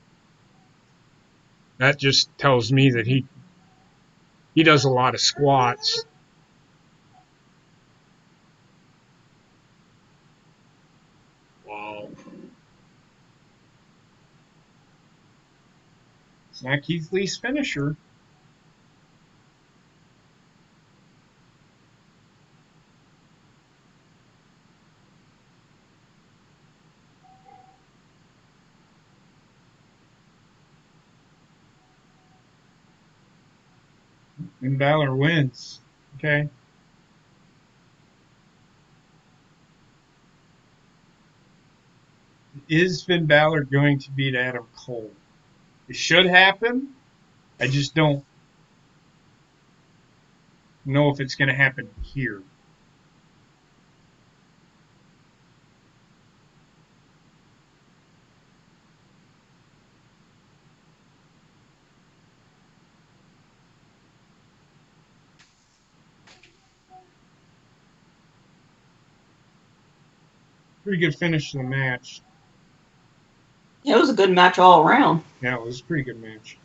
that just tells me that he does a lot of squats. Wow. It's not Kieth Lee's finisher. And Balor wins. Okay. Is Finn Balor going to beat Adam Cole? It should happen. I just don't know if it's going to happen here. Pretty good finish to the match.
It was a good match all around.
Yeah, it was a pretty good match.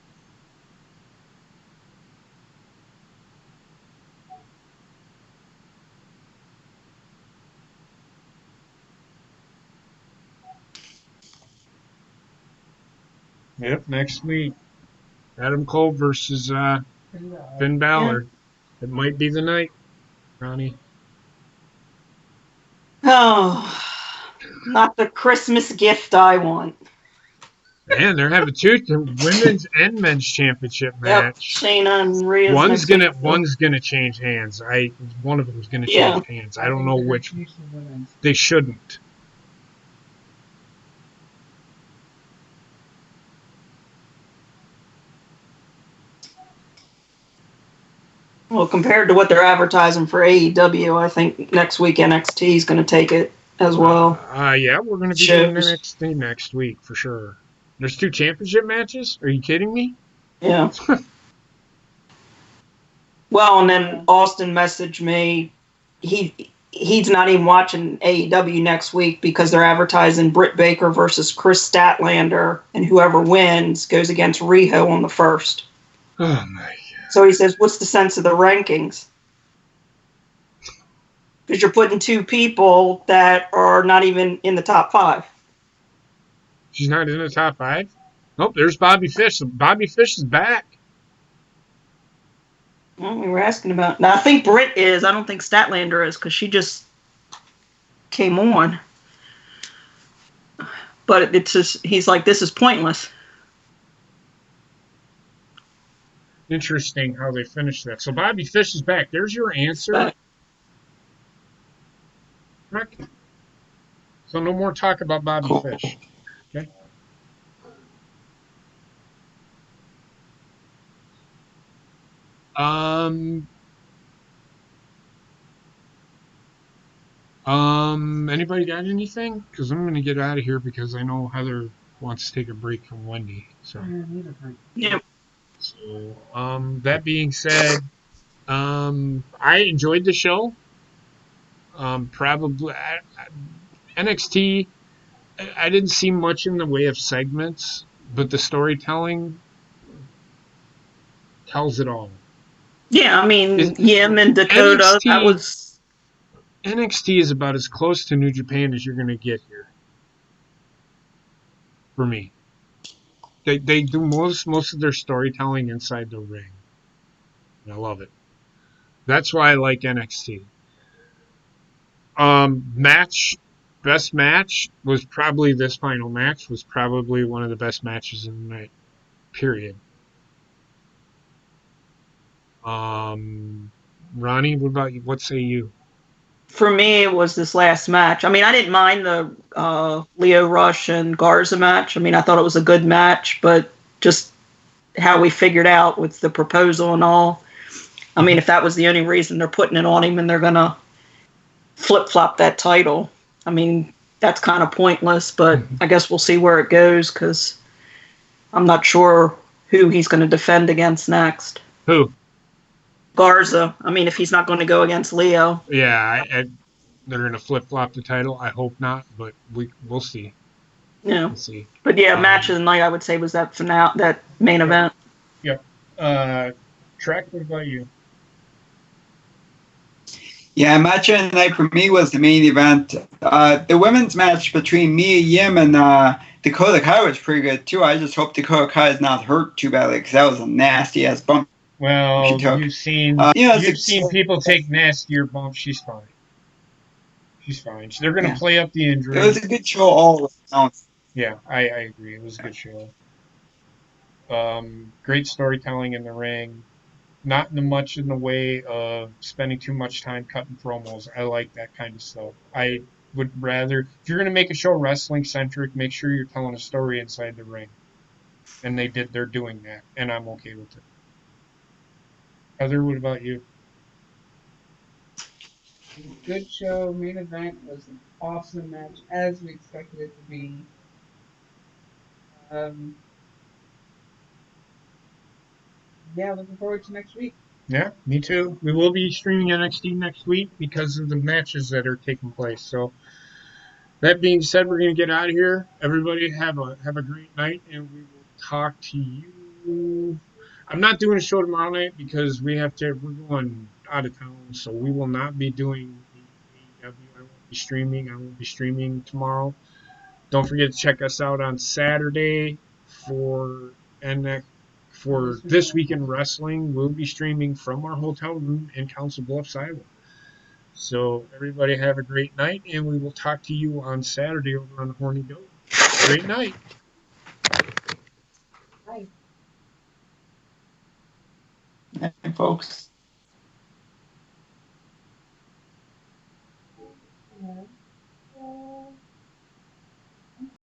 Yep, next week. Adam Cole versus Finn Balor. It might be the night, Ronnie.
Oh, not the Christmas gift I want.
Man, they're having two women's and men's championship
Yep,
match.
Shayna and Rhea's next week.
One's gonna change hands. One of them's gonna
Yeah.
change hands. I don't know which. They shouldn't.
Well, compared to what they're advertising for AEW, I think next week NXT is going to take it as well.
Yeah, we're gonna be doing NXT next week for sure. There's two championship matches. Are you kidding me?
Yeah. Well, and then Austin messaged me. He's not even watching AEW next week because they're advertising Britt Baker versus Chris Statlander, and whoever wins goes against Riho on the 1st.
Oh my god.
So he says, what's the sense of the rankings? Because you're putting two people that are not even in the top 5.
She's not in the top 5? Nope, there's Bobby Fish. Bobby Fish is back.
Well, we were asking about. Now, I think Britt is. I don't think Statlander is because she just came on. But it's just, he's like, this is pointless.
Interesting how they finished that. So Bobby Fish is back. There's your answer. Correct. So no more talk about Bobby Fish. Okay. Anybody got anything? Because I'm gonna get out of here because I know Heather wants to take a break from Wendy. So.
Yep.
So, that being said, I enjoyed the show. Probably NXT. I didn't see much in the way of segments, but the storytelling tells it all.
Yeah, I mean, Yim and Dakota,
NXT,
that was...
NXT is about as close to New Japan as you're going to get here. For me. They do most of their storytelling inside the ring. And I love it. That's why I like NXT. Best match was probably this final match was probably one of the best matches in the night. Period. Ronnie, what about you? What say you?
For me, it was this last match. I mean, I didn't mind the Leo Rush and Garza match. I mean, I thought it was a good match, but just how we figured out with the proposal and all. I mean, if that was the only reason they're putting it on him and they're going to flip-flop that title, I mean, that's kind of pointless, but I guess we'll see where it goes because I'm not sure who he's going to defend against next.
Who?
Garza. I mean, if he's not going to go against Leo.
Yeah, they're going to flip-flop the title. I hope not, but we'll see.
Yeah.
We'll see.
But yeah, match of the night, I would say, was that finale, that main event.
Yep. Trek, what about you?
Yeah, match of the night for me was the main event. The women's match between Mia Yim and Dakota Kai was pretty good too. I just hope Dakota Kai is not hurt too badly because that was a nasty ass bump.
Well, you've seen people take nastier bumps. She's fine. She's fine. They're going to play up the injury.
It was a good show all around.
Yeah, I agree. It was a good show. Great storytelling in the ring. Not much in the way of spending too much time cutting promos. I like that kind of stuff. I would rather, if you're going to make a show wrestling centric, make sure you're telling a story inside the ring. And they're doing that, and I'm okay with it. Heather, what about you?
Good show. Main event was an awesome match, as we expected it to be. Yeah, looking forward to next week.
Yeah, me too. We will be streaming NXT next week because of the matches that are taking place. So that being said, we're gonna get out of here. Everybody have a great night, and we will talk to you. I'm not doing a show tomorrow night because we're going out of town, so we will not be doing AEW. I won't be streaming. I won't be streaming tomorrow. Don't forget to check us out on Saturday for for This Week in Wrestling will be streaming from our hotel room in Council Bluffs, Iowa. So everybody have a great night, and we will talk to you on Saturday over on Horny Goat. Great night.
Hey, folks.